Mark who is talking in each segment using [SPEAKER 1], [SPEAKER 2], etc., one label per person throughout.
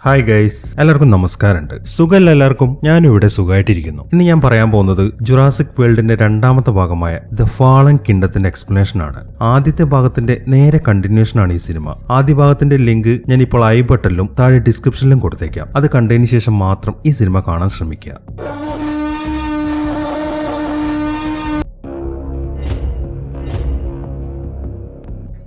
[SPEAKER 1] Hi guys, എല്ലാവർക്കും നമസ്കാരമുണ്ട്. സുഖമല്ല എല്ലാവർക്കും? ഞാനും ഇവിടെ സുഖമായിട്ടിരിക്കുന്നു. ഇന്ന് ഞാൻ പറയാൻ പോകുന്നത് ജുറാസിക് വേൾഡിന്റെ രണ്ടാമത്തെ ഭാഗമായ ദ ഫാളൻ കിങ്ഡത്തിന്റെ എക്സ്പ്ലനേഷൻ ആണ്. ആദ്യത്തെ ഭാഗത്തിന്റെ നേരെ കണ്ടിന്യൂഷൻ ആണ് ഈ സിനിമ. ആദ്യ ഭാഗത്തിന്റെ ലിങ്ക് ഞാൻ ഇപ്പോൾ ഐ ബട്ടണിലും താഴെ ഡിസ്ക്രിപ്ഷനിലും കൊടുത്തേക്കാം. അത് കണ്ടതിന് ശേഷം മാത്രം ഈ സിനിമ കാണാൻ ശ്രമിക്കുക.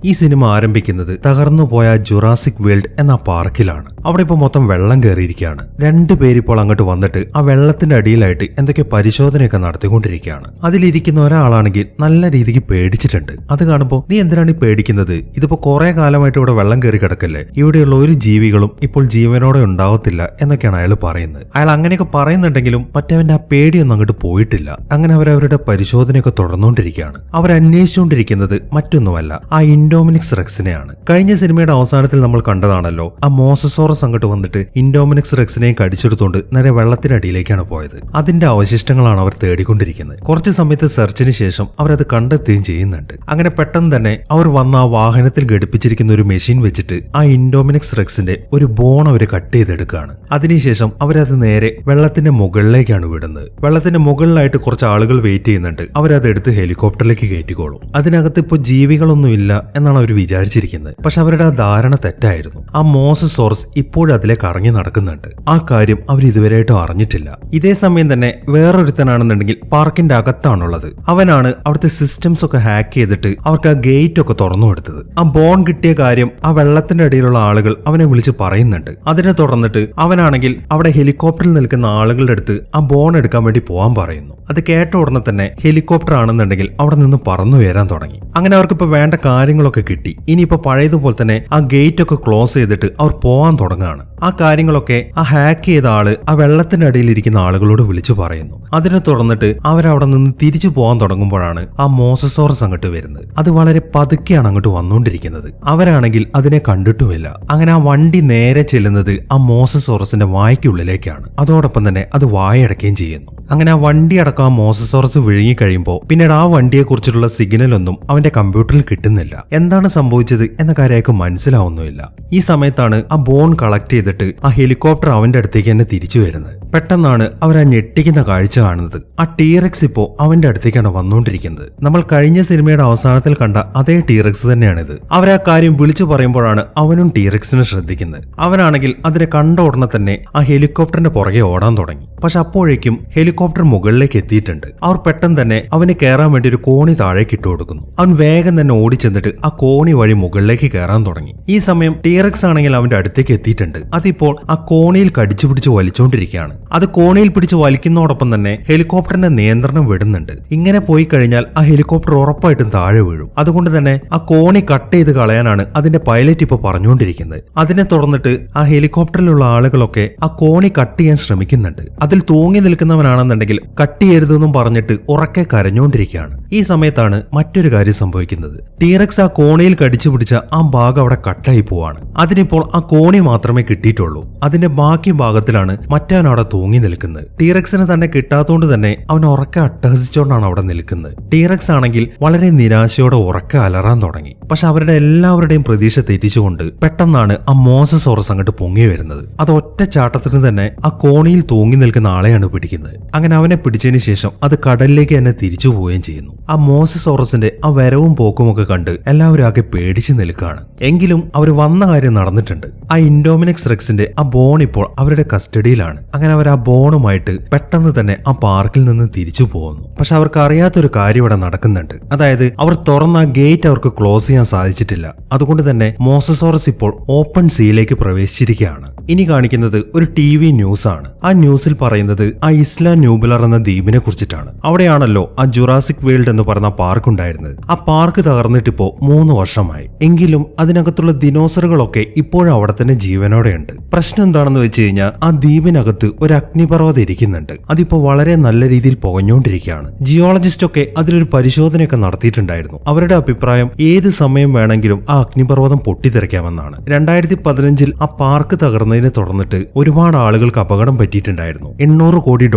[SPEAKER 1] ഈ സിനിമ ആരംഭിക്കുന്നത് തകർന്നുപോയ ജുറാസിക് വേൾഡ് എന്ന പാർക്കിലാണ്. അവിടെ ഇപ്പോൾ മൊത്തം വെള്ളം കയറിയിരിക്കുകയാണ്. രണ്ടുപേരിപ്പോൾ അങ്ങോട്ട് വന്നിട്ട് ആ വെള്ളത്തിന്റെ അടിയിലായിട്ട് എന്തൊക്കെ പരിശോധനയൊക്കെ നടത്തിക്കൊണ്ടിരിക്കുകയാണ്. അതിലിരിക്കുന്ന ഒരാളാണെങ്കിൽ നല്ല രീതിക്ക് പേടിച്ചിട്ടുണ്ട്. അത് കാണുമ്പോൾ നീ എന്തിനാണ് ഈ പേടിക്കുന്നത്? ഇതിപ്പോ കുറെ കാലമായിട്ട് ഇവിടെ വെള്ളം കയറി കിടക്കല്ലേ, ഇവിടെയുള്ള ഒരു ജീവികളും ഇപ്പോൾ ജീവനോടെ ഉണ്ടാവത്തില്ല എന്നൊക്കെയാണ് അയാൾ പറയുന്നത്. അയാൾ അങ്ങനെയൊക്കെ പറയുന്നുണ്ടെങ്കിലും മറ്റവന്റെ ആ പേടിയൊന്നും അങ്ങോട്ട് പോയിട്ടില്ല. അങ്ങനെ അവരവരുടെ പരിശോധനയൊക്കെ തുടർന്നുകൊണ്ടിരിക്കുകയാണ്. അവരന്വേഷിച്ചുകൊണ്ടിരിക്കുന്നത് മറ്റൊന്നുമല്ല, ആ ഇൻഡോമിനിക്സ് റെക്സിനെയാണ്. കഴിഞ്ഞ സിനിമയുടെ അവസാനത്തിൽ നമ്മൾ കണ്ടതാണല്ലോ, ആ മോസസോറസ് അങ്ങോട്ട് വന്നിട്ട് ഇൻഡോമിനിക്സ് റെക്സിനെയും കടിച്ചെടുത്തുകൊണ്ട് നേരെ വെള്ളത്തിനടിയിലേക്കാണ് പോയത്. അതിന്റെ അവശിഷ്ടങ്ങളാണ് അവർ തേടിക്കൊണ്ടിരിക്കുന്നത്. കുറച്ച് സമയത്ത് സെർച്ചിന് ശേഷം അവരത് കണ്ടെത്തുകയും ചെയ്യുന്നുണ്ട്. അങ്ങനെ പെട്ടെന്ന് തന്നെ അവർ വന്ന ആ വാഹനത്തിൽ ഘടിപ്പിച്ചിരിക്കുന്ന ഒരു മെഷീൻ വെച്ചിട്ട് ആ ഇൻഡോമിനിക്സ് റെക്സിന്റെ ഒരു ബോൺ അവർ കട്ട് ചെയ്തെടുക്കുകയാണ്. അതിനുശേഷം അവരത് നേരെ വെള്ളത്തിന്റെ മുകളിലേക്കാണ് വിടുന്നത്. വെള്ളത്തിന്റെ മുകളിലായിട്ട് കുറച്ച് ആളുകൾ വെയിറ്റ് ചെയ്യുന്നുണ്ട്. അവരത് എടുത്ത് ഹെലികോപ്റ്ററിലേക്ക് കയറ്റിക്കോളും. അതിനകത്ത് ഇപ്പോൾ ജീവികളൊന്നുമില്ല എന്നാണ് അവർ വിചാരിച്ചിരിക്കുന്നത്. പക്ഷെ അവരുടെ ആ ധാരണ തെറ്റായിരുന്നു. ആ മോസസോറസ് ഇപ്പോഴും അതിലേക്ക് ഇറങ്ങി നടക്കുന്നുണ്ട്. ആ കാര്യം അവർ ഇതുവരെയായിട്ടും അറിഞ്ഞിട്ടില്ല. ഇതേ സമയം തന്നെ വേറൊരുത്തനാണെന്നുണ്ടെങ്കിൽ പാർക്കിന്റെ അകത്താണുള്ളത്. അവനാണ് അവിടുത്തെ സിസ്റ്റംസ് ഒക്കെ ഹാക്ക് ചെയ്തിട്ട് അവർക്ക് ആ ഗേറ്റ് ഒക്കെ തുറന്നു കൊടുത്തത്. ആ ബോൺ കിട്ടിയ കാര്യം ആ വെള്ളത്തിന്റെ അടിയിലുള്ള ആളുകൾ അവനെ വിളിച്ച് പറയുന്നുണ്ട്. അതിനെ തുടർന്നിട്ട് അവനാണെങ്കിൽ അവിടെ ഹെലികോപ്റ്ററിൽ നിൽക്കുന്ന ആളുകളുടെ അടുത്ത് ആ ബോൺ എടുക്കാൻ വേണ്ടി പോകാൻ പറയുന്നു. അത് കേട്ട ഉടനെ തന്നെ ഹെലികോപ്റ്റർ ആണെന്നുണ്ടെങ്കിൽ അവിടെ നിന്ന് പറന്നു ഉയരാൻ തുടങ്ങി. അങ്ങനെ അവർക്കിപ്പോ വേണ്ട കാര്യങ്ങളൊക്കെ കിട്ടി. ഇനിയിപ്പോ പഴയതുപോലെ തന്നെ ആ ഗേറ്റ് ഒക്കെ ക്ലോസ് ചെയ്തിട്ട് അവർ പോവാൻ തുടങ്ങുകയാണ്. ആ കാര്യങ്ങളൊക്കെ ആ ഹാക്ക് ചെയ്ത ആള് ആ വെള്ളത്തിനടിയിൽ ഇരിക്കുന്ന ആളുകളോട് വിളിച്ചു പറയുന്നു. അതിനെ തുടർന്നിട്ട് അവരവിടെ നിന്ന് തിരിച്ചു പോകാൻ തുടങ്ങുമ്പോഴാണ് ആ മോസസോറസ് അങ്ങോട്ട് വരുന്നത്. അത് വളരെ പതുക്കെയാണ് അങ്ങോട്ട് വന്നുകൊണ്ടിരിക്കുന്നത്. അവരാണെങ്കിൽ അതിനെ കണ്ടിട്ടുമില്ല. അങ്ങനെ ആ വണ്ടി നേരെ ചെല്ലുന്നത് ആ മോസസോറസിന്റെ വായ്ക്കുള്ളിലേക്കാണ്. അതോടൊപ്പം തന്നെ അത് വായടക്കുകയും ചെയ്യുന്നു. അങ്ങനെ ആ വണ്ടി അടക്കം ആ മോസസോറസ് വിഴുങ്ങി കഴിയുമ്പോൾ പിന്നീട് ആ വണ്ടിയെ കുറിച്ചിട്ടുള്ള സിഗ്നൽ ഒന്നും അവന്റെ കമ്പ്യൂട്ടറിൽ കിട്ടുന്നില്ല. എന്താണ് സംഭവിച്ചത് എന്ന കാര്യം അയാൾക്ക് മനസ്സിലാവുന്നില്ല. ഈ സമയത്താണ് ആ ബോൺ കളക്ട് ചെയ്തിട്ട് ആ ഹെലികോപ്റ്റർ അവന്റെ അടുത്തേക്ക് തന്നെ തിരിച്ചു വരുന്നത്. പെട്ടെന്നാണ് അവർ ആ ഞെട്ടിക്കുന്ന കാഴ്ച കാണുന്നത്. ആ ടീറക്സ് ഇപ്പോ അവന്റെ അടുത്തേക്കാണ് വന്നുകൊണ്ടിരിക്കുന്നത്. നമ്മൾ കഴിഞ്ഞ സിനിമയുടെ അവസാനത്തിൽ കണ്ട അതേ ടീറക്സ് തന്നെയാണിത്. അവരാ കാര്യം വിളിച്ചു പറയുമ്പോഴാണ് അവനും ടീറക്സിനെ ശ്രദ്ധിക്കുന്നത്. അവനാണെങ്കിൽ അതിനെ കണ്ട ഉടനെ തന്നെ ആ ഹെലികോപ്റ്ററിന്റെ പുറകെ ഓടാൻ തുടങ്ങി. പക്ഷെ അപ്പോഴേക്കും ഹെലികോപ്റ്റർ മുകളിലേക്ക് എത്തിയിട്ടുണ്ട്. അവർ പെട്ടെന്ന് തന്നെ അവന് കയറാൻ വേണ്ടി ഒരു കോണി താഴേക്ക് ഇട്ടു കൊടുക്കുന്നു. അവൻ വേഗം തന്നെ ഓടിച്ചെന്നിട്ട് ആ കോണി വഴി മുകളിലേക്ക് കയറാൻ തുടങ്ങി. ഈ സമയം ടീറക്സ് ആണെങ്കിൽ അവന്റെ അടുത്തേക്ക് എത്തിയിട്ടുണ്ട്. അതിപ്പോൾ ആ കോണിയിൽ കടിച്ചു പിടിച്ച് വലിച്ചുകൊണ്ടിരിക്കുകയാണ്. അത് കോണിയിൽ പിടിച്ച് വലിക്കുന്നതോടൊപ്പം തന്നെ ഹെലികോപ്റ്ററിന്റെ നിയന്ത്രണം വിടുന്നുണ്ട്. ഇങ്ങനെ പോയി കഴിഞ്ഞാൽ ആ ഹെലികോപ്റ്റർ ഉറപ്പായിട്ടും താഴെ വീഴും. അതുകൊണ്ട് തന്നെ ആ കോണി കട്ട് ചെയ്ത് കളയാനാണ് അതിന്റെ പൈലറ്റ് ഇപ്പൊ പറഞ്ഞുകൊണ്ടിരിക്കുന്നത്. അതിനെ തുടർന്നിട്ട് ആ ഹെലികോപ്റ്ററിലുള്ള ആളുകളൊക്കെ ആ കോണി കട്ട് ചെയ്യാൻ ശ്രമിക്കുന്നുണ്ട്. അതിൽ തൂങ്ങി നിൽക്കുന്നവനാണെന്നുണ്ടെങ്കിൽ കട്ട് ചെയ്യരുതെന്നും പറഞ്ഞിട്ട് ഉറക്കെ കരഞ്ഞുകൊണ്ടിരിക്കുകയാണ്. ഈ സമയത്താണ് മറ്റൊരു കാര്യം സംഭവിക്കുന്നത്. ടീറക്സ് ആ കോണിയിൽ കടിച്ചു പിടിച്ച ആ ഭാഗം അവിടെ കട്ടായി പോവാണ്. അതിനിപ്പോൾ ആ കോണി മാത്രമേ കിട്ടിയിട്ടുള്ളൂ. അതിന്റെ ബാക്കി ഭാഗത്തിലാണ് മറ്റവൻ അവിടെ തൂങ്ങി നിൽക്കുന്നത്. ടീറക്സിന് തന്നെ കിട്ടാത്തതുകൊണ്ട് തന്നെ അവൻ ഉറക്കെ അട്ടഹസിച്ചുകൊണ്ടാണ് അവിടെ നിൽക്കുന്നത്. ടീറക്സ് ആണെങ്കിൽ വളരെ നിരാശയോടെ ഉറക്കെ അലറാൻ തുടങ്ങി. പക്ഷെ അവരുടെ എല്ലാവരുടെയും പ്രതീക്ഷ തെറ്റിച്ചുകൊണ്ട് പെട്ടെന്നാണ് ആ മോസസോറസ് അങ്ങോട്ട് പൊങ്ങി വരുന്നത്. അത് ഒറ്റ ചാട്ടത്തിന് തന്നെ ആ കോണിയിൽ തൂങ്ങി നിൽക്കുന്ന ആളെയാണ് പിടിക്കുന്നത്. അങ്ങനെ അവനെ പിടിച്ചതിന് ശേഷം അത് കടലിലേക്ക് തന്നെ തിരിച്ചു പോവുകയും ചെയ്യുന്നു. ആ മോസസോറസിന്റെ ആ വരവും പോക്കും ഒക്കെ കണ്ട് എല്ലാവരും ആകെ പേടിച്ചു നിൽക്കുകയാണ്. എങ്കിലും അവർ വന്ന കാര്യം നടന്നിട്ടുണ്ട്. ആ ഇൻഡോമിനിക്സ് റെക്സിന്റെ ആ ബോൺ ഇപ്പോൾ അവരുടെ കസ്റ്റഡിയിലാണ്. അങ്ങനെ അവർ ആ ബോണുമായിട്ട് പെട്ടെന്ന് തന്നെ ആ പാർക്കിൽ നിന്ന് തിരിച്ചു പോകുന്നു. പക്ഷെ അവർക്ക് അറിയാത്തൊരു കാര്യം ഇവിടെ നടക്കുന്നുണ്ട്. അതായത് അവർ തുറന്ന ആ ഗേറ്റ് അവർക്ക് ക്ലോസ് ചെയ്യാൻ സാധിച്ചിട്ടില്ല. അതുകൊണ്ട് തന്നെ മോസസോറസ് ഇപ്പോൾ ഓപ്പൺ സീയിലേക്ക് പ്രവേശിച്ചിരിക്കുകയാണ്. ഇനി കാണിക്കുന്നത് ഒരു TV ന്യൂസ് ആണ്. ആ ന്യൂസിൽ പറയുന്നത് ആ ഇസ്ല ന്യൂബുലർ എന്ന ദ്വീപിനെ കുറിച്ചിട്ടാണ്. അവിടെയാണല്ലോ ആ ജുറാസിക് വേൾഡ് എന്ന് പറയുന്ന പാർക്ക് ഉണ്ടായിരുന്നത്. ആ പാർക്ക് തകർന്നിട്ടിപ്പോ 3 വർഷമായി. എങ്കിലും അതിനകത്തുള്ള ദിനോസറുകളൊക്കെ ഇപ്പോഴും അവിടെ തന്നെ ജീവനോടെയുണ്ട്. പ്രശ്നം എന്താണെന്ന് വെച്ച് കഴിഞ്ഞാൽ ആ ദ്വീപിനകത്ത് ഒരു അഗ്നിപർവ്വതം ഇരിക്കുന്നുണ്ട്. അതിപ്പോ വളരെ നല്ല രീതിയിൽ പുകഞ്ഞുകൊണ്ടിരിക്കുകയാണ്. ജിയോളജിസ്റ്റ് ഒക്കെ അതിലൊരു പരിശോധനയൊക്കെ നടത്തിയിട്ടുണ്ടായിരുന്നു. അവരുടെ അഭിപ്രായം ഏത് സമയം വേണമെങ്കിലും ആ അഗ്നിപർവ്വതം പൊട്ടിത്തെറിക്കാമെന്നാണ്. 2015 ആ പാർക്ക് തകർന്ന് തുറന്നതിനെ തുടർന്നിട്ട് ഒരുപാട് ആളുകൾക്ക് അപകടം പറ്റിയിട്ടുണ്ടായിരുന്നു. $800 കോടി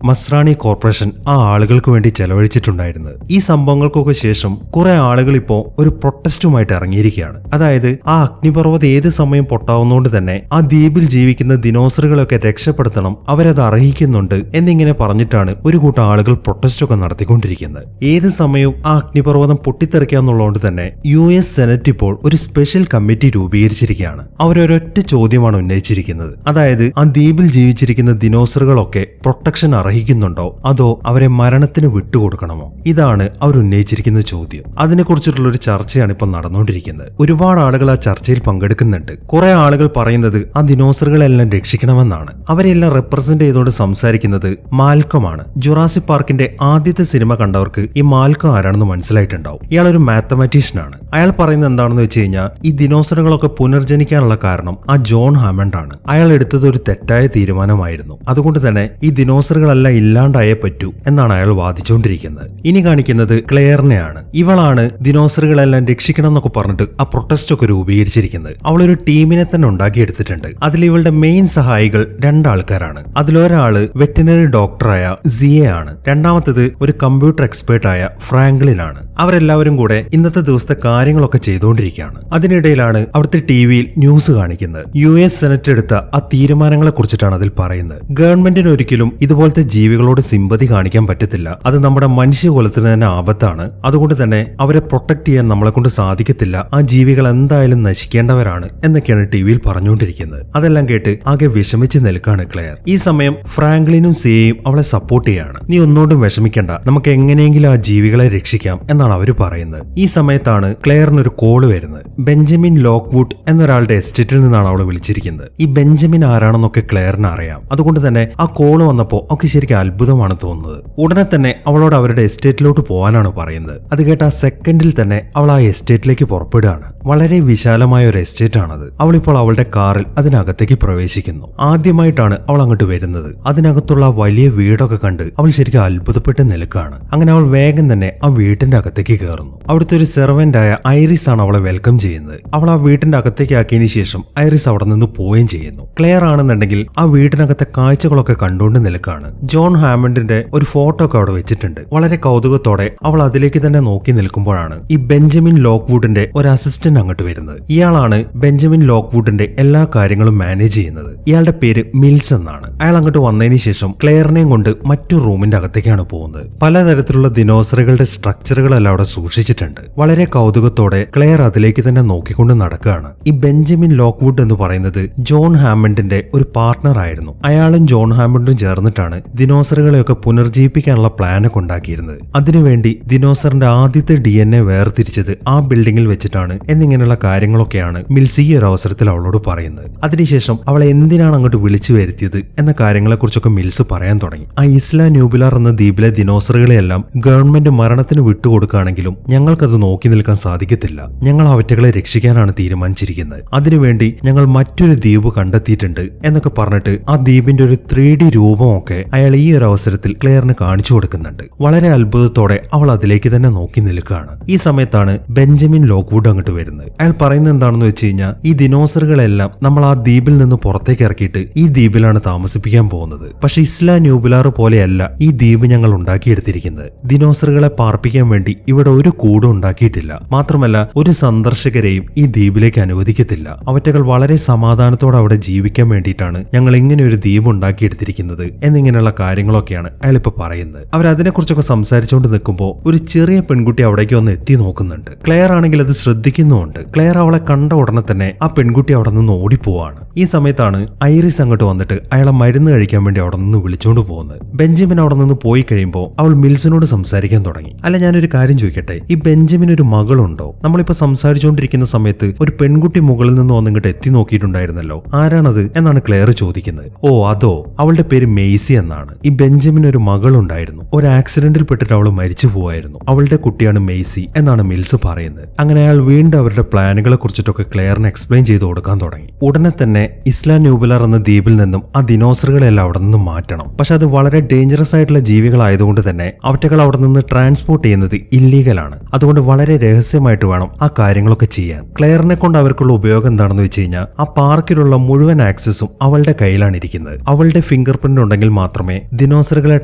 [SPEAKER 1] മസ്രാണി കോർപ്പറേഷൻ ആ ആളുകൾക്ക് വേണ്ടി ചെലവഴിച്ചിട്ടുണ്ടായിരുന്നത്. ഈ സംഭവങ്ങൾക്കൊക്കെ ശേഷം കുറെ ആളുകൾ ഇപ്പോ ഒരു പ്രൊട്ടസ്റ്റുമായിട്ട് ഇറങ്ങിയിരിക്കുകയാണ്. അതായത് ആ അഗ്നിപർവ്വതം ഏത് സമയം പൊട്ടാവുന്നതുകൊണ്ട് തന്നെ ആ ദ്വീപിൽ ജീവിക്കുന്ന ദിനോസറുകളൊക്കെ രക്ഷപ്പെടുത്തണം, അവരത് അർഹിക്കുന്നുണ്ട് എന്നിങ്ങനെ പറഞ്ഞിട്ടാണ് ഒരു കൂട്ടം ആളുകൾ പ്രൊട്ടസ്റ്റ് ഒക്കെ നടത്തിക്കൊണ്ടിരിക്കുന്നത്. ഏത് സമയവും ആ അഗ്നിപർവ്വതം പൊട്ടിത്തെറിക്കാന്നുള്ളതുകൊണ്ട് തന്നെ US സെനറ്റ് ഇപ്പോൾ ഒരു സ്പെഷ്യൽ കമ്മിറ്റി രൂപീകരിച്ചിരിക്കുകയാണ്. അവരൊരൊറ്റ ചോദ്യമാണ് ഉന്നയിച്ചിരിക്കുന്നത്. അതായത് ആ ദ്വീപിൽ ജീവിച്ചിരിക്കുന്ന ദിനോസറുകളൊക്കെ പ്രൊട്ടക്ഷൻ അർഹിക്കുന്നുണ്ടോ അതോ അവരെ മരണത്തിന് വിട്ടുകൊടുക്കണമോ? ഇതാണ് അവർ ഉന്നയിച്ചിരിക്കുന്ന ചോദ്യം. അതിനെക്കുറിച്ചിട്ടുള്ള ഒരു ചർച്ചയാണ് ഇപ്പോൾ നടന്നുകൊണ്ടിരിക്കുന്നത്. ഒരുപാട് ആളുകൾ ആ ചർച്ചയിൽ പങ്കെടുക്കുന്നുണ്ട്. കുറെ ആളുകൾ പറയുന്നത് ആ ദിനോസറുകളെല്ലാം രക്ഷിക്കണമെന്നാണ്. അവരെല്ലാം റെപ്രസെന്റ് ചെയ്തുകൊണ്ട് സംസാരിക്കുന്നത് മാൽക്കമാണ്. ജുറാസിക് പാർക്കിന്റെ ആദ്യത്തെ സിനിമ കണ്ടവർക്ക് ഈ മാൽക്കം ആരാണെന്ന് മനസ്സിലായിട്ടുണ്ടാവും. ഇയാൾ ഒരു മാത്തമാറ്റീഷ്യനാണ്. അയാൾ പറയുന്നത് എന്താണെന്ന് വെച്ച് കഴിഞ്ഞാൽ ഈ ദിനോസറുകളൊക്കെ പുനർജനിക്കാനുള്ള കാരണം ആ ജോൺ ഹാമണ്ട് ആണ്. അയാൾ എടുത്തത് ഒരു തെറ്റായ തീരുമാനമായിരുന്നു. അതുകൊണ്ട് തന്നെ ഈ ദിനോസറുകളെല്ലാം ഇല്ലാണ്ടായേ പറ്റൂ എന്നാണ് അയാൾ വാദിച്ചുകൊണ്ടിരിക്കുന്നത്. ഇനി കാണിക്കുന്നത് ക്ലെയറിനെയാണ്. ഇവളാണ് ദിനോസറുകളെല്ലാം രക്ഷിക്കണം എന്നൊക്കെ പറഞ്ഞിട്ട് ആ പ്രൊട്ടസ്റ്റ് ഒക്കെ രൂപീകരിച്ചിരിക്കുന്നത്. അവളൊരു ടീമിനെ തന്നെ ഉണ്ടാക്കിയെടുത്തിട്ടുണ്ട്. അതിൽ ഇവളുടെ മെയിൻ സഹായികൾ 2 ആൾക്കാരാണ്. അതിലൊരാള് വെറ്റിനറി ഡോക്ടറായ സിയെ ആണ്. രണ്ടാമത്തത് ഒരു കമ്പ്യൂട്ടർ എക്സ്പേർട്ടായ ഫ്രാങ്ക്ലിൻ ആണ്. അവരെല്ലാവരും കൂടെ ഇന്നത്തെ ദിവസത്തെ കാര്യങ്ങളൊക്കെ ചെയ്തുകൊണ്ടിരിക്കുകയാണ്. അതിനിടയിലാണ് അവിടുത്തെ ടിവിയിൽ ന്യൂസ് കാണിക്കുന്നത്. US സെനറ്റ് എടുത്ത ആ തീരുമാനങ്ങളെ കുറിച്ചിട്ടാണ് അതിൽ പറയുന്നത്. ഗവൺമെന്റിന് ഒരിക്കലും ഇതുപോലത്തെ ജീവികളോട് സിമ്പതി കാണിക്കാൻ പറ്റത്തില്ല. അത് നമ്മുടെ മനുഷ്യകുലത്തിന് തന്നെ ആപത്താണ്. അതുകൊണ്ട് തന്നെ അവരെ പ്രൊട്ടക്ട് ചെയ്യാൻ നമ്മളെ കൊണ്ട് സാധിക്കത്തില്ല. ആ ജീവികൾ എന്തായാലും നശിക്കേണ്ടവരാണ് എന്നൊക്കെയാണ് ടിവിയിൽ പറഞ്ഞുകൊണ്ടിരിക്കുന്നത്. അതെല്ലാം കേട്ട് ആകെ വിഷമിച്ച് നിൽക്കാണ് ക്ലെയർ. ഈ സമയം ഫ്രാങ്ക്ലിനും സിയയും അവളെ സപ്പോർട്ട് ചെയ്യാണ്. നീ ഒന്നുകൊണ്ടും വിഷമിക്കണ്ട, നമുക്ക് എങ്ങനെയെങ്കിലും ആ ജീവികളെ രക്ഷിക്കാം എന്നാണ് അവര് പറയുന്നത്. ഈ സമയത്താണ് ക്ലെയറിനൊരു കോള് വരുന്നത്. ബെഞ്ചമിൻ ലോക്ക്വുഡ് എന്നൊരാളുടെ എസ്റ്റേറ്റിൽ നിന്നാണ് അവളെ വിളിച്ചിരിക്കുന്നത്. ഈ ബെഞ്ചമിൻ ആരാണെന്നൊക്കെ ക്ലെയറിന് അറിയാം. അതുകൊണ്ട് തന്നെ ആ കോള് വന്നപ്പോ ഒക്കെ ശരിക്കും അത്ഭുതമാണ് തോന്നുന്നത്. ഉടനെ തന്നെ അവളോട് അവരുടെ എസ്റ്റേറ്റിലോട്ട് പോകാനാണ് പറയുന്നത്. അത് കേട്ട ആ സെക്കൻഡിൽ തന്നെ അവൾ ആ എസ്റ്റേറ്റിലേക്ക് പുറപ്പെടുകയാണ്. വളരെ വിശാലമായ ഒരു എസ്റ്റേറ്റ് ആണത്. അവളിപ്പോൾ അവളുടെ കാറിൽ അതിനകത്തേക്ക് പ്രവേശിക്കുന്നു. ആദ്യമായിട്ടാണ് അവൾ അങ്ങോട്ട് വരുന്നത്. അതിനകത്തുള്ള വലിയ വീടൊക്കെ കണ്ട് അവൾ ശരിക്കും അത്ഭുതപ്പെട്ട് നിൽക്കുകയാണ്. അങ്ങനെ അവൾ വേഗം തന്നെ ആ വീട്ടിന്റെ അകത്തേക്ക് കയറുന്നു. അവിടുത്തെ ഒരു സെർവന്റ് ആയ ഐറിസ് ആണ് അവളെ വെൽക്കം ചെയ്യുന്നത്. അവൾ ആ വീട്ടിന്റെ അകത്തേക്ക് ആക്കിയതിനു ശേഷം ഐറിസ് അവിടെ നിന്ന് പോവുകയും ചെയ്യുന്നു. ക്ലെയർ ആണെന്നുണ്ടെങ്കിൽ ആ വീട്ടിനകത്തെ കാഴ്ചകളൊക്കെ കണ്ടുകൊണ്ട് നിൽക്കുകയാണ്. ജോൺ ഹാമണ്ടിന്റെ ഒരു ഫോട്ടോ ഒക്കെ അവിടെ വെച്ചിട്ടുണ്ട്. വളരെ കൗതുകത്തോടെ അവൾ അതിലേക്ക് തന്നെ നോക്കി നിൽക്കുമ്പോഴാണ് ഈ ബെഞ്ചമിൻ ലോക്ക്വുഡിന്റെ ഒരു അസിസ്റ്റന്റ് അങ്ങോട്ട് വരുന്നത്. ഇയാളാണ് ബെഞ്ചമിൻ ലോക്ക്വുഡിന്റെ എല്ലാ കാര്യങ്ങളും മാനേജ് ചെയ്യുന്നത്. ഇയാളുടെ പേര് മിൽസ് എന്നാണ്. അയാൾ അങ്ങോട്ട് വന്നതിന് ശേഷം ക്ലെയറിനെയും കൊണ്ട് മറ്റൊരു റൂമിന്റെ അകത്തേക്കാണ് പോകുന്നത്. പലതരത്തിലുള്ള ദിനോസറുകളുടെ സ്ട്രക്ചറുകളെല്ലാം അവിടെ സൂക്ഷിച്ചിട്ടുണ്ട്. വളരെ കൗതുകത്തോടെ ക്ലെയർ അതിലേക്ക് തന്നെ നോക്കിക്കൊണ്ട് നടക്കുകയാണ്. ഈ ബെഞ്ചമിൻ ലോക്ക്വുഡ് എന്ന് പറയുന്നത് ജോൺ ഹാമണ്ടിന്റെ ഒരു പാർട്ട്ണർ ആയിരുന്നു. അയാളും ജോൺ ഹാമണ്ടും ചേർന്നിട്ടാണ് ദിനോസറുകളെയൊക്കെ പുനർജീവിപ്പിക്കാനുള്ള പ്ലാനൊക്കെ ഉണ്ടാക്കിയിരുന്നത്. അതിനുവേണ്ടി ദിനോസറിന്റെ ആദ്യത്തെ DNA വേർതിരിച്ചത് ആ ബിൽഡിംഗിൽ വെച്ചിട്ടാണ് എന്നിങ്ങനെയുള്ള കാര്യങ്ങളൊക്കെയാണ് മിൽസ് ഈ ഒരു അവസരത്തിൽ അവളോട് പറയുന്നത്. അതിനുശേഷം അവളെ എന്തിനാണ് അങ്ങോട്ട് വിളിച്ചു വരുത്തിയത് എന്ന കാര്യങ്ങളെക്കുറിച്ചൊക്കെ മിൽസ് പറയാൻ തുടങ്ങി. ആ ഇസ്ലാ ന്യൂബുലാർ എന്ന ദ്വീപിലെ ദിനോസറുകളെയെല്ലാം ഗവൺമെന്റ് മരണത്തിന് വിട്ടുകൊടുക്കുകയാണെങ്കിലും ഞങ്ങൾക്കത് നോക്കി നിൽക്കാൻ സാധിക്കത്തില്ല. ഞങ്ങൾ അവറ്റകളെ രക്ഷിക്കാനാണ് തീരുമാനിച്ചിരിക്കുന്നത്. അതിനുവേണ്ടി ഞങ്ങൾ മറ്റൊരു ദ്വീപ് കണ്ടെത്തിയിട്ടുണ്ട് എന്നൊക്കെ പറഞ്ഞിട്ട് ആ ദ്വീപിന്റെ ഒരു 3D രൂപമൊക്കെ അയാൾ ഈ ഒരു അവസരത്തിൽ ക്ലെയറിന് കാണിച്ചു കൊടുക്കുന്നുണ്ട്. വളരെ അത്ഭുതത്തോടെ അവൾ അതിലേക്ക് തന്നെ നോക്കി നിൽക്കുകയാണ്. ഈ സമയത്താണ് ബെഞ്ചമിൻ ലോക്ക്വുഡ് അങ്ങോട്ട് വരുന്നത്. അയാൾ പറയുന്നത് എന്താണെന്ന് വെച്ച് കഴിഞ്ഞാൽ ഈ ദിനോസറുകളെല്ലാം നമ്മൾ ആ ദ്വീപിൽ നിന്ന് പുറത്തേക്ക് ഇറക്കിയിട്ട് ഈ ദ്വീപിലാണ് താമസിപ്പിക്കാൻ പോകുന്നത്. പക്ഷെ ഇസ്ലാ ന്യൂബുലാർ പോലെയല്ല ഈ ദ്വീപ് ഞങ്ങൾ ഉണ്ടാക്കിയെടുത്തിരിക്കുന്നത്. ദിനോസറുകളെ പാർപ്പിക്കാൻ വേണ്ടി ഇവിടെ ഒരു കൂടും ഉണ്ടാക്കിയിട്ടില്ല. മാത്രമല്ല ഒരു സന്ദർശകരെയും ഈ ദ്വീപിലേക്ക് അനുവദിക്കത്തില്ല. അവറ്റകൾ വളരെ സമാധാനത്തോടെ അവിടെ ജീവിക്കാൻ വേണ്ടിയിട്ടാണ് ഞങ്ങൾ ഇങ്ങനെ ഒരു ദ്വീപ് ഉണ്ടാക്കിയെടുത്തിരിക്കുന്നത് എന്നിങ്ങനെയുള്ള കാര്യങ്ങളൊക്കെയാണ് അയാൾ ഇപ്പൊ പറയുന്നത്. അവരതിനെക്കുറിച്ചൊക്കെ സംസാരിച്ചുകൊണ്ട് നിൽക്കുമ്പോൾ ഒരു ചെറിയ പെൺകുട്ടി അവിടേക്ക് വന്ന് എത്തി നോക്കുന്നുണ്ട്. ക്ലെയർ ആണെങ്കിൽ അത് ശ്രദ്ധിക്കുന്നുമുണ്ട്. ക്ലെയർ അവളെ കണ്ട ഉടനെ തന്നെ ആ പെൺകുട്ടി അവിടെ നിന്ന് ഓടിപ്പോവാണ്. ഈ സമയത്താണ് ഐറിസ് അങ്ങോട്ട് വന്നിട്ട് അയാളെ മരുന്ന് കഴിക്കാൻ വേണ്ടി അവിടെ നിന്ന് വിളിച്ചുകൊണ്ട് പോകുന്നത്. ബെഞ്ചമിൻ അവിടെ നിന്ന് പോയി കഴിയുമ്പോൾ അവൾ മിൽസിനോട് സംസാരിക്കാൻ തുടങ്ങി. അല്ല, ഞാനൊരു കാര്യം ചോദിക്കട്ടെ, ഈ ബെഞ്ചമിൻ ഒരു മകളുണ്ടോ? നമ്മളിപ്പോ സംസാരിച്ചുകൊണ്ടിരിക്കുന്ന സമയത്ത് ഒരു പെൺകുട്ടി മുകളിൽ നിന്ന് വന്നിങ്ങോട്ട് എത്തി നോക്കിയിട്ടുണ്ടായിരുന്നല്ലോ, ആരാണത് എന്നാണ് ക്ലെയർ ചോദിക്കുന്നത്. ഓ അതോ, അവളുടെ പേര് മെയ്സി എന്നാണ്. ഈ ബെഞ്ചമിൻ ഒരു മകളുണ്ടായിരുന്നു. ഒരു ആക്സിഡന്റിൽ പെട്ടിട്ട് അവൾ മരിച്ചു പോവായിരുന്നു. അവളുടെ കുട്ടിയാണ് മെയ്സി എന്നാണ് മിൽസ് പറയുന്നത്. അങ്ങനെ അയാൾ വീണ്ടും അവരുടെ പ്ലാനുകളെ കുറിച്ചിട്ടൊക്കെ ക്ലെയറിന് എക്സ്പ്ലെയിൻ ചെയ്ത് കൊടുക്കാൻ തുടങ്ങി. ഉടനെ തന്നെ ഇസ്ലാ ന്യൂബുലാർ എന്ന ദ്വീപിൽ നിന്നും ആ ദിനോസറുകളെല്ലാം അവിടെ നിന്നും മാറ്റണം. പക്ഷെ അത് വളരെ ഡേഞ്ചറസ് ആയിട്ടുള്ള ജീവികളായതുകൊണ്ട് തന്നെ അവറ്റകൾ അവിടെ നിന്ന് ട്രാൻസ്പോർട്ട് ചെയ്യുന്നത് ഇല്ലീഗലാണ്. അതുകൊണ്ട് വളരെ രഹസ്യമായിട്ട് വേണം ആ കാര്യങ്ങളൊക്കെ ചെയ്യാൻ. ക്ലെയറിനെ കൊണ്ട് അവർക്കുള്ള ഉപയോഗം എന്താണെന്ന് വെച്ച് കഴിഞ്ഞാൽ ആ പാർക്ക് പാർക്കിലുള്ള മുഴുവൻ ആക്സസും അവളുടെ കയ്യിലാണ് ഇരിക്കുന്നത്. അവളുടെ ഫിംഗർ പ്രിന്റ് ഉണ്ടെങ്കിൽ മാത്രമേ ദിനോസറുകളെ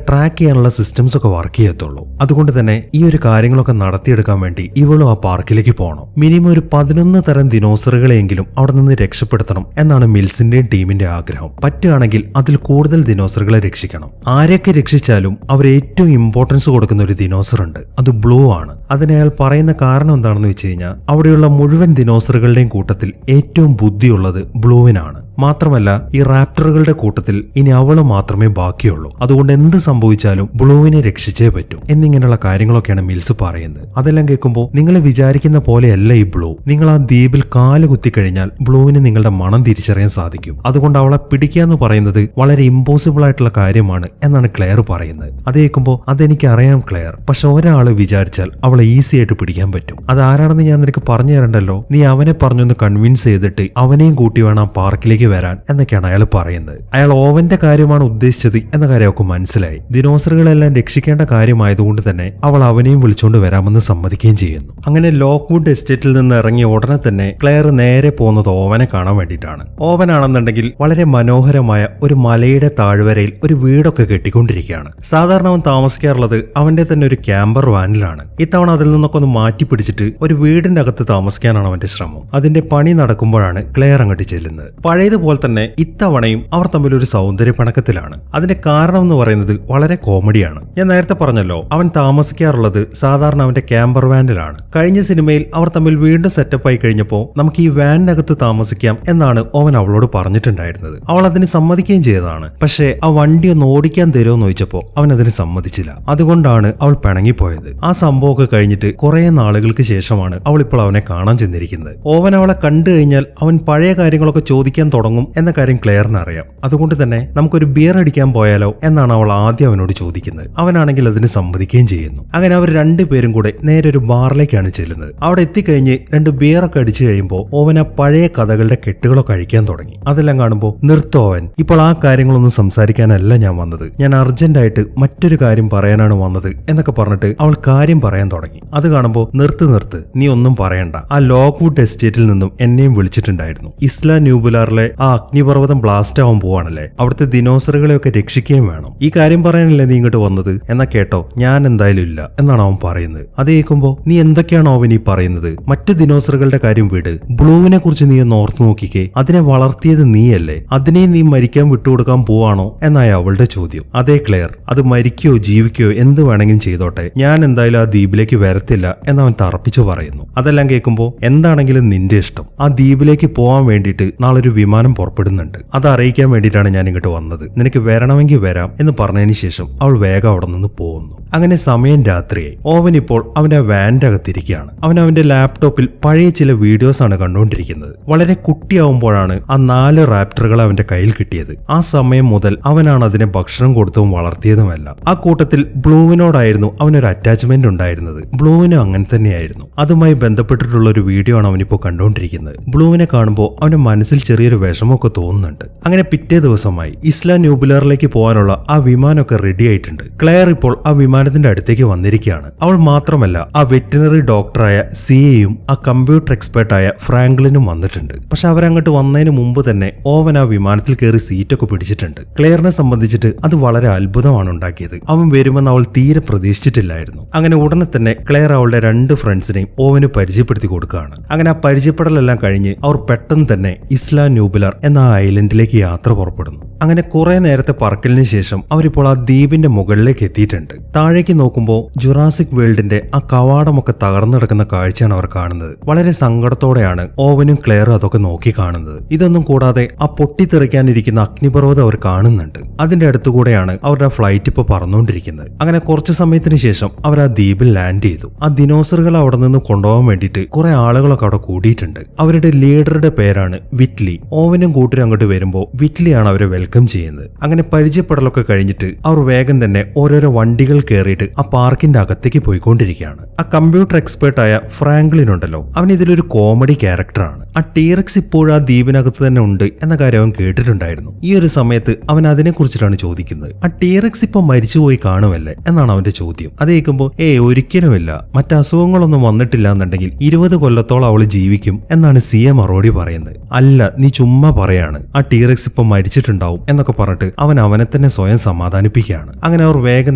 [SPEAKER 1] ട്രാക്ക് ചെയ്യാനുള്ള സിസ്റ്റംസ് ഒക്കെ വർക്ക് ചെയ്യത്തുള്ളൂ. അതുകൊണ്ട് തന്നെ ഈ ഒരു കാര്യങ്ങളൊക്കെ നടത്തിയെടുക്കാൻ വേണ്ടി ഇവളും ആ പാർക്കിലേക്ക് പോകണം. മിനിമം ഒരു 11 തരം ദിനോസറുകളെങ്കിലും അവിടെ നിന്ന് രക്ഷപ്പെടുത്തണം എന്നാണ് മിൽസിന്റെയും ടീമിന്റെ ആഗ്രഹം. പറ്റുകയാണെങ്കിൽ അതിൽ കൂടുതൽ ദിനോസറുകളെ രക്ഷിക്കണം. ആരെയൊക്കെ രക്ഷിച്ചാലും അവർ ഏറ്റവും ഇമ്പോർട്ടൻസ് കൊടുക്കുന്ന ഒരു ദിനോസർ ഉണ്ട്, അത് ബ്ലൂ ആണ്. അതിന് അയാൾ പറയുന്ന കാരണം എന്താണെന്ന് വെച്ച് കഴിഞ്ഞാൽ അവിടെയുള്ള മുഴുവൻ ദിനോസറുകളുടെയും കൂട്ടത്തിൽ ഏറ്റവും ബുദ്ധിയുള്ളത് ബ്ലൂവിനാണ്. മാത്രമല്ല ഈ റാപ്റ്ററുകളുടെ കൂട്ടത്തിൽ ഇനി അവള് മാത്രമേ ബാക്കിയുള്ളൂ. അതുകൊണ്ട് എന്ത് സംഭവിച്ചാലും ബ്ലൂവിനെ രക്ഷിച്ചേ പറ്റൂ എന്നിങ്ങനെയുള്ള കാര്യങ്ങളൊക്കെയാണ് മിൽസ് പറയുന്നത്. അതെല്ലാം കേൾക്കുമ്പോൾ നിങ്ങൾ വിചാരിക്കുന്ന പോലെയല്ല ഈ ബ്ലൂ. നിങ്ങൾ ആ ദ്വീപിൽ കാല് കുത്തിക്കഴിഞ്ഞാൽ ബ്ലൂവിന് നിങ്ങളുടെ മണം തിരിച്ചറിയാൻ സാധിക്കും. അതുകൊണ്ട് അവളെ പിടിക്കുക എന്ന് പറയുന്നത് വളരെ ഇമ്പോസിബിൾ ആയിട്ടുള്ള കാര്യമാണ് എന്നാണ് ക്ലെയർ പറയുന്നത്. അത് കേൾക്കുമ്പോൾ അതെനിക്ക് അറിയാം ക്ലെയർ, പക്ഷെ ഒരാള് വിചാരിച്ചാൽ അവളെ ഈസി ആയിട്ട് പിടിക്കാൻ പറ്റും. അതാരാണെന്ന് ഞാൻ നിനക്ക് പറഞ്ഞു തരണ്ടല്ലോ. നീ അവനെ പറഞ്ഞൊന്ന് കൺവിൻസ് ചെയ്തിട്ട് അവനെയും കൂട്ടി വേണം ആ പാർക്കിലേക്ക് വരാൻ എന്നൊക്കെയാണ് അയാൾ പറയുന്നത്. അയാൾ ഓവന്റെ കാര്യമാണ് ഉദ്ദേശിച്ചത് എന്ന കാര്യം അവൾക്ക് മനസ്സിലായി. ദിനോസറുകളെല്ലാം രക്ഷിക്കേണ്ട കാര്യമായതുകൊണ്ട് തന്നെ അവൾ അവനെയും വിളിച്ചുകൊണ്ട് വരാമെന്ന് സമ്മതിക്കുകയും ചെയ്യുന്നു. അങ്ങനെ ലോക്ക്വുഡ് എസ്റ്റേറ്റിൽ നിന്ന് ഇറങ്ങിയ ഉടനെ തന്നെ ക്ലെയർ നേരെ പോകുന്നത് ഓവനെ കാണാൻ വേണ്ടിയിട്ടാണ്. ഓവനാണെന്നുണ്ടെങ്കിൽ വളരെ മനോഹരമായ ഒരു മലയുടെ താഴ്വരയിൽ ഒരു വീടൊക്കെ കെട്ടിക്കൊണ്ടിരിക്കുകയാണ്. സാധാരണ അവൻ താമസിക്കാറുള്ളത് അവന്റെ തന്നെ ഒരു ക്യാമ്പർ വാനിലാണ്. ഇത്തവണ അതിൽ നിന്നൊക്കെ ഒന്ന് മാറ്റി പിടിച്ചിട്ട് ഒരു വീടിന്റെ അകത്ത് താമസിക്കാനാണ് അവന്റെ ശ്രമം. അതിന്റെ പണി നടക്കുമ്പോഴാണ് ക്ലെയർ അങ്ങോട്ട് ചെല്ലുന്നത്. പഴയതുപോലെ തന്നെ ഇത്തവണയും അവർ തമ്മിൽ ഒരു സൗന്ദര്യ പണക്കത്തിലാണ്. അതിന്റെ കാരണം എന്ന് പറയുന്നത് വളരെ കോമഡിയാണ്. ഞാൻ നേരത്തെ പറഞ്ഞല്ലോ, അവൻ താമസിക്കാറുള്ളത് സാധാരണ അവന്റെ ക്യാമ്പർ വാനിലാണ്. കഴിഞ്ഞ സിനിമയിൽ അവർ തമ്മിൽ വീണ്ടും സെറ്റപ്പ് ആയി കഴിഞ്ഞപ്പോൾ നമുക്ക് ഈ വാനിനകത്ത് താമസിക്കാം എന്നാണ് ഓവൻ അവളോട് പറഞ്ഞിട്ടുണ്ടായിരുന്നത്. അവൾ അതിന് സമ്മതിക്കുകയും ചെയ്തതാണ്. പക്ഷേ ആ വണ്ടി ഒന്ന് ഓടിക്കാൻ തരുമോ എന്ന് ചോദിച്ചപ്പോൾ അവൻ അതിന് സമ്മതിച്ചില്ല. അതുകൊണ്ടാണ് അവൾ പിണങ്ങിപ്പോയത്. ആ സംഭവമൊക്കെ കഴിഞ്ഞിട്ട് കുറെ നാളുകൾക്ക് ശേഷമാണ് അവൾ ഇപ്പോൾ അവനെ കാണാൻ ചെന്നിരിക്കുന്നത്. ഓവൻ അവളെ കണ്ടു കഴിഞ്ഞാൽ അവൻ പഴയ കാര്യങ്ങളൊക്കെ ചോദിക്കാൻ തുടങ്ങും എന്ന കാര്യം ക്ലെയറിന് അറിയാം. അതുകൊണ്ട് തന്നെ നമുക്കൊരു ബിയർ അടിക്കാൻ പോയാലോ എന്നാണ് അവൾ ആദ്യം അവനോട് ചോദിക്കുന്നത്. അവനാണെങ്കിൽ അതിന് സമ്മതിക്കുകയും ചെയ്യുന്നു. അങ്ങനെ അവർ രണ്ടുപേരും കൂടെ നേരെ ഒരു ബാറിലേക്കാണ് ചെല്ലുന്നത്. അവിടെ എത്തിക്കഴിഞ്ഞ് 2 ബിയറൊക്കെ അടിച്ചു കഴിയുമ്പോൾ ഓവൻ ആ പഴയ കഥകളുടെ കെട്ടുകളൊക്കെ കഴിക്കാൻ തുടങ്ങി. അതെല്ലാം കാണുമ്പോൾ നിർത്തോവൻ, ഇപ്പോൾ ആ കാര്യങ്ങളൊന്നും സംസാരിക്കാനല്ല ഞാൻ വന്നത്, ഞാൻ അർജന്റായിട്ട് മറ്റൊരു കാര്യം പറയാനാണ് വന്നത് എന്നൊക്കെ പറഞ്ഞിട്ട് അവൾ കാര്യം പറയാൻ തുടങ്ങി. അത് കാണുമ്പോൾ നിർത്ത്, നീ ഒന്നും പറയണ്ട. ആ ലോക്ക്വുഡ് എസ്റ്റേറ്റിൽ നിന്നും എന്നെയും വിളിച്ചിട്ടുണ്ടായിരുന്നു. ഇസ്ലാ ന്യൂബുലാറിലെ ആ അഗ്നിപർവ്വതം ബ്ലാസ്റ്റ് ആവാൻ പോവാണല്ലേ, അവിടുത്തെ ദിനോസറുകളെയൊക്കെ രക്ഷിക്കുകയും വേണം. ഈ കാര്യം പറയാനല്ലേ നീ ഇങ്ങോട്ട് വന്നത് എന്നാ കേട്ടോ, ഞാൻ എന്തായാലും ഇല്ല എന്നാണ് അവൻ പറയുന്നത്. അത് കേൾക്കുമ്പോൾ നീ എന്തൊക്കെയാണോ അവൻ ഈ പറയുന്നത്? മറ്റു ദിനോസറുകളുടെ കാര്യം വിട്, ബ്ലൂവിനെ കുറിച്ച് നീ ഒന്ന് ഓർത്തു നോക്കിക്കേ. അതിനെ വളർത്തിയത് നീയല്ലേ, അതിനെ നീ മരിക്കാൻ വിട്ടുകൊടുക്കാൻ പോവാണോ എന്നായ അവളുടെ ചോദ്യം. അതേ ക്ലെയർ, അത് മരിക്കോ ജീവിക്കോ എന്ത് വേണമെങ്കിലും ചെയ്തോട്ടെ, ഞാൻ എന്തായാലും ആ ദ്വീപിലേക്ക് വരത്തില്ല എന്നവൻ തറപ്പിച്ചു പറയുന്നു. അതെല്ലാം കേൾക്കുമ്പോൾ എന്താണെങ്കിലും നിന്റെ ഇഷ്ടം. ആ ദ്വീപിലേക്ക് പോവാൻ വേണ്ടിയിട്ട് നാളെ ഒരു വിമാനം പുറപ്പെടുന്നുണ്ട്, അത് അറിയിക്കാൻ വേണ്ടിയിട്ടാണ് ഞാൻ ഇങ്ങോട്ട് വന്നത്, നിനക്ക് വരണമെങ്കിൽ വരാം എന്ന് പറഞ്ഞതിന് ശേഷം അവൾ വേഗം അവിടെ നിന്ന് പോകുന്നു. അങ്ങനെ സമയം രാത്രിയായി. ഓവൻ ഇപ്പോൾ അവന്റെ വാന്റെ അകത്തിരിക്കുകയാണ്. അവൻ അവന്റെ ലാപ്ടോപ്പിൽ പഴയ ചില വീഡിയോസ് ആണ് കണ്ടുകൊണ്ടിരിക്കുന്നത്. വളരെ കുട്ടിയാവുമ്പോഴാണ് ആ 4 റാപ്റ്ററുകൾ അവന്റെ കയ്യിൽ കിട്ടിയത്. ആ സമയം മുതൽ അവനാണ് അതിനെ ഭക്ഷണം കൊടുത്തതും വളർത്തിയതുമെല്ലാം. ആ കൂട്ടത്തിൽ ബ്ലൂവിനോടായിരുന്നു അവനൊരു അറ്റാച്ച്മെന്റ് ഉണ്ടായിരുന്നത്. ബ്ലൂവിനും അങ്ങനെ തന്നെയായിരുന്നു. അതുമായി ബന്ധപ്പെട്ടിട്ടുള്ള ഒരു വീഡിയോ ആണ് അവനിപ്പോ കണ്ടുകൊണ്ടിരിക്കുന്നത്. ബ്ലൂവിനെ കാണുമ്പോൾ അവന്റെ മനസ്സിൽ ചെറിയൊരു വിഷമമൊക്കെ തോന്നുന്നുണ്ട്. അങ്ങനെ പിറ്റേ ദിവസമായി ഇസ്ലാ ന്യൂബുലാറിലേക്ക് പോകാനുള്ള ആ വിമാനമൊക്കെ റെഡി ആയിട്ടുണ്ട്. ക്ലെയർ ഇപ്പോൾ ആ വിമാനത്തിന്റെ അടുത്തേക്ക് വന്നിരിക്കുകയാണ്. അവൾ മാത്രമല്ല ആ വെറ്റിനറി ഡോക്ടറായ സിയയും ആ കമ്പ്യൂട്ടർ എക്സ്പേർട്ടായ ഫ്രാങ്ക്ലിനും വന്നിട്ടുണ്ട്. പക്ഷെ അവരങ്ങോട്ട് വന്നതിന് മുമ്പ് തന്നെ ഓവൻ ആ വിമാനത്തിൽ കയറി സീറ്റൊക്കെ പിടിച്ചിട്ടുണ്ട്. ക്ലെയറിനെ സംബന്ധിച്ചിട്ട് അത് വളരെ അത്ഭുതമാണ് ഉണ്ടാക്കിയത്. അവൻ വരുമെന്ന് അവൾ തീരെ പ്രതീക്ഷിച്ചിട്ടില്ലായിരുന്നു. അങ്ങനെ ഉടനെ തന്നെ ക്ലെയർ അവളുടെ 2 ഫ്രണ്ട്സിനെയും ഓവന് പരിചയപ്പെടുത്തി കൊടുക്കുകയാണ്. അങ്ങനെ ആ പരിചയപ്പെടലെല്ലാം കഴിഞ്ഞ് അവർ പെട്ടെന്ന് തന്നെ ഇസ്ലാ ന്യൂബുലാർ എന്ന ആ ഐലൻഡിലേക്ക് യാത്ര പുറപ്പെടുന്നു. അങ്ങനെ കുറെ നേരത്തെ പറക്കലിന് ശേഷം അവരിപ്പോൾ ആ ദ്വീപിന്റെ മുകളിലേക്ക് എത്തിയിട്ടുണ്ട്. താഴേക്ക് നോക്കുമ്പോൾ ജുറാസിക് വേൾഡിന്റെ ആ കവാടമൊക്കെ തകർന്നു കിടക്കുന്ന കാഴ്ചയാണ് അവർ കാണുന്നത്. വളരെ സങ്കടത്തോടെയാണ് ഓവനും ക്ലെയറും അതൊക്കെ നോക്കി കാണുന്നത്. ഇതൊന്നും കൂടാതെ ആ പൊട്ടിത്തെറിക്കാനിരിക്കുന്ന അഗ്നിപർവ്വതം അവർ കാണുന്നുണ്ട്. അതിന്റെ അടുത്തുകൂടെയാണ് അവരുടെ ഫ്ലൈറ്റ് ഇപ്പോൾ പറന്നുകൊണ്ടിരിക്കുന്നത്. അങ്ങനെ കുറച്ചു സമയത്തിന് ശേഷം അവർ ആ ദ്വീപിൽ ലാൻഡ് ചെയ്തു. ആ ദിനോസറുകൾ അവിടെ നിന്ന് കൊണ്ടുപോകാൻ വേണ്ടിയിട്ട് കുറെ ആളുകളൊക്കെ അവിടെ കൂടിയിട്ടുണ്ട്. അവരുടെ ലീഡറുടെ പേരാണ് വിറ്റ്ലി. ഓവനും കൂട്ടരും അങ്ങോട്ട് വരുമ്പോൾ വിറ്റ്ലിയാണ് അവരെ വെൽക്കം ചെയ്യുന്നത്. അങ്ങനെ പരിചയപ്പെടലൊക്കെ കഴിഞ്ഞിട്ട് അവർ വേഗം തന്നെ ഓരോരോ വണ്ടികൾ കയറിയിട്ട് ആ പാർക്കിന്റെ അകത്തേക്ക് പോയിക്കൊണ്ടിരിക്കുകയാണ്. ആ കമ്പ്യൂട്ടർ എക്സ്പേർട്ടായ ഫ്രാങ്ക്ലിൻ ഉണ്ടല്ലോ, അവൻ ഇതിലൊരു കോമഡി ക്യാരക്ടറാണ്. ആ ടീറക്സ് ഇപ്പോഴും ആ ദ്വീപിനകത്ത് തന്നെ ഉണ്ട് എന്ന കാര്യം അവൻ കേട്ടിട്ടുണ്ടായിരുന്നു. ഈ ഒരു സമയത്ത് അവൻ അതിനെ കുറിച്ചിട്ടാണ് ചോദിക്കുന്നത്. ആ ടീറക്സ് ഇപ്പൊ മരിച്ചുപോയി കാണുമല്ലേ എന്നാണ് അവന്റെ ചോദ്യം. അത് കേൾക്കുമ്പോൾ ഒരിക്കലുമില്ല, മറ്റ് അസുഖങ്ങളൊന്നും വന്നിട്ടില്ല എന്നുണ്ടെങ്കിൽ 20 കൊല്ലത്തോളം അവള് ജീവിക്കും എന്നാണ് സിയെ മറുപടി പറയുന്നത്. അല്ല, നീ ചുമ്മാ ചുമ്മാ പറയാണ് ആ ടീറക്സ് ഇപ്പൊ മരിച്ചിട്ടുണ്ടാവും എന്നൊക്കെ പറഞ്ഞിട്ട് അവൻ അവനെ തന്നെ സ്വയം സമാധാനിപ്പിക്കുകയാണ്. അങ്ങനെ അവർ വേഗം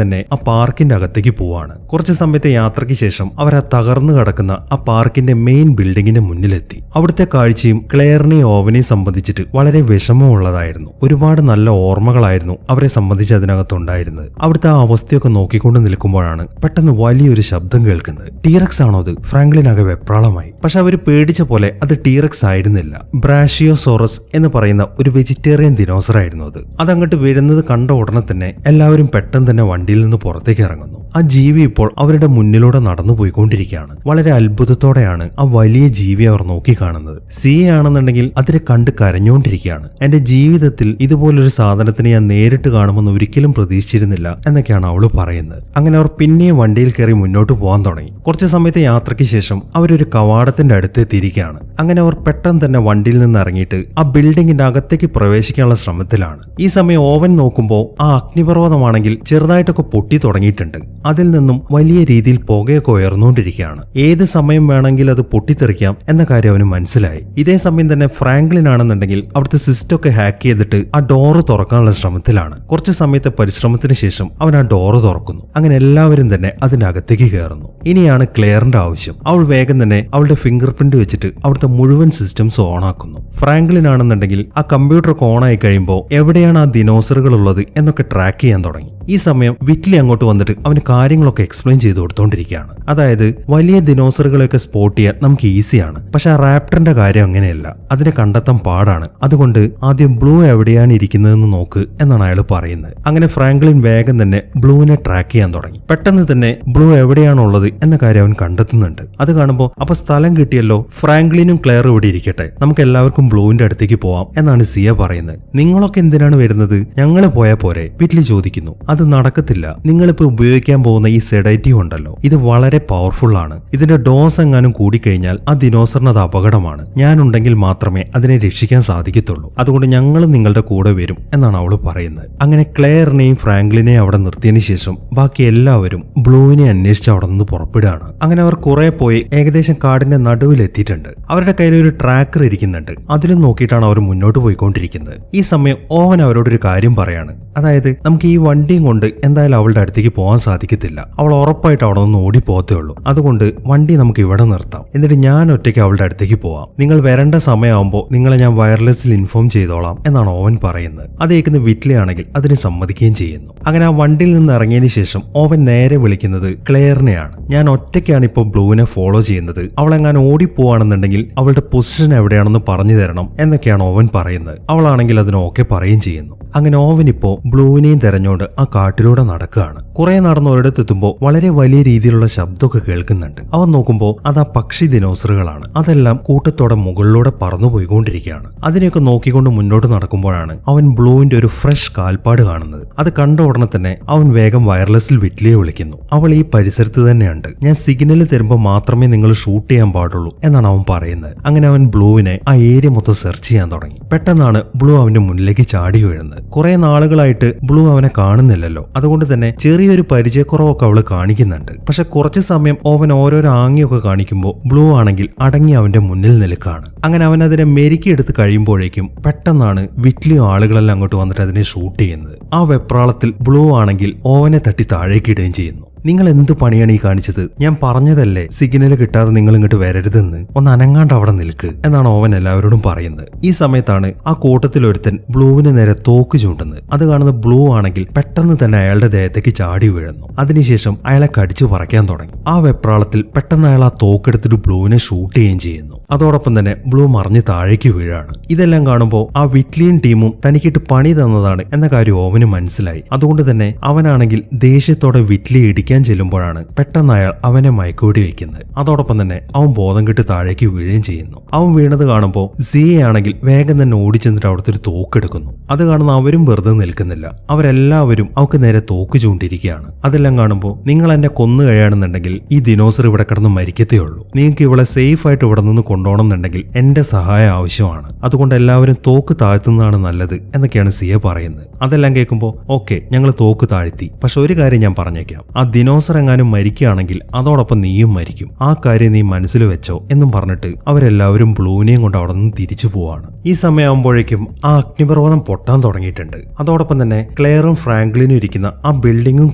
[SPEAKER 1] തന്നെ ആ പാർക്കിന്റെ അകത്തേക്ക് പോവാണ്. കുറച്ച് സമയത്തെ യാത്രയ്ക്ക് ശേഷം അവർ ആ തകർന്നു കിടക്കുന്ന ആ പാർക്കിന്റെ മെയിൻ ബിൽഡിങ്ങിന്റെ മുന്നിലെത്തി. അവിടുത്തെ കാഴ്ചയും ക്ലെയറിനെയും ഓവനെയും സംബന്ധിച്ചിട്ട് വളരെ വിഷമമുള്ളതായിരുന്നു. ഒരുപാട് നല്ല ഓർമ്മകളായിരുന്നു അവരെ സംബന്ധിച്ച് അതിനകത്തുണ്ടായിരുന്നത്. അവിടുത്തെ ആ അവസ്ഥയൊക്കെ നോക്കിക്കൊണ്ട് നിൽക്കുമ്പോഴാണ് പെട്ടെന്ന് വലിയൊരു ശബ്ദം കേൾക്കുന്നത്. ടീറക്സ് ആണോ അത്? ഫ്രാങ്ക്ലിനാകെ വെപ്രാളമായി. പക്ഷെ അവര് പേടിച്ച പോലെ അത് ടീറക്സ് ആയിരുന്നില്ല. ബ്രാഷിയോസോറസ് എന്ന് പറയുന്ന ഒരു വെജിറ്റേറിയൻ ദിനോസർ ആയിരുന്നു അത്. അതങ്ങോട്ട് വരുന്നത് കണ്ട ഉടനെ തന്നെ എല്ലാവരും പെട്ടെന്ന് തന്നെ വണ്ടിയിൽ നിന്ന് പുറത്തേക്ക് ഇറങ്ങുന്നു. ആ ജീവി ഇപ്പോൾ അവരുടെ മുന്നിലൂടെ നടന്നു പോയിക്കൊണ്ടിരിക്കുകയാണ്. വളരെ അത്ഭുതത്തോടെയാണ് ആ വലിയ ജീവി അവർ നോക്കിക്കാണുന്നത്. സി ആണെന്നുണ്ടെങ്കിൽ അതിനെ കണ്ട് കരഞ്ഞുകൊണ്ടിരിക്കുകയാണ്. എന്റെ ജീവിതത്തിൽ ഇതുപോലൊരു സാധനത്തിനെ ഞാൻ നേരിട്ട് കാണുമെന്ന് ഒരിക്കലും പ്രതീക്ഷിച്ചിരുന്നില്ല എന്നൊക്കെയാണ് അവള് പറയുന്നത്. അങ്ങനെ അവർ പിന്നെയും വണ്ടിയിൽ കയറി മുന്നോട്ട് പോകാൻ തുടങ്ങി. കുറച്ച് സമയത്തെ യാത്രയ്ക്ക് ശേഷം അവരൊരു കവാടത്തിന്റെ അടുത്ത് എത്തിയിരിക്കുകയാണ്. അങ്ങനെ അവർ പെട്ടെന്ന് തന്നെ വണ്ടിയിൽ നിന്ന് ഇറങ്ങിയിട്ട് ആ ബിൽഡിങ്ങിന്റെ അകത്തേക്ക് പ്രവേശിക്കാനുള്ള ശ്രമത്തിലാണ്. ഈ സമയം ഓവൻ നോക്കുമ്പോൾ ആ അഗ്നിപർവ്വതമാണെങ്കിൽ ചെറുതായിട്ടൊക്കെ പൊട്ടി തുടങ്ങിയിട്ടുണ്ട്. അതിൽ നിന്നും വലിയ രീതിയിൽ പുകയൊക്കെ ഉയർന്നുകൊണ്ടിരിക്കുകയാണ്. ഏത് സമയം വേണമെങ്കിൽ അത് പൊട്ടിത്തെറിക്കാം എന്ന കാര്യം അവന് മനസ്സിലായി. ഇതേ സമയം തന്നെ ഫ്രാങ്ക്ലിൻ ആണെന്നുണ്ടെങ്കിൽ അവിടുത്തെ സിസ്റ്റം ഒക്കെ ഹാക്ക് ചെയ്തിട്ട് ആ ഡോറ് തുറക്കാനുള്ള ശ്രമത്തിലാണ്. കുറച്ച് സമയത്തെ പരിശ്രമത്തിന് ശേഷം അവൻ ആ ഡോറ് തുറക്കുന്നു. അങ്ങനെ എല്ലാവരും തന്നെ അതിന്റെ അകത്തേക്ക് കയറുന്നു. ഇനിയാണ് ക്ലെയറിന്റെ ആവശ്യം. അവൾ വേഗം തന്നെ അവളുടെ ഫിംഗർ പ്രിന്റ് വെച്ചിട്ട് അവിടുത്തെ മുഴുവൻ സിസ്റ്റംസ് ഓൺ ആക്കുന്നു. ഫ്രാങ്ക്ലിൻ ആണെന്നുണ്ടെങ്കിൽ ആ കമ്പ്യൂട്ടർ ഒക്കെ ഓൺ ആയി കഴിയുമ്പോൾ എവിടെയാണ് ആ ദിനോസറുകൾ ഉള്ളത് എന്നൊക്കെ ട്രാക്ക് ചെയ്യാൻ തുടങ്ങി. ഈ സമയം വിറ്റ്ലി അങ്ങോട്ട് വന്നിട്ട് അവന് കാര്യങ്ങളൊക്കെ എക്സ്പ്ലെയിൻ ചെയ്ത് കൊടുത്തോണ്ടിരിക്കുകയാണ്. അതായത് വലിയ ദിനോസറുകളെയൊക്കെ സ്പോട്ട് ചെയ്യാൻ നമുക്ക് ഈസിയാണ്. പക്ഷെ ആ റാപ്റ്ററിന്റെ കാര്യം അങ്ങനെയല്ല. അതിനെ കണ്ടെത്താൻ പാടാണ്. അതുകൊണ്ട് ആദ്യം ബ്ലൂ എവിടെയാണ് ഇരിക്കുന്നതെന്ന് നോക്ക് എന്നാണ് അയാൾ പറയുന്നത്. അങ്ങനെ ഫ്രാങ്ക്ലിൻ വേഗം തന്നെ ബ്ലൂവിനെ ട്രാക്ക് ചെയ്യാൻ തുടങ്ങി. പെട്ടെന്ന് തന്നെ ബ്ലൂ എവിടെയാണുള്ളത് എന്ന കാര്യം അവൻ കണ്ടെത്തുന്നുണ്ട്. അത് കാണുമ്പോൾ അപ്പൊ സ്ഥലം കിട്ടിയല്ലോ, ഫ്രാങ്ക്ലിനും ക്ലെയറും ഇവിടെ ഇരിക്കട്ടെ, നമുക്ക് എല്ലാവർക്കും ബ്ലൂവിന്റെ അടുത്തേക്ക് പോവാം എന്നാണ് സിയ പറയുന്നത്. നിങ്ങളൊക്കെ എന്തിനാണ് വരുന്നത്? ഞങ്ങൾ പോയാൽ പോരെ? വിറ്റ്ലി ചോദിക്കുന്നു. അത് നടക്കത്തില്ല. നിങ്ങളിപ്പോ ഉപയോഗിക്കാൻ പോകുന്ന ഈ സെഡേറ്റീവ് ഉണ്ടല്ലോ, ഇത് വളരെ പവർഫുൾ ആണ്. ഇതിന്റെ ഡോസ് എങ്ങാനും കൂടിക്കഴിഞ്ഞാൽ ആ ദിനോസറിന് അത് അപകടമാണ്. ഞാനുണ്ടെങ്കിൽ മാത്രമേ അതിനെ രക്ഷിക്കാൻ സാധിക്കത്തുള്ളൂ. അതുകൊണ്ട് ഞങ്ങൾ നിങ്ങളുടെ കൂടെ വരും എന്നാണ് അവള് പറയുന്നത്. അങ്ങനെ ക്ലെയറിനെയും ഫ്രാങ്ക്ലിനെയും അവിടെ നിർത്തിയതിനു ശേഷം ബാക്കി എല്ലാവരും ബ്ലൂവിനെ അന്വേഷിച്ച് അവിടെ നിന്ന് പുറപ്പെടുകയാണ്. അങ്ങനെ അവർ കുറെ പോയി ഏകദേശം കാടിന്റെ നടുവിൽ എത്തിയിട്ടുണ്ട്. അവരുടെ കയ്യിൽ ഒരു ട്രാക്കർ ഇരിക്കുന്നുണ്ട്. അതിലും നോക്കിയിട്ടാണ് അവർ മുന്നോട്ട് പോയിക്കൊണ്ടിരിക്കുന്നത്. ഈ സമയം ഓവൻ അവരോടൊരു കാര്യം പറയാണ്. അതായത് നമുക്ക് ഈ വണ്ടിയും കൊണ്ട് എന്തായാലും അവളുടെ അടുത്തേക്ക് പോകാൻ സാധിക്കത്തില്ല. അവൾ ഉറപ്പായിട്ട് അവിടെ നിന്ന് ഓടി പോകത്തേ ഉള്ളൂ. അതുകൊണ്ട് വണ്ടി നമുക്ക് ഇവിടെ നിർത്താം. എന്നിട്ട് ഞാൻ ഒറ്റയ്ക്ക് അവളുടെ അടുത്തേക്ക് പോവാം. നിങ്ങൾ വരേണ്ട സമയമാകുമ്പോൾ നിങ്ങളെ ഞാൻ വയർലെസ്സിൽ ഇൻഫോം ചെയ്തോളാം എന്നാണ് ഓവൻ പറയുന്നത്. അത് കേൾക്കുന്ന വിറ്റ്ലി ആണെങ്കിൽ അതിന് സമ്മതിക്കുകയും ചെയ്യുന്നു. അങ്ങനെ ആ വണ്ടിയിൽ നിന്ന് ഇറങ്ങിയതിനു ശേഷം ഓവൻ നേരെ വിളിക്കുന്നത് ക്ലെയറിനെയാണ്. ഞാൻ ഒറ്റയ്ക്കാണ് ഇപ്പോൾ ബ്ലൂവിനെ ഫോളോ ചെയ്യുന്നത്. അവളെങ്ങാൻ ഓടിപ്പോവാണെന്നുണ്ടെങ്കിൽ അവളുടെ പൊസിഷൻ എവിടെയാണെന്ന് പറഞ്ഞു തരണം എന്നൊക്കെയാണ് ഓവൻ പറയുന്നത്. അവളാണെങ്കിൽ അതിന് ഓക്കെ പറയുകയും ചെയ്യുന്നു. അങ്ങനെ ഓവൻ ഇപ്പോ ബ്ലൂവിനെയും തെരഞ്ഞുകൊണ്ട് ആ കാട്ടിലൂടെ നടക്കുകയാണ്. കുറെ നടന്ന് ഒരിടത്തെത്തുമ്പോൾ വളരെ വലിയ രീതിയിലുള്ള ശബ്ദമൊക്കെ കേൾക്കുന്നുണ്ട്. അവൻ നോക്കുമ്പോൾ അത് ആ പക്ഷി ദിനോസറുകളാണ്. അതെല്ലാം കൂട്ടത്തോടെ മുകളിലൂടെ പറന്നു പോയിക്കൊണ്ടിരിക്കുകയാണ്. അതിനെയൊക്കെ നോക്കിക്കൊണ്ട് മുന്നോട്ട് നടക്കുമ്പോഴാണ് അവൻ ബ്ലൂവിന്റെ ഒരു ഫ്രഷ് കാൽപ്പാട് കാണുന്നത്. അത് കണ്ട ഉടനെ തന്നെ അവൻ വേഗം വയർലെസ്സിൽ വിറ്റ്ലിയെ വിളിക്കുന്നു. അവൾ ഈ പരിസരത്ത് തന്നെയുണ്ട്. ഞാൻ സിഗ്നൽ തരുമ്പോൾ മാത്രമേ നിങ്ങൾ ഷൂട്ട് ചെയ്യാൻ പാടുള്ളൂ എന്നാണ് അവൻ പറയുന്നത്. അങ്ങനെ അവൻ ബ്ലൂവിനെ ആ ഏരിയ മൊത്തം സെർച്ച് ചെയ്യാൻ തുടങ്ങി. പെട്ടെന്നാണ് ബ്ലൂ അവന്റെ മുന്നിലേക്ക് ചാടി വീഴുന്നത്. കുറെ നാളുകളായിട്ട് ബ്ലൂ അവനെ കാണുന്നില്ലല്ലോ. അതുകൊണ്ട് തന്നെ ചെറിയൊരു പരിചയക്കുറവൊക്കെ അവള് കാണിക്കുന്നുണ്ട്. പക്ഷെ കുറച്ച് സമയം അവൻ ഓരോരോ ആംഗ്യമൊക്കെ കാണിക്കുമ്പോൾ ബ്ലൂ ആണെങ്കിൽ അടങ്ങി അവന്റെ മുന്നിൽ നിൽക്കുകയാണ്. അങ്ങനെ അവൻ അതിനെ മെരുക്കിയെടുത്ത് കഴിയുമ്പോഴേക്കും പെട്ടെന്നാണ് വിറ്റ്ലിയും ആളുകളെല്ലാം അങ്ങോട്ട് വന്നിട്ട് അതിനെ ഷൂട്ട് ചെയ്യുന്നത്. ആ വെപ്രാളത്തിൽ ബ്ലൂ ആണെങ്കിൽ ഓവനെ തട്ടി താഴേക്ക് ഇടുകയും ചെയ്യുന്നു. നിങ്ങൾ എന്ത് പണിയാണ് ഈ കാണിച്ചത്? ഞാൻ പറഞ്ഞതല്ലേ സിഗ്നൽ കിട്ടാതെ നിങ്ങൾ ഇങ്ങോട്ട് വരരുതെന്ന്. ഒന്ന് അനങ്ങാണ്ട് അവിടെ നിൽക്ക് എന്നാണ് ഓവൻ എല്ലാവരോടും പറയുന്നത്. ഈ സമയത്താണ് ആ കൂട്ടത്തിൽ ഒരുത്തൻ ബ്ലൂവിന് നേരെ തോക്ക് ചൂണ്ടുന്നത്. അത് കാണുന്ന ബ്ലൂ ആണെങ്കിൽ പെട്ടെന്ന് തന്നെ അയാളുടെ ദേഹത്തേക്ക് ചാടി വീഴുന്നു. അതിനുശേഷം അയാളെ കടിച്ചു പറിക്കാൻ തുടങ്ങി. ആ വെപ്രാളത്തിൽ പെട്ടെന്ന് അയാൾ ആ തോക്കെടുത്തിട്ട് ബ്ലൂവിനെ ഷൂട്ട് ചെയ്യുകയും ചെയ്യുന്നു. അതോടൊപ്പം തന്നെ ബ്ലൂ മറിഞ്ഞ് താഴേക്ക് വീഴാണ്. ഇതെല്ലാം കാണുമ്പോൾ ആ വിറ്റ്ലിയും ടീമും തനിക്കിട്ട് പണി തന്നതാണ് എന്ന കാര്യം ഓവന് മനസ്സിലായി. അതുകൊണ്ട് തന്നെ അവനാണെങ്കിൽ ദേഷ്യത്തോടെ വിറ്റ്ലിയെ ഇടിക്കാൻ ചെല്ലുമ്പോഴാണ് പെട്ടെന്ന് അയാൾ അവനെ മയക്കുവെടി വെക്കുന്നത്. അതോടൊപ്പം തന്നെ അവൻ ബോധം കെട്ട് താഴേക്ക് വീഴുകയും ചെയ്യുന്നു. അവൻ വീണത് കാണുമ്പോൾ സിയെ ആണെങ്കിൽ വേഗം തന്നെ ഓടിച്ചെന്നിട്ട് അവിടുത്തെ ഒരു തോക്കെടുക്കുന്നു. അത് കാണുന്ന അവരും വെറുതെ നിൽക്കുന്നില്ല. അവരെല്ലാവരും അവർക്ക് നേരെ തോക്ക് ചൂണ്ടിരിക്കുകയാണ്. അതെല്ലാം കാണുമ്പോൾ നിങ്ങൾ എന്നെ കൊന്നു കഴിയാണെന്നുണ്ടെങ്കിൽ ഈ ദിനോസർ ഇവിടെ കിടന്ന് മരിക്കത്തേ ഉള്ളൂ. നിങ്ങൾക്ക് ഇവളെ സേഫ് ആയിട്ട് ഇവിടെ നിന്ന് കൊണ്ടുപോകണം എന്നുണ്ടെങ്കിൽ എന്റെ സഹായം ആവശ്യമാണ്. അതുകൊണ്ട് എല്ലാവരും തോക്ക് താഴ്ത്തുന്നതാണ് നല്ലത് എന്നൊക്കെയാണ് സിയ പറയുന്നത്. അതെല്ലാം കേൾക്കുമ്പോൾ ഓക്കെ ഞങ്ങൾ തോക്ക് താഴ്ത്തി. പക്ഷെ ഒരു കാര്യം ഞാൻ പറഞ്ഞേക്കാം, ആ ദിനോസർ എങ്ങാനും മരിക്കുകയാണെങ്കിൽ അതോടൊപ്പം നീയും മരിക്കും, ആ കാര്യം നീ മനസ്സിൽ വെച്ചോ എന്നും പറഞ്ഞിട്ട് അവരെല്ലാവരും ബ്ലൂനെയും കൊണ്ട് അവിടെ നിന്ന് തിരിച്ചു പോവാണ്. ഈ സമയമാകുമ്പോഴേക്കും ആ അഗ്നിപർവ്വതം പൊട്ടാൻ തുടങ്ങിയിട്ടുണ്ട്. അതോടൊപ്പം തന്നെ ക്ലെയറും ഫ്രാങ്ക്ലിനും ഇരിക്കുന്ന ആ ബിൽഡിങ്ങും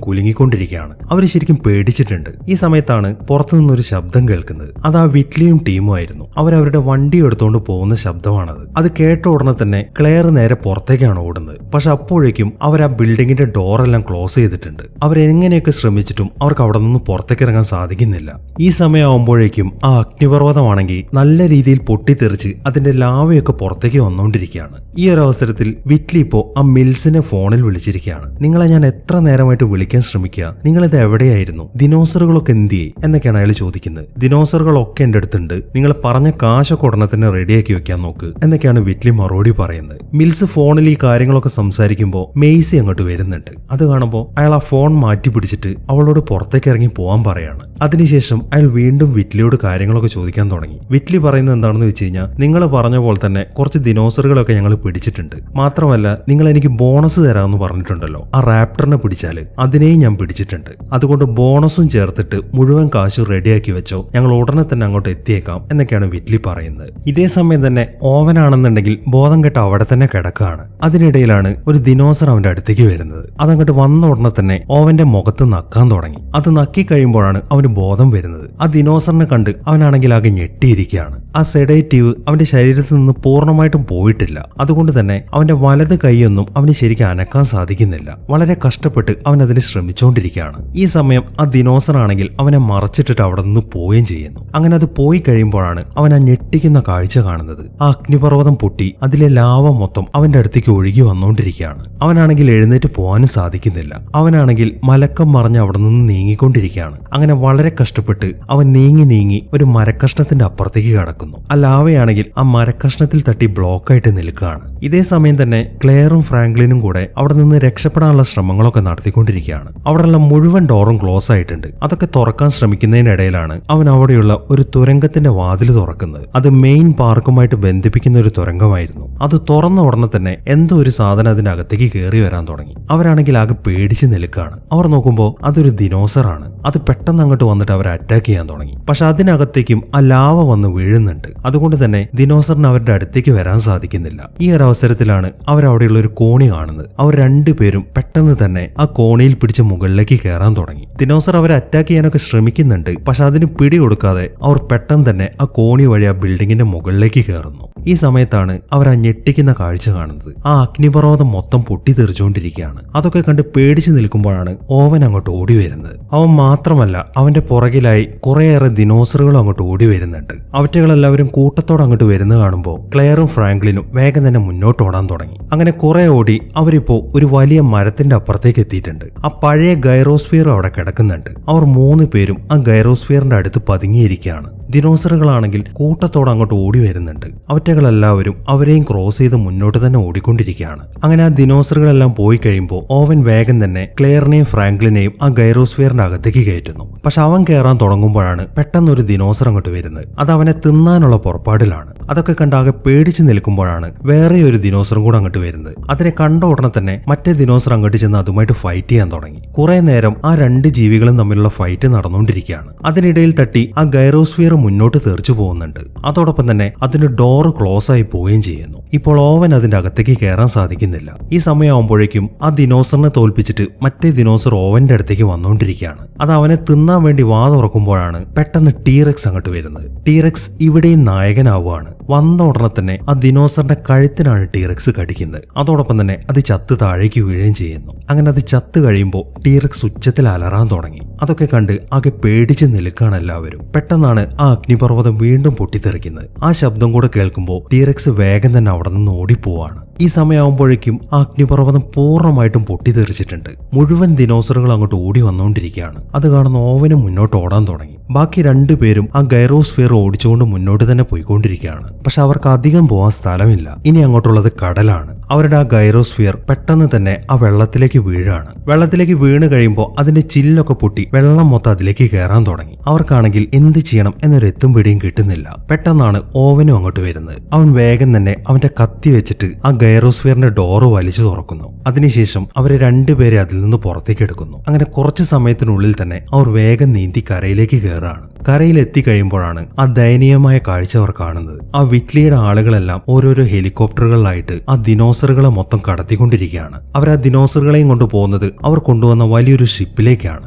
[SPEAKER 1] കുലുങ്ങിക്കൊണ്ടിരിക്കുകയാണ്. അവർ ശരിക്കും പേടിച്ചിട്ടുണ്ട്. ഈ സമയത്താണ് പുറത്തു നിന്നൊരു ശബ്ദം കേൾക്കുന്നത്. അത് ആ വിറ്റ്ലിയും ടീമും ആയിരുന്നു. അവരവരുടെ വണ്ടി എടുത്തുകൊണ്ട് പോകുന്ന ശബ്ദമാണത്. അത് കേട്ട ഉടനെ തന്നെ ക്ലെയർ നേരെ പുറത്തേക്കാണ് ഓടുന്നത്. പക്ഷെ അപ്പോഴേക്കും അവർ ആ ബിൽഡിങ്ങിന്റെ ഡോറെല്ലാം ക്ലോസ് ചെയ്തിട്ടുണ്ട്. അവരെങ്ങനെയൊക്കെ ശ്രമിച്ചിട്ടും അവർക്ക് അവിടെ നിന്ന് പുറത്തേക്ക് ഇറങ്ങാൻ സാധിക്കുന്നില്ല. ഈ സമയമാകുമ്പോഴേക്കും ആ അഗ്നിപർവ്വതമാണെങ്കിൽ നല്ല രീതിയിൽ പൊട്ടിത്തെറിച്ച് അതിന്റെ ലാവയൊക്കെ പുറത്തേക്ക് വന്നുകൊണ്ടിരിക്കുകയാണ്. ഈ ഒരു അവസരത്തിൽ വിറ്റ്ലി ഇപ്പോ ആ മിൽസിനെ ഫോണിൽ വിളിച്ചിരിക്കുകയാണ്. നിങ്ങളെ ഞാൻ എത്ര നേരമായിട്ട് വിളിക്കാൻ ശ്രമിക്കുക, നിങ്ങളിത് എവിടെയായിരുന്നു, ദിനോസറുകളൊക്കെ എന്തിയെ എന്നൊക്കെയാണ് അയാൾ ചോദിക്കുന്നത്. ദിനോസറുകളൊക്കെ എന്റെ അടുത്തുണ്ട്, നിങ്ങൾ പറഞ്ഞ കാശൊക്കെ ഉടനെ തന്നെ റെഡിയാക്കി വെക്കാൻ നോക്ക് എന്നൊക്കെയാണ് വിറ്റ്ലി മറുപടി പറയുന്നത്. മിൽസ് ഫോണിൽ ഈ കാര്യങ്ങളൊക്കെ സംസാരിക്കുമ്പോൾ മെയ്സി അങ്ങോട്ട് വരുന്നുണ്ട്. അത് കാണുമ്പോൾ അയാൾ ആ ഫോൺ മാറ്റി പിടിച്ചിട്ട് അവളോട് പുറത്തേക്ക് ഇറങ്ങി പോകാൻ പറയാണ്. അതിനുശേഷം അയാൾ വീണ്ടും വിറ്റ്ലിയോട് കാര്യങ്ങളൊക്കെ ചോദിക്കാൻ തുടങ്ങി. വിറ്റ്ലി പറയുന്നത് എന്താണെന്ന് വെച്ച് കഴിഞ്ഞാൽ, നിങ്ങൾ പറഞ്ഞ പോലെ തന്നെ കുറച്ച് ദിനോസറുകളൊക്കെ ഞങ്ങൾ പിടിച്ചിട്ടുണ്ട്, മാത്രമല്ല നിങ്ങൾ എനിക്ക് ബോണസ് തരാമെന്ന് പറഞ്ഞിട്ടുണ്ടല്ലോ, ആ റാപ്റ്ററിനെ പിടിച്ചാല് അതിനെയും ഞാൻ പിടിച്ചിട്ടുണ്ട്, അതുകൊണ്ട് ബോണസും ചേർത്തിട്ട് മുഴുവൻ കാശ് റെഡിയാക്കി വെച്ചോ, ഞങ്ങൾ ഉടനെ തന്നെ അങ്ങോട്ട് എത്തിയേക്കാം എന്നൊക്കെയാണ് വിറ്റ്ലി പറയുന്നത്. ഇതേ സമയം തന്നെ ഓവനാണെന്നുണ്ടെങ്കിൽ ബോധം കെട്ട് അവിടെ തന്നെ കിടക്കുകയാണ്. അതിനിടയിലാണ് ഒരു ദിനോസർ അവന്റെ അടുത്തേക്ക് വരുന്നത്. അതങ്ങോട്ട് വന്ന ഉടനെ തന്നെ ഓവന്റെ മുഖത്ത് നക്കാൻ തുടങ്ങി. അത് നക്കി കഴിയുമ്പോഴാണ് അവന് ബോധം വരുന്നത്. ആ ദിനോസറിനെ കണ്ട് അവനാണെങ്കിൽ ആകെ ഞെട്ടിയിരിക്കുകയാണ്. ആ സെഡേറ്റീവ് അവന്റെ ശരീരത്തിൽ നിന്ന് പൂർണ്ണമായിട്ടും പോയിട്ടില്ല. അതുകൊണ്ട് തന്നെ അവന്റെ വലത് കൈയൊന്നും അവന് ശരിക്കും അനക്കാൻ സാധിക്കുന്നില്ല. വളരെ കഷ്ടപ്പെട്ട് അവൻ അതിന് ശ്രമിച്ചുകൊണ്ടിരിക്കുകയാണ്. ഈ സമയം ആ ദിനോസർ ആണെങ്കിൽ അവനെ മറച്ചിട്ടിട്ട് അവിടെ നിന്ന് പോവുകയും ചെയ്യുന്നു. അങ്ങനെ അത് പോയി കഴിയുമ്പോഴാണ് അവൻ ആ ഞെട്ടിക്കുന്ന കാഴ്ച കാണുന്നത്. ആ അഗ്നിപർവ്വതം പൊട്ടി അതിലെ ലാവ മൊത്തം അവന്റെ അടുത്തേക്ക് ഒഴുകി വന്നുകൊണ്ടിരിക്കുകയാണ്. അവനാണെങ്കിൽ എഴുന്നേറ്റ് പോകാനും സാധിക്കുന്നില്ല. അവനാണെങ്കിൽ മലക്കം മറിഞ്ഞ് അവിടെ നിന്ന് നീങ്ങിക്കൊണ്ടിരിക്കുകയാണ്. അങ്ങനെ വളരെ കഷ്ടപ്പെട്ട് അവൻ നീങ്ങി ഒരു മരക്കഷ്ണത്തിന്റെ അപ്പുറത്തേക്ക് കടക്കുന്നു. ആ ലാവയാണെങ്കിൽ ആ മരക്കഷ്ണത്തിൽ തട്ടി ബ്ലോക്കായിട്ട് നിൽക്കുകയാണ്. ഇതേ സമയം തന്നെ ക്ലെയറും ഫ്രാങ്ക്ലിനും കൂടെ അവിടെ നിന്ന് രക്ഷപ്പെടാനുള്ള ശ്രമങ്ങളൊക്കെ നടത്തിക്കൊണ്ടിരിക്കുകയാണ്. അവിടെയുള്ള മുഴുവൻ ഡോറും ക്ലോസ് ആയിട്ടുണ്ട്. അതൊക്കെ തുറക്കാൻ ശ്രമിക്കുന്നതിനിടയിലാണ് അവൻ അവിടെയുള്ള ഒരു തുരങ്കത്തിന്റെ വാതിൽ തുറക്കുന്നത്. അത് മെയിൻ പാർക്കുമായിട്ട് ബന്ധിപ്പിക്കുന്ന ഒരു തുരങ്കമായിരുന്നു. അത് തുറന്ന ഉടനെ തന്നെ എന്തോ ഒരു സാധനം അതിന്റെ അകത്തേക്ക് കയറി വരാൻ തുടങ്ങി. അവരാണെങ്കിൽ ആകെ പേടിച്ച് നിൽക്കുകയാണ്. അവർ നോക്കുമ്പോൾ അതൊരു ദിനോസർ ആണ്. അത് പെട്ടെന്ന് അങ്ങോട്ട് വന്നിട്ട് അവരെ അറ്റാക്ക് ചെയ്യാൻ തുടങ്ങി. പക്ഷെ അതിനകത്തേക്കും ആ ലാവ വന്ന് വീഴുന്നുണ്ട്. അതുകൊണ്ട് തന്നെ ദിനോസറിന് അവരുടെ അടുത്തേക്ക് വരാൻ സാധിക്കുന്നില്ല. ഈ ഒരു അവസരത്തിലാണ് അവരവിടെയുള്ള ഒരു കോണി കാണുന്നത്. അവർ രണ്ടുപേരും പെട്ടെന്ന് തന്നെ ആ കോണിയിൽ പിടിച്ച് മുകളിലേക്ക് കയറാൻ തുടങ്ങി. ദിനോസർ അവരെ അറ്റാക്ക് ചെയ്യാനൊക്കെ ശ്രമിക്കുന്നുണ്ട്. പക്ഷെ അതിന് പിടി കൊടുക്കാതെ അവർ പെട്ടെന്ന് തന്നെ ആ കോണി വഴി ആ ബിൽഡിങ്ങിന്റെ മുകളിലേക്ക് കയറുന്നു. ഈ സമയത്താണ് അവർ ആ ഞെട്ടിക്കുന്ന കാഴ്ച കാണുന്നത്. ആ അഗ്നിപർവ്വതം മൊത്തം പൊട്ടിത്തെറിച്ചുകൊണ്ടിരിക്കുകയാണ്. അതൊക്കെ കണ്ട് പേടിച്ചു നിൽക്കുമ്പോഴാണ് ഓവൻ അങ്ങോട്ട് ഓടി വരുന്നത്. അവൻ മാത്രമല്ല അവന്റെ പുറകിലായി കുറേയേറെ ദിനോസറുകളും അങ്ങോട്ട് ഓടി വരുന്നുണ്ട്. അവറ്റകളെല്ലാവരും കൂട്ടത്തോടെ അങ്ങോട്ട് വരുന്നത് കാണുമ്പോൾ ക്ലെയറും ഫ്രാങ്ക്ലിനും വേഗം തന്നെ മുന്നോട്ട് ഓടാൻ തുടങ്ങി. അങ്ങനെ കുറെ ഓടി അവരിപ്പോ ഒരു വലിയ മരത്തിന്റെ അപ്പുറത്തേക്ക് എത്തിയിട്ടുണ്ട്. ആ പഴയ ഗൈറോസ്ഫിയർ അവിടെ കിടക്കുന്നുണ്ട്. അവർ 3 പേരും ആ ഗൈറോസ്ഫിയറിന്റെ അടുത്ത് പതുങ്ങിയിരിക്കുകയാണ്. ദിനോസറുകളാണെങ്കിൽ കൂട്ടത്തോടെ അങ്ങോട്ട് ഓടി വരുന്നുണ്ട്. അവറ്റകളെല്ലാവരും അവരെയും ക്രോസ് ചെയ്ത് മുന്നോട്ട് തന്നെ ഓടിക്കൊണ്ടിരിക്കുകയാണ്. അങ്ങനെ ആ ദിനോസറുകളെല്ലാം പോയി കഴിയുമ്പോൾ ഓവൻ വേഗം തന്നെ ക്ലെയറിനെയും ഫ്രാങ്ക്ലിനെയും ആ ഗൈറോസ്ഫിയറിന്റെ അകത്തേക്ക് കയറ്റുന്നു. പക്ഷെ അവൻ കയറാൻ തുടങ്ങുമ്പോഴാണ് പെട്ടെന്നൊരു ദിനോസർ അങ്ങോട്ട് വരുന്നത്. അത് അവനെ തിന്നാനുള്ള പുറപ്പാടിലാണ്. അതൊക്കെ കണ്ടാകെ പേടിച്ച് നിൽക്കുമ്പോഴാണ് വേറെ ഒരു ദിനോസറും കൂടെ അങ്ങോട്ട് വരുന്നത്. അതിനെ കണ്ട ഉടനെ തന്നെ മറ്റേ ദിനോസർ അങ്ങോട്ട് ചെന്ന് അതുമായിട്ട് ഫൈറ്റ് ചെയ്യാൻ തുടങ്ങി. കുറെ നേരം ആ 2 ജീവികളും തമ്മിലുള്ള ഫൈറ്റ് നടന്നുകൊണ്ടിരിക്കുകയാണ്. അതിനിടയിൽ തട്ടി ആ ഗൈറോസ്ഫിയർ മുന്നോട്ട് തെറിച്ചു പോകുന്നുണ്ട്. അതോടൊപ്പം തന്നെ അതിന്റെ ഡോറ് ക്ലോസ് ആയി പോവുകയും ചെയ്യുന്നു. ഇപ്പോൾ ഓവൻ അതിന്റെ അകത്തേക്ക് കയറാൻ സാധിക്കുന്നില്ല. ഈ സമയമാകുമ്പോഴേക്കും ആ ദിനോസറിനെ തോൽപ്പിച്ചിട്ട് മറ്റേ ദിനോസർ ഓവന്റെ അടുത്തേക്ക് വന്നുകൊണ്ടിരിക്കുകയാണ്. അത് അവനെ തിന്നാൻ വേണ്ടി വാ തുറക്കുമ്പോഴാണ് പെട്ടെന്ന് ടീറെക്സ് അങ്ങോട്ട് വരുന്നത്. ടീറെക്സ് ഇവിടെയും നായകനാവുകയാണ്. വന്ന ഉടനെ തന്നെ ആ ദിനോസറിന്റെ കഴുത്തിനാണ് ടീറെക്സ് കടിക്കുന്നത്. അതോടൊപ്പം തന്നെ അത് ചത്ത് താഴേക്ക് വീഴുകയും ചെയ്യുന്നു. അങ്ങനെ അത് ചത്ത് കഴിയുമ്പോൾ ടീറെക്സ് ഉച്ചത്തിൽ അലറാൻ തുടങ്ങി. അതൊക്കെ കണ്ട് ആകെ പേടിച്ച് നിൽക്കുകയാണ് എല്ലാവരും. പെട്ടെന്നാണ് ആ അഗ്നിപർവ്വതം വീണ്ടും പൊട്ടിത്തെറിക്കുന്നത്. ആ ശബ്ദം കൂടെ കേൾക്കുമ്പോൾ ടീറെക്സ് വേഗം തന്നെ അവിടെ നിന്ന് ഓടിപ്പോവാണ്. ഈ സമയമാകുമ്പോഴേക്കും ആ അഗ്നിപർവ്വതം പൂർണ്ണമായിട്ടും പൊട്ടിത്തെറിച്ചിട്ടുണ്ട്. മുഴുവൻ ദിനോസറുകൾ അങ്ങോട്ട് ഓടി വന്നുകൊണ്ടിരിക്കുകയാണ്. അത് കാണുന്ന ഓവന് മുന്നോട്ട് ഓടാൻ തുടങ്ങി. ബാക്കി 2 പേരും ആ ഗൈറോസ്ഫിയർ ഓടിച്ചുകൊണ്ട് മുന്നോട്ട് തന്നെ പോയിക്കൊണ്ടിരിക്കുകയാണ്. പക്ഷെ അവർക്ക് അധികം പോകാൻ സ്ഥലമില്ല. ഇനി അങ്ങോട്ടുള്ളത് കടലാണ്. അവരുടെ ആ ഗൈറോസ്ഫിയർ പെട്ടെന്ന് തന്നെ ആ വെള്ളത്തിലേക്ക് വീഴാണ്. വെള്ളത്തിലേക്ക് വീണ് കഴിയുമ്പോൾ അതിന്റെ ചില്ലൊക്കെ പൊട്ടി വെള്ളം മൊത്തം അതിലേക്ക് കയറാൻ തുടങ്ങി. അവർക്കാണെങ്കിൽ എന്ത് ചെയ്യണം എന്നൊരു എത്തും പിടിയും കിട്ടുന്നില്ല. പെട്ടെന്നാണ് ഓവനും അങ്ങോട്ട് വരുന്നത്. അവൻ വേഗം തന്നെ അവന്റെ കത്തി വെച്ചിട്ട് ആ എയറോസ്ഫിയറിന്റെ ഡോറ് വലിച്ചു തുറക്കുന്നു. അതിനുശേഷം അവരെ രണ്ടുപേരെ അതിൽ നിന്ന് പുറത്തേക്ക് എടുക്കുന്നു. അങ്ങനെ കുറച്ചു സമയത്തിനുള്ളിൽ തന്നെ അവർ വേഗം നീന്തി കരയിലേക്ക് കയറുകയാണ്. കരയിൽ എത്തിക്കഴിയുമ്പോഴാണ് ആ ദയനീയമായ കാഴ്ച അവർ കാണുന്നത്. ആ വിറ്റ്ലിയുടെ ആളുകളെല്ലാം ഓരോരോ ഹെലികോപ്റ്ററുകളിലായിട്ട് ആ ദിനോസറുകളെ മൊത്തം കടത്തിക്കൊണ്ടിരിക്കുകയാണ്. അവർ ആ ദിനോസറുകളെയും കൊണ്ട് പോകുന്നത് അവർ കൊണ്ടുവന്ന വലിയൊരു ഷിപ്പിലേക്കാണ്.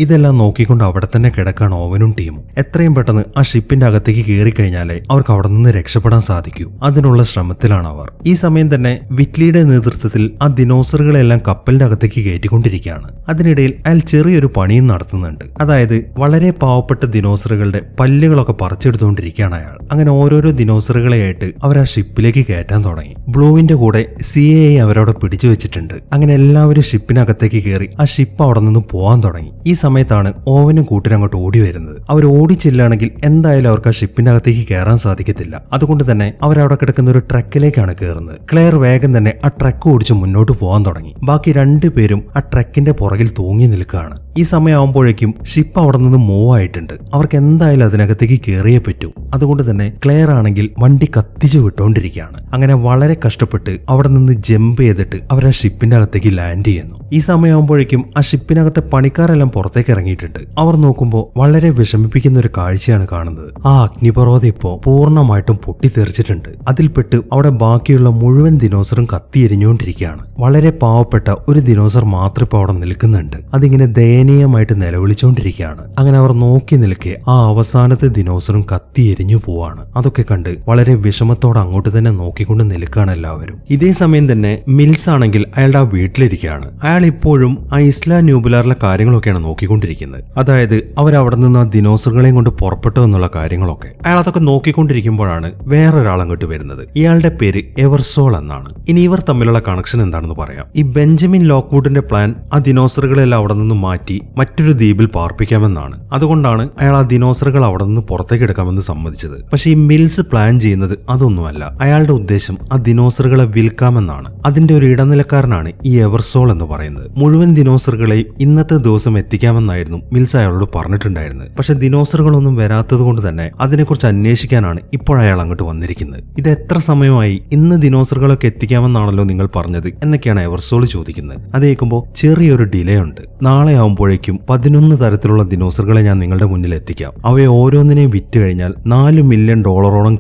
[SPEAKER 1] ഇതെല്ലാം നോക്കിക്കൊണ്ട് അവിടെ തന്നെ കിടക്കാണ് ഓവനും ടീമും. എത്രയും പെട്ടെന്ന് ആ ഷിപ്പിന്റെ അകത്തേക്ക് കയറി കഴിഞ്ഞാലേ അവർക്ക് അവിടെ നിന്ന് രക്ഷപ്പെടാൻ സാധിക്കൂ. അതിനുള്ള ശ്രമത്തിലാണ് അവർ. ഈ സമയം തന്നെ വിറ്റ്ലിയുടെ നേതൃത്വത്തിൽ ആ ദിനോസറുകളെല്ലാം കപ്പലിന്റെ അകത്തേക്ക് കയറ്റിക്കൊണ്ടിരിക്കുകയാണ്. അതിനിടയിൽ അയാൾ ചെറിയൊരു പണിയും നടത്തുന്നുണ്ട്. അതായത് വളരെ പാവപ്പെട്ട ദിനോസറുകളുടെ പല്ലുകളൊക്കെ പറിച്ചെടുത്തുകൊണ്ടിരിക്കുകയാണ് അയാൾ. അങ്ങനെ ഓരോരോ ദിനോസറുകളെയായിട്ട് അവർ ആ ഷിപ്പിലേക്ക് കയറ്റാൻ തുടങ്ങി. ബ്ലൂവിന്റെ കൂടെ CAA അവരവിടെ പിടിച്ചു വെച്ചിട്ടുണ്ട്. അങ്ങനെ എല്ലാവരും ഷിപ്പിനകത്തേക്ക് കയറി ആ ഷിപ്പ് അവിടെ നിന്ന് പോകാൻ തുടങ്ങി. ഈ സമയത്താണ് ഓവനും കൂട്ടരും അങ്ങോട്ട് ഓടി വരുന്നത്. അവർ ഓടിച്ചില്ലാണെങ്കിൽ എന്തായാലും അവർക്ക് ആ ഷിപ്പിന്റെ അകത്തേക്ക് കയറാൻ സാധിക്കത്തില്ല. അതുകൊണ്ട് തന്നെ അവരവിടെ കിടക്കുന്ന ഒരു ട്രക്കിലേക്കാണ് കയറുന്നത്. ക്ലെയർ വേഗം തന്നെ ആ ട്രക്ക് ഓടിച്ച് മുന്നോട്ട് പോകാൻ തുടങ്ങി. ബാക്കി രണ്ടുപേരും ആ ട്രക്കിന്റെ പുറകിൽ തൂങ്ങി നിൽക്കുകയാണ്. ഈ സമയമാകുമ്പോഴേക്കും ഷിപ്പ് അവിടെ നിന്ന് മൂവ് ആയിട്ടുണ്ട്. അവർക്ക് എന്തായാലും അതിനകത്തേക്ക് കയറിയേ പറ്റൂ. അതുകൊണ്ട് തന്നെ ക്ലെയർ ആണെങ്കിൽ വണ്ടി കത്തിച്ചു വിട്ടുകൊണ്ടിരിക്കുകയാണ്. അങ്ങനെ വളരെ കഷ്ടപ്പെട്ട് അവിടെ നിന്ന് ജമ്പ് ചെയ്തിട്ട് അവർ ആ ഷിപ്പിന്റെ അകത്തേക്ക് ലാൻഡ് ചെയ്യുന്നു. ഈ സമയമാകുമ്പോഴേക്കും ആ ഷിപ്പിനകത്തെ പണിക്കാരെല്ലാം പുറത്തേക്ക് ഇറങ്ങിയിട്ടുണ്ട്. അവർ നോക്കുമ്പോൾ വളരെ വിഷമിപ്പിക്കുന്ന ഒരു കാഴ്ചയാണ് കാണുന്നത്. ആ അഗ്നിപർവ്വതം ഇപ്പോ പൂർണ്ണമായിട്ടും പൊട്ടിത്തെറിച്ചിട്ടുണ്ട്. അതിൽപ്പെട്ട് അവിടെ ബാക്കിയുള്ള മുഴുവൻ ദിനോസറും കത്തിയെരിഞ്ഞുകൊണ്ടിരിക്കുകയാണ്. വളരെ പാവപ്പെട്ട ഒരു ദിനോസർ മാത്രം ഇപ്പൊ അവിടെ നിൽക്കുന്നുണ്ട്. അതിങ്ങനെ ദയനീയമായിട്ട് നിലവിളിച്ചുകൊണ്ടിരിക്കുകയാണ്. അങ്ങനെ അവർ നോക്കി നിൽക്കെ ആ അവസാനത്തെ ദിനോസറും കത്തിയെരിഞ്ഞു പോവാണ്. അതൊക്കെ കണ്ട് വളരെ വിഷമത്തോടെ അങ്ങോട്ട് തന്നെ നോക്കിക്കൊണ്ട് നിൽക്കുകയാണ് എല്ലാവരും. ഇതേ സമയം തന്നെ മിൽസ് ആണെങ്കിൽ അയാളുടെ ആ വീട്ടിലിരിക്കുകയാണ്. അയാൾ ഇപ്പോഴും ആ ഇസ്ലാ ന്യൂബുലാറിലെ കാര്യങ്ങളൊക്കെയാണ് നോക്കിക്കൊണ്ടിരിക്കുന്നത്. അതായത് അവരവിടെ നിന്ന് ആ ദിനോസറുകളെയും കൊണ്ട് പുറപ്പെട്ടു എന്നുള്ള കാര്യങ്ങളൊക്കെ. അയാൾ അതൊക്കെ നോക്കിക്കൊണ്ടിരിക്കുമ്പോഴാണ് വേറൊരാൾ അങ്ങോട്ട് വരുന്നത്. ഇയാളുടെ പേര് എവർസോൾ എന്നാണ്. ഇനി ഇവർ തമ്മിലുള്ള കണക്ഷൻ എന്താണെന്ന് പറയാം. ഈ ബെഞ്ചമിൻ ലോക്ക്വുഡിന്റെ പ്ലാൻ ആ ദിനോസറുകളെല്ലാം അവിടെ നിന്ന് മാറ്റി മറ്റൊരു ദ്വീപിൽ പാർപ്പിക്കാമെന്നാണ്. അതുകൊണ്ടാണ് അയാൾ ആ ദിനോസറുകൾ അവിടെ നിന്ന് പുറത്തേക്ക് എടുക്കാമെന്ന് സമ്മതിച്ചത്. പക്ഷെ ഈ മിൽസ് പ്ലാൻ ചെയ്യുന്നത് അതൊന്നുമല്ല. അയാളുടെ ഉദ്ദേശം ആ ദിനോസറുകളെ വിൽക്കാമെന്നാണ്. അതിന്റെ ഒരു ഇടനിലക്കാരനാണ് ഈ എവർസോൾ എന്ന് പറയുന്നത്. മുഴുവൻ ദിനോസറുകളെയും ഇന്നത്തെ ദിവസം എത്തിക്കാമെന്നായിരുന്നു മിൽസ് അയാളോട് പറഞ്ഞിട്ടുണ്ടായിരുന്നത്. പക്ഷെ ദിനോസറുകളൊന്നും വരാത്തത് കൊണ്ട് തന്നെ അതിനെക്കുറിച്ച് അന്വേഷിക്കാനാണ് ഇപ്പോൾ അയാൾ അങ്ങോട്ട് വന്നിരിക്കുന്നത്. ഇത് എത്ര സമയമായി? ഇന്ന് ദിനോസറുകളൊക്കെ എത്തിക്കാമെന്നാണല്ലോ നിങ്ങൾ പറഞ്ഞത് എന്നൊക്കെയാണ് എവർസോൾ ചോദിക്കുന്നത്. അത് കേൾക്കുമ്പോൾ ചെറിയൊരു ഡിലേ ഉണ്ട്. നാളെ ആവുമ്പോഴേക്കും 11 തരത്തിലുള്ള ദിനോസറുകളെ ഞാൻ നിങ്ങളുടെ മുന്നിൽ എത്തിക്കാം. അവയെ ഓരോന്നിനെയും വിറ്റ് കഴിഞ്ഞാൽ $4 മില്യൺ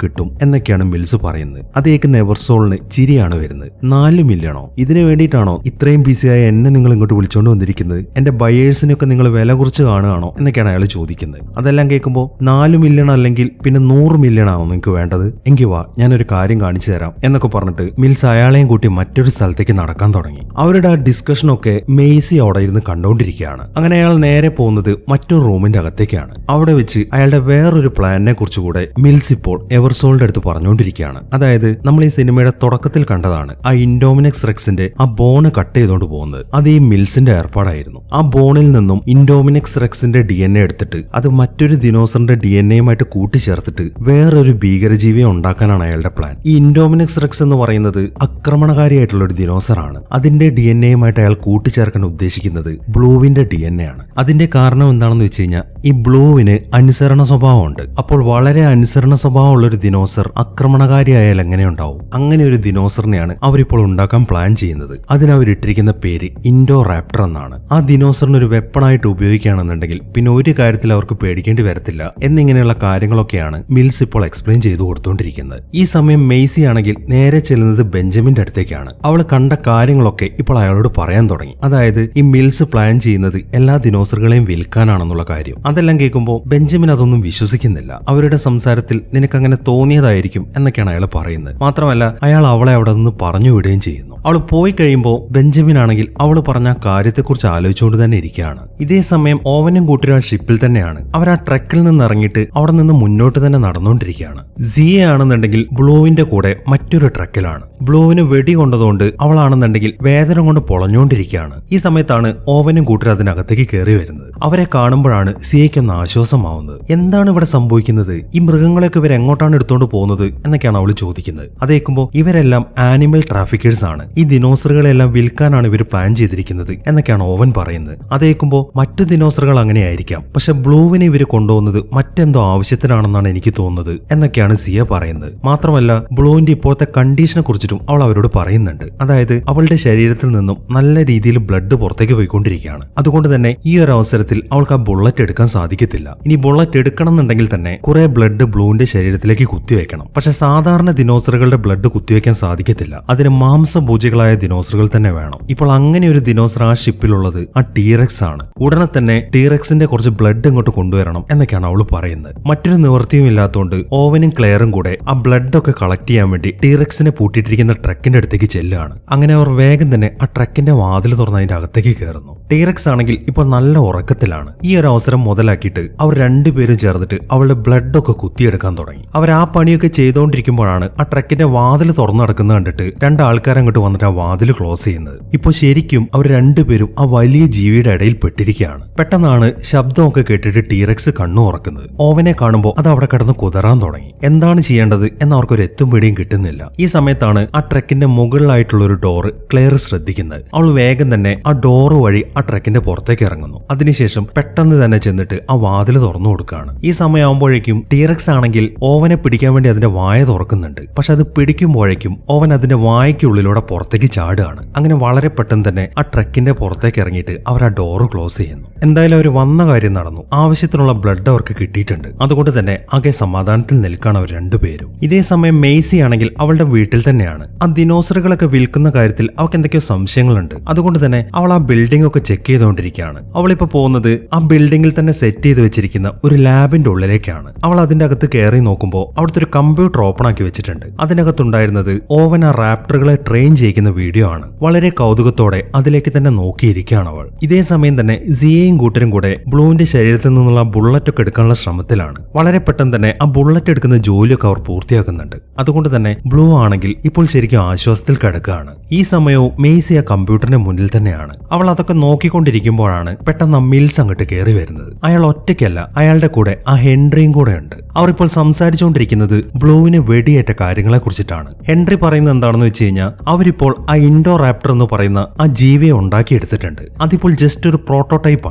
[SPEAKER 1] കിട്ടും എന്നൊക്കെയാണ് മിൽസ് പറയുന്നത്. അത് കേൾക്കുന്ന എവർസോളിന് ചിരിയാണ് വരുന്നത്. 4 മില്യണോ? ഇതിനു വേണ്ടിയിട്ടാണോ ഇത്രയും ബിസിയായ എന്നെ നിങ്ങൾ ഇങ്ങോട്ട് വിളിച്ചോണ്ട് വന്നിരിക്കുന്നത്? എന്റെ ബയേഴ്സിനൊക്കെ നിങ്ങൾ വില കുറിച്ച് കാണുകയാണോ എന്നൊക്കെയാണ് അയാൾ ചോദിക്കുന്നത്. അതെല്ലാം കേൾക്കുമ്പോൾ 4 മില്യൺ അല്ലെങ്കിൽ പിന്നെ 100 മില്യൺ ആണോ നിങ്ങൾക്ക് വേണ്ടത്? എങ്കിൽ വാ, ഞാനൊരു കാര്യം കാണിച്ചു തരാം എന്നൊക്കെ പറഞ്ഞിട്ട് മിൽസ് അയാളെയും കൂട്ടി മറ്റൊരു സ്ഥലത്തേക്ക് നടക്കാൻ തുടങ്ങി. അവരുടെ ആ ഡിസ്കഷനൊക്കെ മെയ്സി അവിടെ ഇരുന്ന് കണ്ടുകൊണ്ടിരിക്കുകയാണ്. അങ്ങനെ അയാൾ നേരെ പോകുന്നത് മറ്റൊരു റൂമിന്റെ അകത്തേക്കാണ്. അവിടെ വെച്ച് അയാളുടെ വേറൊരു പ്ലാനിനെ കുറിച്ച് കൂടെ മിൽസ് ഇപ്പോൾ എവർസോളിന്റെ അടുത്ത് പറഞ്ഞുകൊണ്ടിരിക്കുകയാണ്. അതായത് നമ്മൾ ഈ സിനിമയുടെ തുടക്കത്തിൽ കണ്ടതാണ് ആ ഇൻഡോമിനക്സ് റെക്സിന്റെ ആ ബോണ് കട്ട് ചെയ്തുകൊണ്ട് പോകുന്നത്. അത് ഈ മിൽസിന്റെ ഏർപ്പാടായിരുന്നു. ആ ബോണിൽ നിന്നും ഇൻഡോമിനക്സ് റെക്സിന്റെ DNA എടുത്തിട്ട് അത് മറ്റൊരു ദിനോസറിന്റെ DNAയുമായിട്ട് കൂട്ടിച്ചേർത്തിട്ട് വേറൊരു ഭീകരജീവിയെ ഉണ്ടാക്കാനാണ് അയാളുടെ പ്ലാൻ. ഈ ഇൻഡോമിനക്സ് റെക്സ് എന്ന് പറയുന്നത് ആക്രമണകാരിയായിട്ടുള്ള ഒരു ദിനോസറാണ്. അതിന്റെ DNAയുമായിട്ട് അയാൾ കൂട്ടിച്ചേർക്കാൻ ഉദ്ദേശിക്കുന്നത് ബ്ലൂവിന്റെ DNA ആണ്. അതിന്റെ കാരണം എന്താണെന്ന് വെച്ച് കഴിഞ്ഞാൽ ഈ ബ്ലൂവിന് അനുസരണ സ്വഭാവമുണ്ട്. അപ്പോൾ വളരെ അനുസരണ സ്വഭാവമുള്ള ഒരു ദിനോസർ ആക്രമണകാരിയായാൽ എങ്ങനെയുണ്ടാവും? അങ്ങനെ ഒരു ദിനോസറിനെയാണ് അവരിപ്പോൾ ഉണ്ടാക്കാൻ പ്ലാൻ ചെയ്യുന്നത്. അതിനവരിട്ടിരിക്കുന്ന പേര് ഇൻഡോറാപ്റ്റർ എന്നാണ്. ആ ദിനോസറിന് ഒരു വെപ്പണായിട്ട് ഉപയോഗിക്കുകയാണെന്നുണ്ടെങ്കിൽ പിന്നെ ഒരു കാര്യത്തിൽ അവർക്ക് പേടിക്കേണ്ടി വരത്തില്ല എന്നിങ്ങനെയുള്ള കാര്യങ്ങളൊക്കെയാണ് മിൽസ് ഇപ്പോൾ എക്സ്പ്ലെയിൻ ചെയ്തു കൊടുത്തുകൊണ്ടിരിക്കുന്നത്. ഈ സമയം മെയ്സി ആണെങ്കിൽ നേരെ ചെല്ലുന്നത് ബെഞ്ചമിന്റെ അടുത്തേക്കാണ്. അവൾ കണ്ട കാര്യങ്ങളൊക്കെ ഇപ്പോൾ അയാളോട് പറയാൻ തുടങ്ങി. അതായത് ഈ മിൽസ് പ്ലാൻ ചെയ്യുന്നത് എല്ലാ ദിനോസറുകളെയും വിൽക്കാനാണെന്നുള്ള കാര്യം. അതെല്ലാം കേൾക്കുമ്പോൾ ബെഞ്ചമിൻ അതൊന്നും വിശ്വസിക്കുന്നില്ല. അവരുടെ സംസാരത്തിൽ നിനക്കങ്ങനെ തോന്നിയതായിരിക്കും എന്നൊക്കെയാണ് അയാൾ പറയുന്നത്. മാത്രമല്ല അയാൾ അവളെ അവിടെ നിന്ന് പറഞ്ഞു വിടുകയും ചെയ്യുന്നു. അവൾ പോയി കഴിയുമ്പോൾ ബെഞ്ചമിൻ ആണെങ്കിൽ അവൾ പറഞ്ഞ കാര്യത്തെക്കുറിച്ച് ആലോചിച്ചുകൊണ്ട് തന്നെ ഇരിക്കുകയാണ്. ഇതേ സമയം ഓവനും കൂട്ടരും ആ ഷിപ്പിൽ തന്നെയാണ്. അവർ ആ ട്രക്കിൽ നിന്ന് ഇറങ്ങിയിട്ട് അവിടെ നിന്ന് മുന്നോട്ട് തന്നെ നടന്നുകൊണ്ടിരിക്കുകയാണ്. സിയെ ആണെന്നുണ്ടെങ്കിൽ ബ്ലൂവിന്റെ കൂടെ മറ്റൊരു ട്രക്കിലാണ്. ബ്ലൂവിന് വെടി കൊണ്ടതുകൊണ്ട് അവളാണെന്നുണ്ടെങ്കിൽ വേദന കൊണ്ട് പൊളഞ്ഞുകൊണ്ടിരിക്കുകയാണ്. ഈ സമയത്താണ് ഓവനും കൂട്ടരും അതിനകത്തേക്ക് കയറി വരുന്നത്. അവരെ കാണുമ്പോഴാണ് സിയയ്ക്കൊന്ന് ആശ്വാസമാവുന്നത്. എന്താണ് ഇവിടെ സംഭവിക്കുന്നത്? ഈ മൃഗങ്ങളെയൊക്കെ ഇവർ എങ്ങോട്ടാണ് എടുത്തോണ്ട് പോകുന്നത് എന്നൊക്കെയാണ് അവൾ ചോദിക്കുന്നത്. അതേക്കുമ്പോൾ ഇവരെല്ലാം ആനിമൽ ട്രാഫിക്കേഴ്സ് ആണ്. ഈ ദിനോസറുകളെല്ലാം വിൽക്കാനാണ് ഇവർ പ്ലാൻ പ്ലാൻ ചെയ്തിരിക്കുന്നത് എന്നൊക്കെയാണ് ഓവൻ പറയുന്നത്. അതേക്കുമ്പോൾ മറ്റു ദിനോസറുകൾ അങ്ങനെയായിരിക്കാം, പക്ഷെ ബ്ലൂവിനെ ഇവര് കൊണ്ടുപോകുന്നത് മറ്റെന്തോ ആവശ്യത്തിനാണെന്നാണ് എനിക്ക് തോന്നുന്നത് എന്നൊക്കെയാണ് സിയ പറയുന്നത്. മാത്രമല്ല ബ്ലൂവിന്റെ ഇപ്പോഴത്തെ കണ്ടീഷനെ കുറിച്ചിട്ടും അവൾ അവരോട് പറയുന്നുണ്ട്. അതായത് അവളുടെ ശരീരത്തിൽ നിന്നും നല്ല രീതിയിൽ ബ്ലഡ് പുറത്തേക്ക് പോയിക്കൊണ്ടിരിക്കുകയാണ്. അതുകൊണ്ട് തന്നെ ഈ ഒരു അവസരത്തിൽ അവൾക്ക് ആ ബുള്ളറ്റ് എടുക്കാൻ സാധിക്കത്തില്ല. ഇനി ബുള്ളറ്റ് എടുക്കണം എന്നുണ്ടെങ്കിൽ തന്നെ കുറെ ബ്ലഡ് ബ്ലൂവിന്റെ ശരീരത്തിലേക്ക് കുത്തിവെക്കണം. പക്ഷെ സാധാരണ ദിനോസറുകളുടെ ബ്ലഡ് കുത്തിവെക്കാൻ സാധിക്കത്തില്ല. അതിന് മാംസഭോജികളായ ദിനോസറുകൾ തന്നെ വേണം. ഇപ്പോൾ അങ്ങനെ ഒരു ദിനോസർ ആ ഷിപ്പിലുള്ളത് ആ ടീറക്സ് ആണ്. ഉടനെ തന്നെ ടീറക്സിന്റെ കുറച്ച് ബ്ലഡ് ഇങ്ങോട്ട് കൊണ്ടുവരണം എന്നൊക്കെയാണ് അവൾ പറയുന്നത്. മറ്റൊരു നിവൃത്തിയും ഇല്ലാത്തതുകൊണ്ട് ഓവനും ക്ലെയറും കൂടെ ആ ബ്ലഡ് ഒക്കെ കളക്ട് ചെയ്യാൻ വേണ്ടി ടീറക്സിനെ പൂട്ടിയിട്ടിരിക്കുന്ന ട്രക്കിന്റെ അടുത്തേക്ക് ചെല്ലുകയാണ്. അങ്ങനെ അവർ വേഗം തന്നെ ആ ട്രക്കിന്റെ വാതിൽ തുറന്ന് അതിന്റെ അകത്തേക്ക് കയറുന്നു. ടീറക്സ് ആണെങ്കിൽ ഇപ്പോൾ നല്ല ഉറക്കത്തിലാണ്. ഈ ഒരു അവസരം മുതലാക്കിയിട്ട് അവർ രണ്ടുപേരും ചേർന്നിട്ട് അവളുടെ ബ്ലഡ് ഒക്കെ കുത്തിയെടുക്കാൻ തുടങ്ങി. അവർ ആ പണിയൊക്കെ ചെയ്തുകൊണ്ടിരിക്കുമ്പോഴാണ് ആ ട്രക്കിന്റെ വാതിൽ തുറന്നു നടക്കുന്നത് കണ്ടിട്ട് രണ്ടാൾക്കാർ അങ്ങോട്ട് വന്നിട്ട് ആ വാതിൽ ക്ലോസ് ചെയ്യുന്നത്. ഇപ്പോൾ ശരിക്കും അവർ രണ്ടുപേരും ആ വലിയ ജീവിയുടെ ഇടയിൽ പെട്ടിരിക്കുകയാണ്. പെട്ടെന്നാണ് ശബ്ദമൊക്കെ കേട്ടിട്ട് ടീറക്സ് കണ്ണു തുറക്കുന്നത്. ഓവനെ കാണുമ്പോൾ അത് അവിടെ കിടന്ന് കുതറാൻ തുടങ്ങി. എന്താണ് ചെയ്യേണ്ടത് എന്ന് അവർക്കൊരു എത്തും പിടിയും കിട്ടുന്നില്ല. ഈ സമയത്താണ് ആ ട്രക്കിന്റെ മുകളിലായിട്ടുള്ള ഒരു ഡോറ് ക്ലെയർ ശ്രദ്ധിക്കുന്നത്. അവൾ വേഗം തന്നെ ആ ഡോറ് വഴി ആ ട്രക്കിന്റെ പുറത്തേക്ക് ഇറങ്ങുന്നു. അതിനുശേഷം പെട്ടെന്ന് തന്നെ ചെന്നിട്ട് ആ വാതിൽ തുറന്നു കൊടുക്കുകയാണ്. ഈ സമയമാകുമ്പോഴേക്കും ടീറക്സ് ആണെങ്കിൽ ഓവനെ പിടിക്കാൻ വേണ്ടി അതിന്റെ വായ തുറക്കുന്നുണ്ട്. പക്ഷെ അത് പിടിക്കുമ്പോഴേക്കും ഓവൻ അതിന്റെ വായ്ക്കുള്ളിലൂടെ പുറത്തേക്ക് ചാടുകയാണ്. അങ്ങനെ വളരെ പെട്ടെന്ന് തന്നെ ആ ട്രക്കിന്റെ പുറത്തേക്ക് ഇറങ്ങിയിട്ട് അവർ ആ ഡോറ് ക്ലോസ് ചെയ്യുന്നു. എന്തായാലും അവർ വന്ന കാര്യം നടന്നു. ആവശ്യത്തിനുള്ള ബ്ലഡ് അവർക്ക് കിട്ടിയിട്ടുണ്ട്. അതുകൊണ്ട് തന്നെ ആകെ സമാധാനത്തിൽ നിൽക്കാണ് അവർ രണ്ടുപേരും. ഇതേ സമയം മെയ്സി ആണെങ്കിൽ അവളുടെ വീട്ടിൽ തന്നെയാണ്. ആ ദിനോസറുകളൊക്കെ വിൽക്കുന്ന കാര്യത്തിൽ അവൾക്ക് എന്തൊക്കെയോ സംശയങ്ങളുണ്ട്. അതുകൊണ്ട് തന്നെ അവൾ ആ ബിൽഡിംഗ് ഒക്കെ ചെക്ക് ചെയ്തുകൊണ്ടിരിക്കുകയാണ്. അവളിപ്പോ പോകുന്നത് ആ ബിൽഡിംഗിൽ തന്നെ സെറ്റ് ചെയ്ത് വെച്ചിരിക്കുന്ന ഒരു ലാബിന്റെ ഉള്ളിലേക്കാണ്. അവൾ അതിന്റെ അകത്ത് കയറി നോക്കുമ്പോൾ അവിടുത്തെ ഒരു കമ്പ്യൂട്ടർ ഓപ്പൺ ആക്കി വെച്ചിട്ടുണ്ട്. അതിനകത്തുണ്ടായിരുന്നത് ഓവൻ ആ റാപ്റ്ററുകളെ ട്രെയിൻ ചെയ്യിക്കുന്ന വീഡിയോ ആണ്. വളരെ കൗതുകത്തോടെ അതിലേക്ക് തന്നെ നോക്കിയിരിക്കുകയാണ് അവൾ. ഇതേ സമയം തന്നെ സിയയും കൂട്ടരും കൂടെ ബ്ലൂവിന്റെ ശരീരത്തിൽ നിന്നുള്ള ബുള്ളറ്റ് ഒക്കെ എടുക്കാനുള്ള ശ്രമത്തിലാണ്. വളരെ പെട്ടെന്ന് തന്നെ ആ ബുള്ളറ്റ് എടുക്കുന്ന ജോലിയൊക്കെ അവർ പൂർത്തിയാക്കുന്നുണ്ട്. അതുകൊണ്ട് തന്നെ ബ്ലൂ ആണെങ്കിൽ ഇപ്പോൾ ശരിക്കും ആശ്വാസത്തിൽ കിടക്കുകയാണ്. ഈ സമയവും മെയ്സി ആ കമ്പ്യൂട്ടറിന്റെ മുന്നിൽ തന്നെയാണ്. അവൾ അതൊക്കെ നോക്കിക്കൊണ്ടിരിക്കുമ്പോഴാണ് പെട്ടെന്ന് മിൽസ് അങ്ങോട്ട് കയറി വരുന്നത്. അയാൾ ഒറ്റയ്ക്കല്ല, അയാളുടെ കൂടെ ആ ഹെൻറിയും കൂടെ ഉണ്ട്. അവർ ഇപ്പോൾ സംസാരിച്ചുകൊണ്ടിരിക്കുന്നത് ബ്ലൂവിന് വെടിയേറ്റ കാര്യങ്ങളെ കുറിച്ചിട്ടാണ്. ഹെൻറി പറയുന്നത് എന്താണെന്ന് വെച്ച് കഴിഞ്ഞാൽ അവരിപ്പോൾ ആ ഇൻഡോ റാപ്റ്റർ എന്ന് പറയുന്ന ആ ജീവിയെ ഉണ്ടാക്കിയെടുത്തിട്ടുണ്ട്. അതിപ്പോൾ ജസ്റ്റ് ഒരു പ്രോട്ടോടൈപ്പ്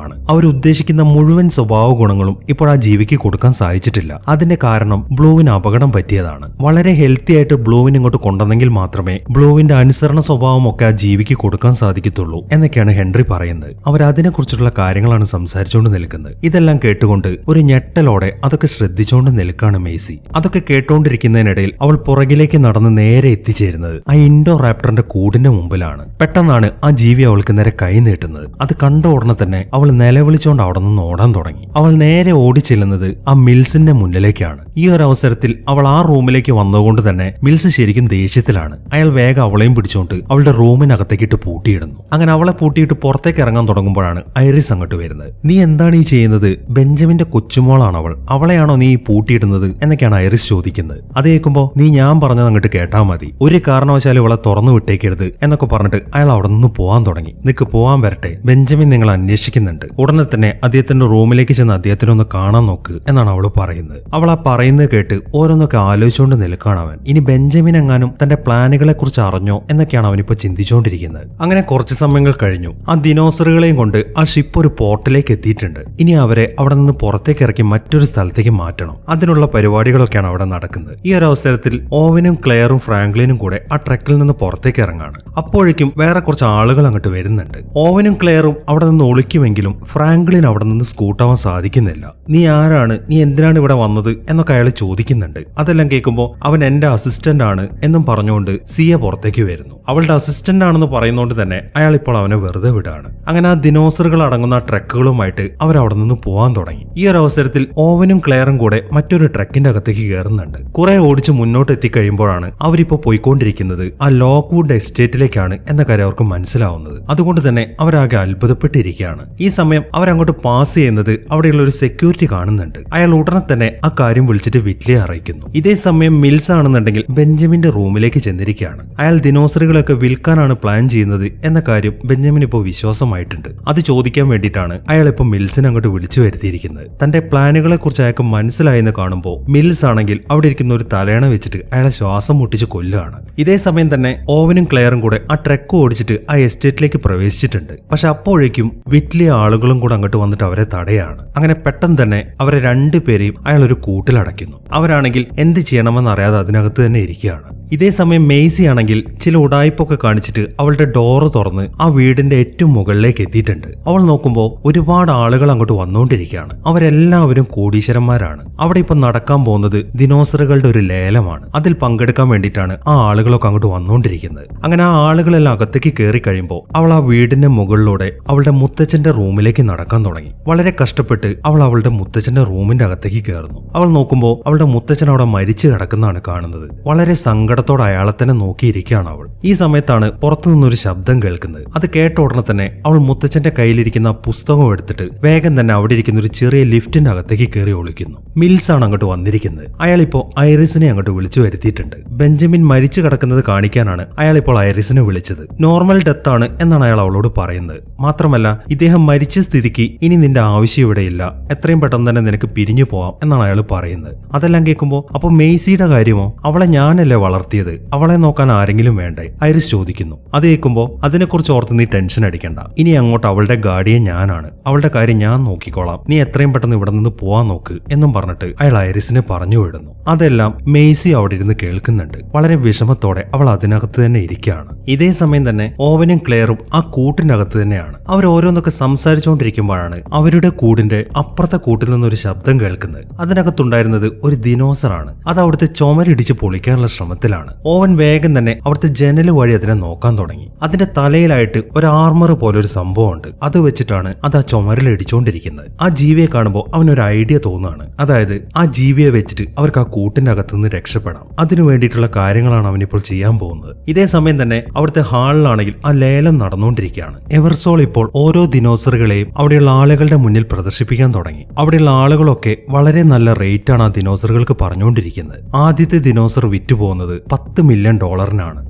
[SPEAKER 1] ആണ്. അവർ ഉദ്ദേശിക്കുന്ന മുഴുവൻ സ്വഭാവ ഗുണങ്ങളും ഇപ്പോൾ ആ ജീവിക്ക് കൊടുക്കാൻ സാധിച്ചിട്ടില്ല. അതിന്റെ കാരണം ബ്ലൂവിന് അപകടം പറ്റിയതാണ്. വളരെ ഹെൽത്തി ആയിട്ട് ബ്ലൂവിന് ഇങ്ങോട്ട് കൊണ്ടുവന്നെങ്കിൽ മാത്രമേ ബ്ലൂവിന്റെ അനുസരണ സ്വഭാവം ഒക്കെ ആ ജീവിക്ക് കൊടുക്കാൻ സാധിക്കത്തുള്ളൂ എന്നൊക്കെയാണ് ഹെൻറി പറയുന്നത്. അവർ അതിനെക്കുറിച്ചുള്ള കാര്യങ്ങളാണ് സംസാരിച്ചുകൊണ്ട് നിൽക്കുന്നത്. ഇതെല്ലാം കേട്ടുകൊണ്ട് ഒരു ഞെട്ടലോടെ അതൊക്കെ ശ്രദ്ധിച്ചുകൊണ്ട് നിൽക്കാണ് മെയ്സി. അതൊക്കെ കേട്ടുകൊണ്ടിരിക്കുന്നതിനിടയിൽ അവൾ പുറകിലേക്ക് നടന്ന് നേരെ എത്തിച്ചേരുന്നത് ആ ഇൻഡോ റാപ്റ്ററിന്റെ കൂടിന്റെ മുമ്പിലാണ്. പെട്ടെന്നാണ് ആ ജീവി അവൾക്ക് നേരെ കൈ നീട്ടുന്നത്. അത് കണ്ട ഉടനെ തന്നെ അവൾ നിലവിളിച്ചുകൊണ്ട് അവിടെ നിന്ന് ഓടാൻ തുടങ്ങി. അവൾ നേരെ ഓടിച്ചെല്ലുന്നത് ആ മിൽസിന്റെ മുന്നിലേക്കാണ്. ഈ ഒരു അവസരത്തിൽ അവൾ ആ റൂമിലേക്ക് വന്നതുകൊണ്ട് തന്നെ മിൽസ് ശരിക്കും ദേഷ്യത്തിലാണ്. അയാൾ വേഗം അവളെയും പിടിച്ചുകൊണ്ട് അവളുടെ റൂമിനകത്തേക്കിട്ട് പൂട്ടിയിടുന്നു. അങ്ങനെ അവളെ പൂട്ടിയിട്ട് പുറത്തേക്ക് ഇറങ്ങാൻ തുടങ്ങുമ്പോഴാണ് ഐറിസ് അങ്ങോട്ട് വരുന്നത്. നീ എന്താണ് ഈ ചെയ്യുന്നത്? ബെഞ്ചമിന്റെ കൊച്ചുമോളാണ് അവൾ, അവളെയാണോ നീ പൂട്ടിയിടുന്നത് എന്നൊക്കെയാണ് ഐറിസ് ചോദിക്കുന്നത്. അത് കേൾക്കുമ്പോൾ നീ ഞാൻ പറഞ്ഞത് അങ്ങോട്ട് കേട്ടാ മതി, ഒരു കാരണവശാലും ഇവളെ തുറന്നു വിട്ടേക്കരുത് എന്നൊക്കെ പറഞ്ഞിട്ട് അയാൾ അവിടെ നിന്ന് പോവാൻ തുടങ്ങി. നിനക്ക് പോവാൻ വരട്ടെ, ബെഞ്ചമിൻ നിങ്ങൾ അന്വേഷിക്കുന്നുണ്ട്. ഉടനെ തന്നെ അദ്ദേഹത്തിന്റെ റൂമിലേക്ക് ചെന്ന് അദ്ദേഹത്തിനെ ഒന്ന് കാണാൻ നോക്ക് എന്നാണ് അവൾ പറയുന്നത്. അവൾ ആ പറയുന്നത് കേട്ട് ഓരോന്നൊക്കെ ആലോചിച്ചുകൊണ്ട് നിൽക്കുകയാണ് അവൻ. ഇനി ബെഞ്ചമിൻ എങ്ങാനും തന്റെ പ്ലാനുകളെ കുറിച്ച് അറിഞ്ഞോ എന്നൊക്കെയാണ് അവനിപ്പോ ചിന്തിച്ചുകൊണ്ടിരിക്കുന്നത്. അങ്ങനെ കുറച്ച് സമയങ്ങൾ കഴിഞ്ഞു. ആ ദിനോസറുകളെയും കൊണ്ട് ആ ഷിപ്പ് ഒരു പോർട്ടിലേക്ക് എത്തിയിട്ടുണ്ട്. ഇനി അവരെ അവിടെ നിന്ന് പുറത്തേക്ക് ഇറക്കി മറ്റൊരു സ്ഥലത്തേക്ക് മാറ്റണം. അതിനുള്ള പരിപാടികളൊക്കെയാണ് അവിടെ നടക്കുന്നത്. ഈ ഒരു അവസരത്തിൽ ഓവനും ക്ലെയറും ഫ്രാങ്ക്ലിനും കൂടെ ആ ട്രക്കിൽ നിന്ന് പുറത്തേക്ക് ഇറങ്ങാണ്. അപ്പോഴേക്കും വേറെ കുറച്ച് ആളുകൾ അങ്ങോട്ട് വരുന്നുണ്ട്. ഓവനും ക്ലെയറും അവിടെ നിന്ന് ഒളിക്കുമെങ്കിലും ഫ്രാങ്ക്ലിൻ അവിടെ നിന്ന് സ്കൂട്ടാവാൻ സാധിക്കുന്നില്ല. നീ ആരാണ്, നീ എന്തിനാണ് ഇവിടെ വന്നത് എന്നൊക്കെ അയാൾ ചോദിക്കുന്നുണ്ട്. അതെല്ലാം കേൾക്കുമ്പോൾ അവൻ എന്റെ അസിസ്റ്റന്റ് ആണ് എന്നും പറഞ്ഞുകൊണ്ട് സിയ പുറത്തേക്ക് വരുന്നു. അവളുടെ അസിസ്റ്റന്റ് ആണെന്ന് പറയുന്നതുകൊണ്ട് തന്നെ അയാൾ ഇപ്പോൾ അവനെ വെറുതെ വിടാണ്. അങ്ങനെ ആ ദിനോസറുകൾ അടങ്ങുന്ന ട്രക്കുകളുമായിട്ട് അവർ അവിടെ നിന്ന് പോവാൻ തുടങ്ങി. ഈ ഒരു അവസരത്തിൽ ഓവനും ക്ലെയറും കൂടെ മറ്റൊരു ട്രക്കിന്റെ അകത്തേക്ക് കയറുന്നുണ്ട്. കുറെ ഓടിച്ച് മുന്നോട്ട് എത്തിക്കഴിയുമ്പോഴാണ് അവരിപ്പോ പോയിക്കൊണ്ടിരിക്കുന്നത് ആ ലോക്ക്വുഡ് എസ്റ്റേറ്റിലേക്കാണ് എന്ന കാര്യം അവർക്ക് മനസ്സിലാവുന്നത്. അതുകൊണ്ട് തന്നെ അവരാകെ അത്ഭുതപ്പെട്ടിരിക്കുകയാണ്. ഈ സമയം അവരങ്ങോട്ട് പാസ് ചെയ്യുന്നത് അവിടെയുള്ള ഒരു സെക്യൂരിറ്റി കാണുന്നുണ്ട്. അയാൾ ഉടനെ തന്നെ ആ കാര്യം വിളിച്ചിട്ട് വിറ്റ്ലിയെ അറിയിക്കുന്നു. ഇതേ സമയം മിൽസ് ആണെന്നുണ്ടെങ്കിൽ ബെഞ്ചമിന്റെ റൂമിലേക്ക് ചെന്നിരിക്കുകയാണ്. അയാൾ ദിനോസറുകളൊക്കെ വിൽക്കാനാണ് പ്ലാൻ ചെയ്യുന്നത് എന്ന കാര്യം ബെഞ്ചമിന് ഇപ്പോൾ വിശ്വാസമായിട്ടുണ്ട്. അത് ചോദിക്കാൻ വേണ്ടിയിട്ടാണ് അയാൾ ഇപ്പോൾ മിൽസിനെ അങ്ങോട്ട് വിളിച്ചു വരുത്തിയിരിക്കുന്നത്. തന്റെ പ്ലാനുകളെ കുറിച്ച് അയാൾക്ക് മനസ്സിലായെന്ന് കാണുമ്പോൾ മിൽസ് ആണെങ്കിൽ അവിടെ ഇരിക്കുന്ന ഒരു തലയണ വെച്ചിട്ട് അയാളെ ശ്വാസം മുട്ടിച്ച് കൊല്ലുകയാണ്. ഇതേ സമയം തന്നെ ഓവനും ക്ലെയറും കൂടെ ആ ട്രക്ക് ഓടിച്ചിട്ട് ആ എസ്റ്റേറ്റിലേക്ക് പ്രവേശിച്ചിട്ടുണ്ട്. പക്ഷെ അപ്പോഴേക്കും വലിയ ആളുകളും കൂടെ അങ്ങോട്ട് വന്നിട്ട് അവരെ തടയാണ്. അങ്ങനെ പെട്ടെന്ന് തന്നെ അവരെ രണ്ടുപേരെയും അയാൾ ഒരു കൂട്ടിലടയ്ക്കുന്നു. അവരാണെങ്കിൽ എന്ത് ചെയ്യണമെന്നറിയാതെ അതിനകത്ത് തന്നെ ഇരിക്കുകയാണ്. ഇതേ സമയം മെയ്സി ആണെങ്കിൽ ചില ഉടായ്പൊക്കെ കാണിച്ചിട്ട് അവളുടെ ഡോറ് തുറന്ന് ആ വീടിന്റെ ഏറ്റവും മുകളിലേക്ക് എത്തിയിട്ടുണ്ട്. അവൾ നോക്കുമ്പോൾ ഒരുപാട് ആളുകൾ അങ്ങോട്ട് വന്നുകൊണ്ടിരിക്കുകയാണ്. അവരെല്ലാവരും കോടീശ്വരന്മാരാണ്. അവിടെ ഇപ്പൊ നടക്കാൻ പോകുന്നത് ദിനോസറുകളുടെ ഒരു ലേലമാണ്. അതിൽ പങ്കെടുക്കാൻ വേണ്ടിയിട്ടാണ് ആ ആളുകളൊക്കെ അങ്ങോട്ട് വന്നുകൊണ്ടിരിക്കുന്നത്. അങ്ങനെ ആ ആളുകളെല്ലാം അകത്തേക്ക് കയറി കഴിയുമ്പോൾ അവൾ ആ വീടിന്റെ മുകളിലൂടെ അവളുടെ മുത്തച്ഛന്റെ റൂമിലേക്ക് നടക്കാൻ തുടങ്ങി. വളരെ കഷ്ടപ്പെട്ട് അവൾ അവളുടെ മുത്തച്ഛന്റെ റൂമിന്റെ അകത്തേക്ക് കയറുന്നു. അവൾ നോക്കുമ്പോൾ അവളുടെ മുത്തച്ഛൻ അവിടെ മരിച്ചു കിടക്കുന്നതാണ് കാണുന്നത്. വളരെ സങ്കടത്തോടെ അയാളെ തന്നെ നോക്കിയിരിക്കുകയാണ് അവൾ. ഈ സമയത്താണ് പുറത്തുനിന്നൊരു ശബ്ദം കേൾക്കുന്നത്. അത് കേട്ട ഉടനെ തന്നെ അവൾ മുത്തച്ഛന്റെ കയ്യിലിരിക്കുന്ന പുസ്തകം എടുത്തിട്ട് വേഗം തന്നെ അവിടെ ഇരിക്കുന്ന ഒരു ചെറിയ ലിഫ്റ്റിന്റെ അകത്തേക്ക് കയറി ഒളിക്കുന്നു. മിൽസ് ആണ് അങ്ങോട്ട് വന്നിരിക്കുന്നത്. അയാൾ ഇപ്പോൾ ഐറിസിനെ അങ്ങോട്ട് വിളിച്ചു വരുത്തിയിട്ടുണ്ട്. ബെഞ്ചമിൻ മരിച്ചു കിടക്കുന്നത് കാണിക്കാനാണ് അയാൾ ഇപ്പോൾ ഐറിസിനെ വിളിച്ചത്. നോർമൽ ഡെത്ത് ആണ് എന്നാണ് അയാൾ അവളോട് പറയുന്നത്. മാത്രമല്ല ഇദ്ദേഹം മരിച്ച സ്ഥിതിക്ക് ഇനി നിന്റെ ആവശ്യം ഇവിടെയില്ല, എത്രയും പെട്ടെന്ന് തന്നെ നിനക്ക് പിരിഞ്ഞു പോവാം എന്നാണ് അയാൾ പറയുന്നത്. അതെല്ലാം കേൾക്കുമ്പോൾ അപ്പൊ മെയ്സിയുടെ കാര്യമോ? അവളെ ഞാനല്ലേ വളർത്തിയത്, അവളെ നോക്കാൻ ആരെങ്കിലും വേണ്ടേ? ഐറിസ് ചോദിക്കുന്നു. അത് കേൾക്കുമ്പോൾ അതിനെക്കുറിച്ച് ഓർത്ത് നീ ടെൻഷൻ അടിക്കണ്ട, ഇനി അങ്ങോട്ട് അവളുടെ ഗാർഡിയൻ ഞാനാണ്, അവളുടെ കാര്യം ഞാൻ നോക്കിക്കോളാം, നീ എത്രയും പെട്ടെന്ന് ഇവിടെ നിന്ന് പോവാൻ നോക്ക് എന്നും പറഞ്ഞിട്ട് അയാൾ ഐറിസിനെ പറഞ്ഞു വിടുന്നു. അതെല്ലാം മെയ്സി അവിടെ ഇരുന്ന് കേൾക്കുന്നുണ്ട്. വളരെ വിഷമത്തോടെ അവൾ അതിനകത്ത് തന്നെ ഇരിക്കുകയാണ്. ഇതേ സമയം തന്നെ ഓവനും ക്ലെയറും ആ കൂട്ടിനകത്ത് തന്നെയാണ്. അവർ ഓരോന്നൊക്കെ സംസാരിച്ചുകൊണ്ടിരിക്കുമ്പോഴാണ് അവരുടെ കൂടിന്റെ അപ്പുറത്തെ കൂട്ടിൽ നിന്നൊരു ശബ്ദം കേൾക്കുന്നത്. അതിനകത്തുണ്ടായിരുന്നത് ഒരു ദിനോസറാണ്. അത് അവിടുത്തെ ചുമരിടിച്ച് പൊളിക്കാനുള്ള ശ്രമത്തിലാണ്. ഓവൻ വേഗം തന്നെ അവിടുത്തെ ജനൽ വഴി അതിനെ നോക്കാൻ തുടങ്ങി. അതിന്റെ തലയിലായിട്ട് ഒരു ആർമർ പോലെ ഒരു സംഭവമുണ്ട്. അത് വെച്ചിട്ടാണ് അത് ആ ചുമരിൽ ഇടിച്ചുകൊണ്ടിരിക്കുന്നത്. ആ ജീവിയെ കാണുമ്പോൾ അവനൊരു ഐഡിയ തോന്നുകയാണ്. അതായത് ആ ജീവിയെ വെച്ചിട്ട് അവർക്ക് ആ കൂട്ടിന്റെ അകത്ത് നിന്ന് രക്ഷപ്പെടാം. അതിനു വേണ്ടിയിട്ടുള്ള കാര്യങ്ങളാണ് അവനിപ്പോൾ ചെയ്യാൻ പോകുന്നത്. ഇതേ സമയം തന്നെ അവിടുത്തെ ഹാളിലാണെങ്കിൽ ആ ലേലം നടന്നുകൊണ്ടിരിക്കുകയാണ്. എവർസോൾ ഇപ്പോൾ ഓരോ ദിനോസറുകളെയും അവിടെയുള്ള ആളുകളുടെ മുന്നിൽ പ്രദർശിപ്പിക്കാൻ തുടങ്ങി. അവിടെയുള്ള ആളുകളൊക്കെ വളരെ നല്ല റേറ്റ് ആണ് ആ ദിനോസറുകൾക്ക് പറഞ്ഞുകൊണ്ടിരിക്കുന്നത്. ആദ്യത്തെ ദിനോസർ വിറ്റുപോകുന്നത് $10 മില്യൺ.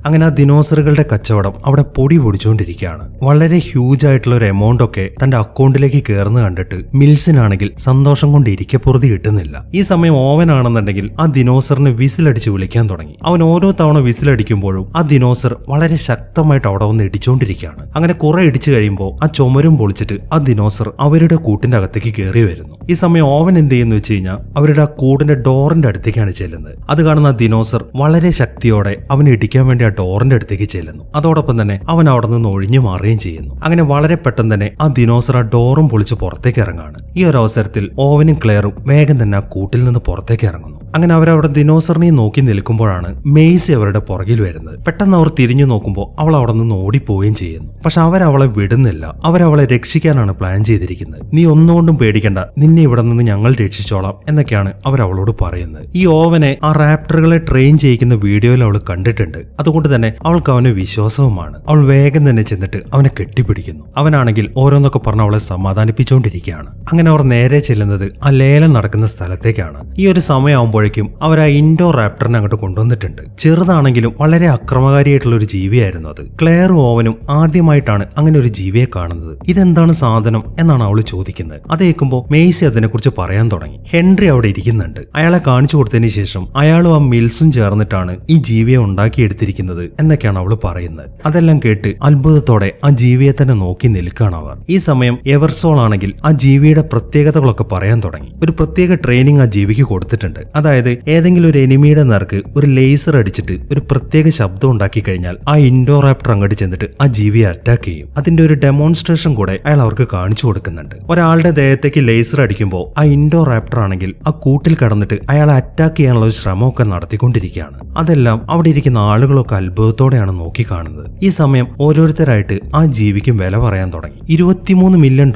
[SPEAKER 1] അങ്ങനെ ആ ദിനോസറുകളുടെ കച്ചവടം അവിടെ പൊടി പൊടിച്ചുകൊണ്ടിരിക്കുകയാണ്. വളരെ ഹ്യൂജ് ആയിട്ടുള്ള ഒരു എമൗണ്ട് ഒക്കെ തന്റെ അക്കൗണ്ടിലേക്ക് കയറുന്ന കണ്ടിട്ട് മിൽസിനാണെങ്കിൽ സന്തോഷം കൊണ്ട് ഇരിക്കപ്പുറതി കിട്ടുന്നില്ല. ഈ സമയം ഓവനാണെന്നുണ്ടെങ്കിൽ ആ ദിനോസറിനെ വിസിലടിച്ച് വിളിക്കാൻ തുടങ്ങി. അവൻ ഓരോ തവണ വിസിലടിക്കുമ്പോഴും ആ ദിനോസർ വളരെ ശക്തമായിട്ട് അവിടെ വന്ന് ഇടിച്ചുകൊണ്ടിരിക്കുകയാണ്. അങ്ങനെ കുറെ ഇടിച്ചു കഴിയുമ്പോൾ ആ ചുമരും പൊളിച്ചിട്ട് ആ ദിനോസർ അവരുടെ കൂട്ടിന്റെ അകത്തേക്ക് കയറി വരുന്നു. ഈ സമയം ഓവൻ എന്ത് ചെയ്യുന്നു വെച്ച് കഴിഞ്ഞാൽ അവരുടെ ആ കൂടിന്റെ ഡോറിന്റെ അടുത്തേക്കാണ് ചെല്ലുന്നത്. അത് കാണുന്ന ആ ദിനോസർ വളരെ ശക്തിയോടെ അവനെ ഇടിക്കാൻ വേണ്ടി ആ ഡോറിന്റെ അടുത്തേക്ക് ചെല്ലുന്നു. അതോടൊപ്പം തന്നെ അവൻ അവിടെ നിന്ന് ഒഴിഞ്ഞു മാറുകയും ചെയ്യുന്നു. അങ്ങനെ വളരെ പെട്ടെന്ന് തന്നെ ആ ദിനോസർ ആ ഡോറും പൊളിച്ച് പുറത്തേക്ക് ഇറങ്ങാണ്. ഈ ഒരു അവസരത്തിൽ ഓവനും ക്ലെയറും വേഗം തന്നെ ആ കൂട്ടിൽ നിന്ന് പുറത്തേക്ക് ഇറങ്ങുന്നു. അങ്ങനെ അവരവിടെ ദിനോസറിനെ നോക്കി നിൽക്കുമ്പോഴാണ് മെയ്സി അവരുടെ പുറകിൽ വരുന്നത്. പെട്ടെന്ന് അവർ തിരിഞ്ഞു നോക്കുമ്പോൾ അവൾ അവിടെ നിന്ന് ഓടിപ്പോവുകയും ചെയ്യുന്നു. പക്ഷെ അവരവളെ വിടുന്നില്ല. അവരവളെ രക്ഷിക്കാനാണ് പ്ലാൻ ചെയ്തിരിക്കുന്നത്. നീ ഒന്നുകൊണ്ടും പേടിക്കണ്ട, നിന്നെ ഇവിടെ നിന്ന് ഞങ്ങൾ രക്ഷിച്ചോളാം എന്നൊക്കെയാണ് അവരവളോട് പറയുന്നത്. ഈ ഓവനെ ആ റാപ്റ്ററുകളെ ട്രെയിൻ ചെയ്യിക്കുന്ന വീഡിയോയിൽ അവൾ കണ്ടിട്ടുണ്ട്. അതുകൊണ്ട് തന്നെ അവൾക്ക് അവന് വിശ്വാസവുമാണ്. അവൾ വേഗം തന്നെ ചെന്നിട്ട് അവനെ കെട്ടിപ്പിടിക്കുന്നു. അവനാണെങ്കിൽ ഓരോന്നൊക്കെ പറഞ്ഞ് അവളെ സമാധാനിപ്പിച്ചുകൊണ്ടിരിക്കുകയാണ്. അങ്ങനെ അവർ നേരെ ചെല്ലുന്നത് ആ ലേലം നടക്കുന്ന സ്ഥലത്തേക്കാണ്. ഈ ഒരു സമയമാകുമ്പോഴേക്കും അവർ ആ ഇൻഡോർ റാപ്റ്ററിനെ അങ്ങോട്ട് കൊണ്ടുവന്നിട്ടുണ്ട്. ചെറുതാണെങ്കിലും വളരെ അക്രമകാരിയായിട്ടുള്ള ഒരു ജീവിയായിരുന്നു അത്. ക്ലെയറും ഓവനും ആദ്യമായിട്ടാണ് അങ്ങനെ ഒരു ജീവിയെ കാണുന്നത്. ഇതെന്താണ് സാധനം എന്നാണ് അവൾ ചോദിക്കുന്നത്. അത് കേൾക്കുമ്പോൾ മെയ്സി അതിനെക്കുറിച്ച് പറയാൻ തുടങ്ങി. ഹെൻറി അവിടെ ഇരിക്കുന്നുണ്ട്. അയാളെ കാണിച്ചു കൊടുത്തതിന് ശേഷം അയാളും ആ മിൽസും ചേർന്നിട്ടാണ് ഈ ജീവിയെ ഉണ്ടാക്കിയെടുത്തിരിക്കുന്നത് എന്നൊക്കെയാണ് അവൾ പറയുന്നത്. അതെല്ലാം കേട്ട് അത്ഭുതത്തോടെ ആ ജീവിയെ തന്നെ നോക്കി നിൽക്കുകയാണ് അവർ. ഈ സമയം എവർസോൾ ആണെങ്കിൽ ആ ജീവിയുടെ പ്രത്യേകതകളൊക്കെ പറയാൻ തുടങ്ങി. ഒരു പ്രത്യേക ട്രെയിനിങ് ആ ജീവിക്ക് കൊടുത്തിട്ടുണ്ട്. അതായത് ഏതെങ്കിലും ഒരു എനിമിയുടെ നേർക്ക് ഒരു ലേസർ അടിച്ചിട്ട് ഒരു പ്രത്യേക ശബ്ദം ഉണ്ടാക്കി കഴിഞ്ഞാൽ ആ ഇൻഡോർ റാപ്റ്റർ അങ്ങോട്ട് ചെന്നിട്ട് ആ ജീവിയെ അറ്റാക്ക് ചെയ്യും. അതിന്റെ ഒരു ഡെമോൺസ്ട്രേഷൻ കൂടെ അയാൾ അവർക്ക് കാണിച്ചു കൊടുക്കുന്നുണ്ട്. ഒരാളുടെ ദേഹത്തേക്ക് ലേസർ അടിക്കുമ്പോൾ ആ ഇൻഡോർ റാപ്റ്റർ ആണെങ്കിൽ ആ കൂട്ടിൽ കടന്നിട്ട് അയാളെ അറ്റാക്ക് ചെയ്യാനുള്ള ഒരു ശ്രമമൊക്കെ നടത്തിക്കൊണ്ടിരിക്കുകയാണ്. അതെല്ലാം അവിടെ ഇരിക്കുന്ന ആളുകളൊക്കെ അത്ഭുതത്തോടെയാണ് നോക്കി കാണുന്നത്. ഈ സമയം ഓരോരുത്തരായിട്ട് ആ ജീവിക്കും വില പറയാൻ തുടങ്ങി. $23 മില്യൺ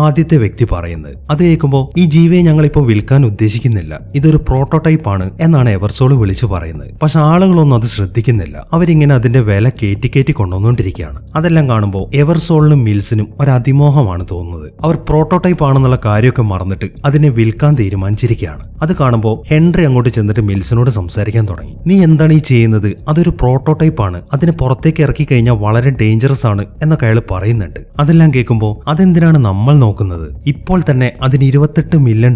[SPEAKER 1] ആദ്യത്തെ വ്യക്തി പറയുന്നത്. അത് കേൾക്കുമ്പോൾ ഈ ജീവിയെ ഞങ്ങളിപ്പോൾ വിൽക്കാൻ ഉദ്ദേശിക്കുന്നില്ല, ഇതൊരു പ്രോട്ടോടൈപ്പ് ആണ് എന്നാണ് എവർസോള് വിളിച്ചു പറയുന്നത്. പക്ഷെ ആളുകളൊന്നും അത് ശ്രദ്ധിക്കുന്നില്ല. അവരിങ്ങനെ അതിന്റെ വില കയറ്റി കൊണ്ടുവന്നുകൊണ്ടിരിക്കുകയാണ്. അതെല്ലാം കാണുമ്പോൾ എവർസോളിനും മിൽസിനും ഒരു അതിമോഹമാണ് തോന്നുന്നത്. അവർ പ്രോട്ടോടൈപ്പ് ആണെന്നുള്ള കാര്യമൊക്കെ മറന്നിട്ട് അതിനെ വിൽക്കാൻ തീരുമാനിച്ചിരിക്കുകയാണ്. അത് കാണുമ്പോൾ ഹെൻറി അങ്ങോട്ട് ചെന്നിട്ട് മിൽസിനോട് സംസാരിക്കാൻ തുടങ്ങി. നീ എന്താണ് ഈ ചെയ്യുന്നത്? അതൊരു പ്രോട്ടോടൈപ്പ് ആണ്, അതിനെ പുറത്തേക്ക് ഇറക്കി കഴിഞ്ഞാൽ വളരെ ഡേഞ്ചറസ് ആണ് എന്നൊക്കെ അയാൾ പറയുന്നുണ്ട്. അതെല്ലാം കേൾക്കുമ്പോൾ അതെന്തിനാണ് നമ്മൾ നോക്കുന്നത്? ഇപ്പോൾ തന്നെ അതിന് $28 മില്യൺ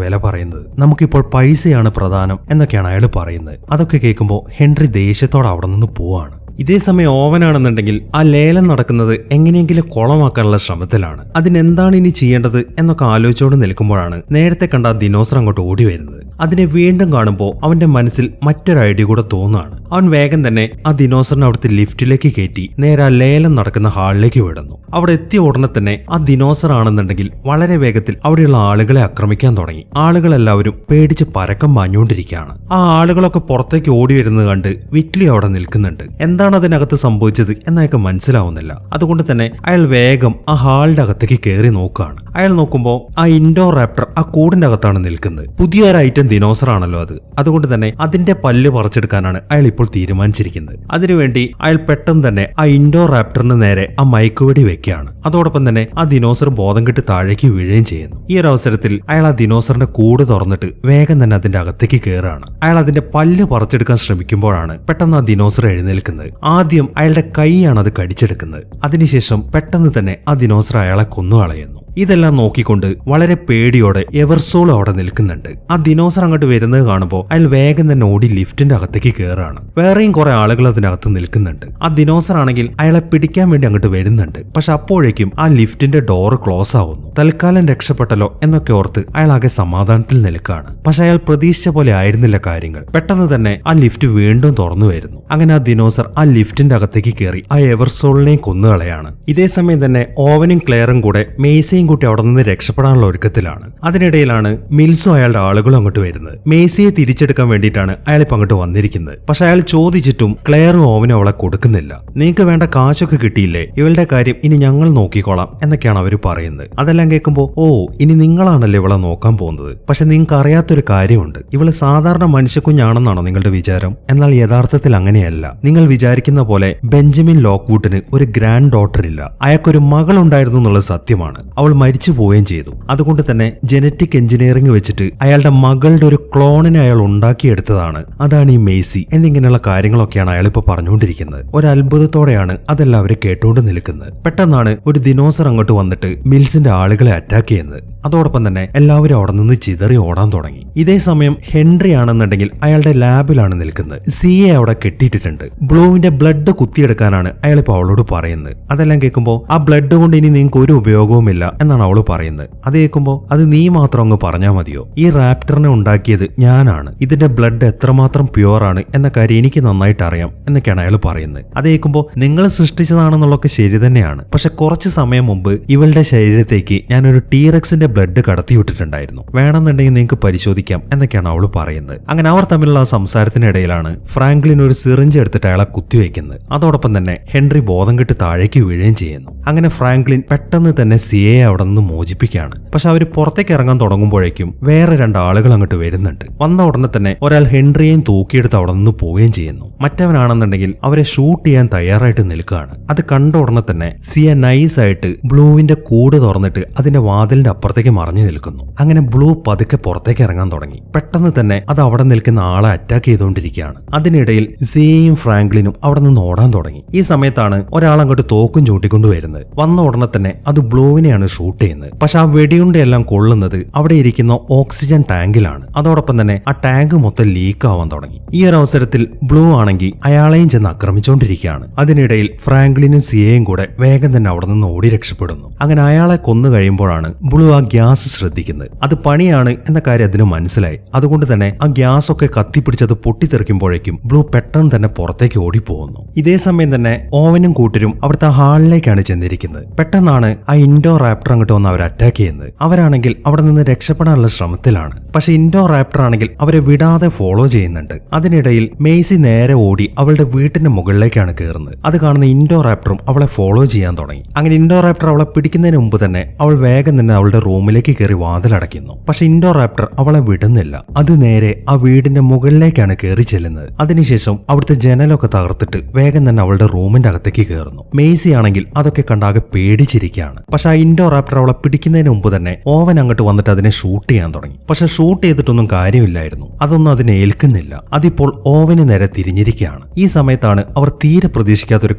[SPEAKER 1] വില പറയുന്നത്. നമുക്കിപ്പോൾ പൈസയാണ് പ്രധാനം എന്നൊക്കെയാണ് അയാൾ പറയുന്നത്. അതൊക്കെ കേൾക്കുമ്പോൾ ഹെൻറി ദേഷ്യത്തോടെ അവിടെ നിന്ന് പോവാണ്. ഇതേ സമയം ഓവനാണെന്നുണ്ടെങ്കിൽ ആ ലേലം നടക്കുന്നത് എങ്ങനെയെങ്കിലും കുളമാക്കാനുള്ള ശ്രമത്തിലാണ്. അതിനെന്താണ് ഇനി ചെയ്യേണ്ടത് എന്നൊക്കെ ആലോചിച്ചുകൊണ്ട് നിൽക്കുമ്പോഴാണ് നേരത്തെ കണ്ട ദിനോസർ അങ്ങോട്ട് ഓടി വരുന്നത്. അതിനെ വീണ്ടും കാണുമ്പോൾ അവന്റെ മനസ്സിൽ മറ്റൊരു ഐഡിയ കൂടെ തോന്നുകയാണ്. അവൻ വേഗം തന്നെ ആ ദിനോസറിനെ അവിടുത്തെ ലിഫ്റ്റിലേക്ക് കയറ്റി നേരെ ആ ലേലം നടക്കുന്ന ഹാളിലേക്ക് വിടുന്നു. അവിടെ എത്തിയ ഉടനെ തന്നെ ആ ദിനോസർ ആണെന്നുണ്ടെങ്കിൽ വളരെ വേഗത്തിൽ അവിടെയുള്ള ആളുകളെ ആക്രമിക്കാൻ തുടങ്ങി. ആളുകളെല്ലാവരും പേടിച്ച് പരക്കം മാഞ്ഞുകൊണ്ടിരിക്കുകയാണ്. ആ ആളുകളൊക്കെ പുറത്തേക്ക് ഓടി വരുന്നത് കണ്ട് വിറ്റ്ലി അവിടെ നിൽക്കുന്നുണ്ട്. എന്താണ് അതിനകത്ത് സംഭവിച്ചത് എന്നൊക്കെ മനസ്സിലാവുന്നില്ല. അതുകൊണ്ട് തന്നെ അയാൾ വേഗം ആ ഹാളിന്റെ അകത്തേക്ക് കയറി നോക്കുകയാണ്. അയാൾ നോക്കുമ്പോൾ ആ ഇൻഡോർ റാപ്റ്റർ ആ കൂടിന്റെ അകത്താണ് നിൽക്കുന്നത്. പുതിയൊരു ഐറ്റം ദിനോസർ ആണല്ലോ അത്. അതുകൊണ്ട് തന്നെ അതിന്റെ പല്ല് പറിച്ചെടുക്കാനാണ് അയാൾ ഇപ്പോൾ തീരുമാനിച്ചിരിക്കുന്നത്. അതിനുവേണ്ടി അയാൾ പെട്ടെന്ന് തന്നെ ആ ഇൻഡോർ റാപ്റ്ററിന് നേരെ ആ മയക്കുവെടി വെക്കുകയാണ്. അതോടൊപ്പം തന്നെ ആ ദിനോസർ ബോധം കെട്ട് താഴേക്ക് വീഴുകയും ചെയ്യുന്നു. ഈ ഒരു അവസരത്തിൽ അയാൾ ആ ദിനോസറിന്റെ കൂട് തുറന്നിട്ട് വേഗം തന്നെ അതിന്റെ അകത്തേക്ക് കയറുകയാണ്. അയാൾ അതിന്റെ പല്ല് പറിച്ചെടുക്കാൻ ശ്രമിക്കുമ്പോഴാണ് പെട്ടെന്ന് ആ ദിനോസർ എഴുന്നേൽക്കുന്നത്. ആദ്യം അയാളുടെ കൈയാണ് അത് കടിച്ചെടുക്കുന്നത്. അതിനുശേഷം പെട്ടെന്ന് തന്നെ ആ ദിനോസർ അയാളെ കൊന്നുകളയുന്നു. ഇതെല്ലാം നോക്കിക്കൊണ്ട് വളരെ പേടിയോടെ എവർസോൾ അവിടെ നിൽക്കുന്നുണ്ട്. ആ ദിനോസർ അങ്ങോട്ട് വരുന്നത് കാണുമ്പോൾ അയാൾ വേഗം തന്നെ ഓടി ലിഫ്റ്റിന്റെ അകത്തേക്ക് കയറാണ്. വേറെയും കുറെ ആളുകൾ അതിനകത്ത് നിൽക്കുന്നുണ്ട്. ആ ദിനോസർ ആണെങ്കിൽ അയാളെ പിടിക്കാൻ വേണ്ടി അങ്ങോട്ട് വരുന്നുണ്ട്. പക്ഷെ അപ്പോഴേക്കും ആ ലിഫ്റ്റിന്റെ ഡോറ് ക്ലോസ് ആവുന്നു. തൽക്കാലം രക്ഷപ്പെട്ടല്ലോ എന്നൊക്കെ ഓർത്ത് അയാൾ ആകെ സമാധാനത്തിൽ നിൽക്കുകയാണ്. പക്ഷെ അയാൾ പ്രതീക്ഷിച്ച പോലെ ആയിരുന്നില്ല കാര്യങ്ങൾ. പെട്ടെന്ന് തന്നെ ആ ലിഫ്റ്റ് വീണ്ടും തുറന്നു വരുന്നു. അങ്ങനെ ആ ദിനോസർ ആ ലിഫ്റ്റിന്റെ അകത്തേക്ക് കയറി ആ എവർസോളിനെയും കൊന്നുകളയാണ്. ഇതേ സമയം തന്നെ ഓവനും ക്ലെയറും കൂടെ മേസയും കൂട്ടി അവിടെ നിന്ന് രക്ഷപ്പെടാനുള്ള ഒരുക്കത്തിലാണ്. അതിനിടയിലാണ് മിൽസും അയാളുടെ ആളുകളും അങ്ങോട്ട് വരുന്നത്. മേസിയെ തിരിച്ചെടുക്കാൻ വേണ്ടിയിട്ടാണ് അയാൾ ഇപ്പൊ അങ്ങോട്ട് വന്നിരിക്കുന്നത്. പക്ഷെ അയാൾ ചോദിച്ചിട്ടും ക്ലെയറും ഓവനും അവളെ കൊടുക്കുന്നില്ല. നിങ്ങൾക്ക് വേണ്ട കാശൊക്കെ കിട്ടിയില്ലേ, ഇവളുടെ കാര്യം ഇനി ഞങ്ങൾ നോക്കിക്കോളാം എന്നൊക്കെയാണ് അവർ പറയുന്നത്. അതെല്ലാം കേൾക്കുമ്പോൾ ഓ ഇനി നിങ്ങളാണല്ലേ ഇവളെ നോക്കാൻ പോകുന്നത്. പക്ഷെ നിങ്ങൾക്ക് അറിയാത്തൊരു കാര്യമുണ്ട്. ഇവള് സാധാരണ മനുഷ്യക്കുഞ്ഞാണെന്നാണോ നിങ്ങളുടെ വിചാരം? എന്നാൽ യഥാർത്ഥത്തിൽ അങ്ങനെയല്ല. നിങ്ങൾ വിചാരിക്കുന്ന പോലെ ബെഞ്ചമിൻ ലോക്ക്വുഡിന് ഒരു ഗ്രാൻഡ് ഡോട്ടർ ഇല്ല. അയാൾക്കൊരു മകൾ ഉണ്ടായിരുന്നു എന്നുള്ളത് സത്യമാണ്. അവൾ മരിച്ചു പോവുകയും ചെയ്തു. അതുകൊണ്ട് തന്നെ ജനറ്റിക് എഞ്ചിനീയറിംഗ് വെച്ചിട്ട് അയാളുടെ മകളുടെ ഒരു ക്ലോണിനെ അയാൾ ഉണ്ടാക്കിയെടുത്തതാണ്. അതാണ് ഈ മേസി എന്നിങ്ങനെയുള്ള കാര്യങ്ങളൊക്കെയാണ് അയാൾ ഇപ്പൊ പറഞ്ഞുകൊണ്ടിരിക്കുന്നത്. ഒരു അത്ഭുതത്തോടെയാണ് അതെല്ലാവരും കേട്ടുകൊണ്ട് നിൽക്കുന്നത്. പെട്ടെന്നാണ് ഒരു ദിനോസർ അങ്ങോട്ട് വന്നിട്ട് മിൽസിന്റെ ആളുകളെ അറ്റാക്ക് ചെയ്യുന്നത്. അതോടൊപ്പം തന്നെ എല്ലാവരും അവിടെ നിന്ന് ചിതറി ഓടാൻ തുടങ്ങി. ഇതേ സമയം ഹെൻറി ആണെന്നുണ്ടെങ്കിൽ അയാളുടെ ലാബിലാണ് നിൽക്കുന്നത്. സിയെ അവിടെ കെട്ടിയിട്ടിട്ടുണ്ട്. ബ്ലൂവിന്റെ ബ്ലഡ് കുത്തിയെടുക്കാനാണ് അയാളിപ്പോ അവളോട് പറയുന്നത്. അതെല്ലാം കേൾക്കുമ്പോൾ ആ ബ്ലഡ് കൊണ്ട് ഇനി നിങ്ങൾക്ക് ഒരു ഉപയോഗവുമില്ല എന്നാണ് അവള് പറയുന്നത്. അത് കേൾക്കുമ്പോൾ അത് നീ മാത്രം അങ്ങ് പറഞ്ഞാൽ മതിയോ? ഈ റാപ്റ്ററിനെ ഉണ്ടാക്കിയത് ഞാനാണ്. ഇതിന്റെ ബ്ലഡ് എത്രമാത്രം പ്യുവർ ആണ് എന്ന കാര്യം എനിക്ക് നന്നായിട്ട് അറിയാം എന്നൊക്കെയാണ് അയാൾ പറയുന്നത്. അത് കേൾക്കുമ്പോൾ നിങ്ങൾ സൃഷ്ടിച്ചതാണെന്നുള്ളതൊക്കെ ശരി തന്നെയാണ്. പക്ഷെ കുറച്ച് സമയം മുമ്പ് ഇവളുടെ ശരീരത്തേക്ക് ഞാനൊരു ടീറക്സിന്റെ ബ്ലഡ് കടത്തിവിട്ടിട്ടുണ്ടായിരുന്നു. വേണമെന്നുണ്ടെങ്കിൽ നിങ്ങൾക്ക് പരിശോധിക്കാം എന്നൊക്കെയാണ് അവള് പറയുന്നത്. അങ്ങനെ അവർ തമ്മിലുള്ള സംസാരത്തിനിടയിലാണ് ഫ്രാങ്ക്ലിൻ ഒരു സിറിഞ്ച് എടുത്തിട്ട് അയാളെ കുത്തിവെക്കുന്നത്. അതോടൊപ്പം തന്നെ ഹെൻറി ബോധം കെട്ട് താഴേക്ക് വീഴുകയും ചെയ്യുന്നു. അങ്ങനെ ഫ്രാങ്ക്ലിൻ പെട്ടെന്ന് തന്നെ സിയെ അവിടെ നിന്ന് മോചിപ്പിക്കുകയാണ്. പക്ഷെ അവർ പുറത്തേക്ക് ഇറങ്ങാൻ തുടങ്ങുമ്പോഴേക്കും വേറെ രണ്ട് ആളുകൾ അങ്ങോട്ട് വരുന്നുണ്ട്. വന്ന ഉടനെ തന്നെ ഒരാൾ ഹെൻറിയെയും തൂക്കിയെടുത്ത് അവിടെ നിന്ന് പോവുകയും ചെയ്യുന്നു. മറ്റവനാണെന്നുണ്ടെങ്കിൽ അവരെ ഷൂട്ട് ചെയ്യാൻ തയ്യാറായിട്ട് നിൽക്കുകയാണ്. അത് കണ്ട ഉടനെ തന്നെ സിയ നൈസായിട്ട് ബ്ലൂവിന്റെ കൂട് തുറന്നിട്ട് അതിന്റെ വാതിലിന്റെ അപ്പുറത്തേക്ക് മറഞ്ഞു നിൽക്കുന്നു. അങ്ങനെ ബ്ലൂ പതുക്കെ പുറത്തേക്ക് ഇറങ്ങാൻ തുടങ്ങി. പെട്ടെന്ന് തന്നെ അത് അവിടെ നിൽക്കുന്ന ആളെ അറ്റാക്ക് ചെയ്തുകൊണ്ടിരിക്കുകയാണ്. അതിനിടയിൽ സിയയും ഫ്രാങ്ക്ലിനും അവിടെ നിന്ന് ഓടാൻ തുടങ്ങി. ഈ സമയത്താണ് ഒരാൾ അങ്ങോട്ട് തോക്കും ചൂണ്ടിക്കൊണ്ട് വരുന്നത്. വന്ന ഉടനെ തന്നെ അത് ബ്ലൂവിനെയാണ് ഷൂട്ട് ചെയ്യുന്നത്. പക്ഷെ ആ വെടിയുണ്ടെല്ലാം കൊള്ളുന്നത് അവിടെ ഇരിക്കുന്ന ഓക്സിജൻ ടാങ്കിലാണ്. അതോടൊപ്പം തന്നെ ആ ടാങ്ക് മൊത്തം ലീക്ക് ആവാൻ തുടങ്ങി. ഈ ഒരു അവസരത്തിൽ ബ്ലൂ ആണെങ്കിൽ അയാളെയും ചെന്ന് ആക്രമിച്ചുകൊണ്ടിരിക്കുകയാണ്. അതിനിടയിൽ ഫ്രാങ്ക്ലിനും സിയയും കൂടെ വേഗം തന്നെ അവിടെ നിന്ന് ഓടി രക്ഷപ്പെടുന്നു. അങ്ങനെ അയാളെ കൊന്നു കഴിയുമ്പോഴാണ് ബ്ലൂ ആ ഗ്യാസ് ശ്രദ്ധിക്കുന്നത്. അത് പണിയാണ് എന്ന കാര്യം അതിന് മനസ്സിലായി. അതുകൊണ്ട് തന്നെ ആ ഗ്യാസ് ഒക്കെ കത്തിപ്പിടിച്ചത് പൊട്ടിത്തെറിക്കുമ്പോഴേക്കും ബ്ലൂ പെട്ടെന്ന് തന്നെ പുറത്തേക്ക് ഓടിപ്പോകുന്നു. ഇതേ സമയം തന്നെ ഓവനും കൂട്ടരും അവിടുത്തെ ഹാളിലേക്കാണ് ചെന്നിരിക്കുന്നത്. പെട്ടെന്നാണ് ആ ഇൻഡോർ റാപ്റ്റർ അങ്ങോട്ട് വന്ന് അവർ അറ്റാക്ക് ചെയ്യുന്നത്. അവരാണെങ്കിൽ അവിടെ നിന്ന് രക്ഷപ്പെടാനുള്ള ശ്രമത്തിലാണ്. പക്ഷെ ഇൻഡോർ റാപ്റ്റർ ആണെങ്കിൽ അവരെ വിടാതെ ഫോളോ ചെയ്യുന്നുണ്ട്. അതിനിടയിൽ മേസി നേരെ ഓടി അവളുടെ വീട്ടിന്റെ മുകളിലേക്കാണ് കയറുന്നത്. അത് കാണുന്ന ഇൻഡോർ റാപ്റ്ററും അവളെ ഫോളോ ചെയ്യാൻ തുടങ്ങി. അങ്ങനെ ഇൻഡോർ റാപ്റ്റർ അവളെ പിടിക്കുന്നതിന് മുമ്പ് തന്നെ അവൾ വേഗം തന്നെ അവളുടെ റൂമിലേക്ക് കയറി വാതിലടയ്ക്കുന്നു. പക്ഷെ ഇൻഡോർ റാപ്റ്റർ അവളെ വിടുന്നില്ല. അത് നേരെ ആ വീടിന്റെ മുകളിലേക്കാണ് കയറി ചെല്ലുന്നത്. അതിനുശേഷം അവിടുത്തെ ജനലൊക്കെ തകർത്തിട്ട് വേഗം തന്നെ അവളുടെ റൂമിന്റെ അകത്തേക്ക് കയറുന്നു. മേസി ആണെങ്കിൽ അതൊക്കെ കണ്ടാകെ പേടിച്ചിരിക്കുകയാണ്. പക്ഷെ ആ ഇൻഡോറാപ്റ്റർ അവളെ പിടിക്കുന്നതിന് മുമ്പ് തന്നെ ഓവൻ അങ്ങോട്ട് വന്നിട്ട് അതിനെ ഷൂട്ട് ചെയ്യാൻ തുടങ്ങി. പക്ഷെ ഷൂട്ട് ചെയ്തിട്ടൊന്നും കാര്യമില്ലായിരുന്നു. അതൊന്നും അതിനെ ഏൽക്കുന്നില്ല. അതിപ്പോൾ ഓവന് നേരെ തിരിഞ്ഞിരിക്കുകയാണ്. ഈ സമയത്താണ് അവർ തീരെ പ്രതീക്ഷിക്കാത്തൊരു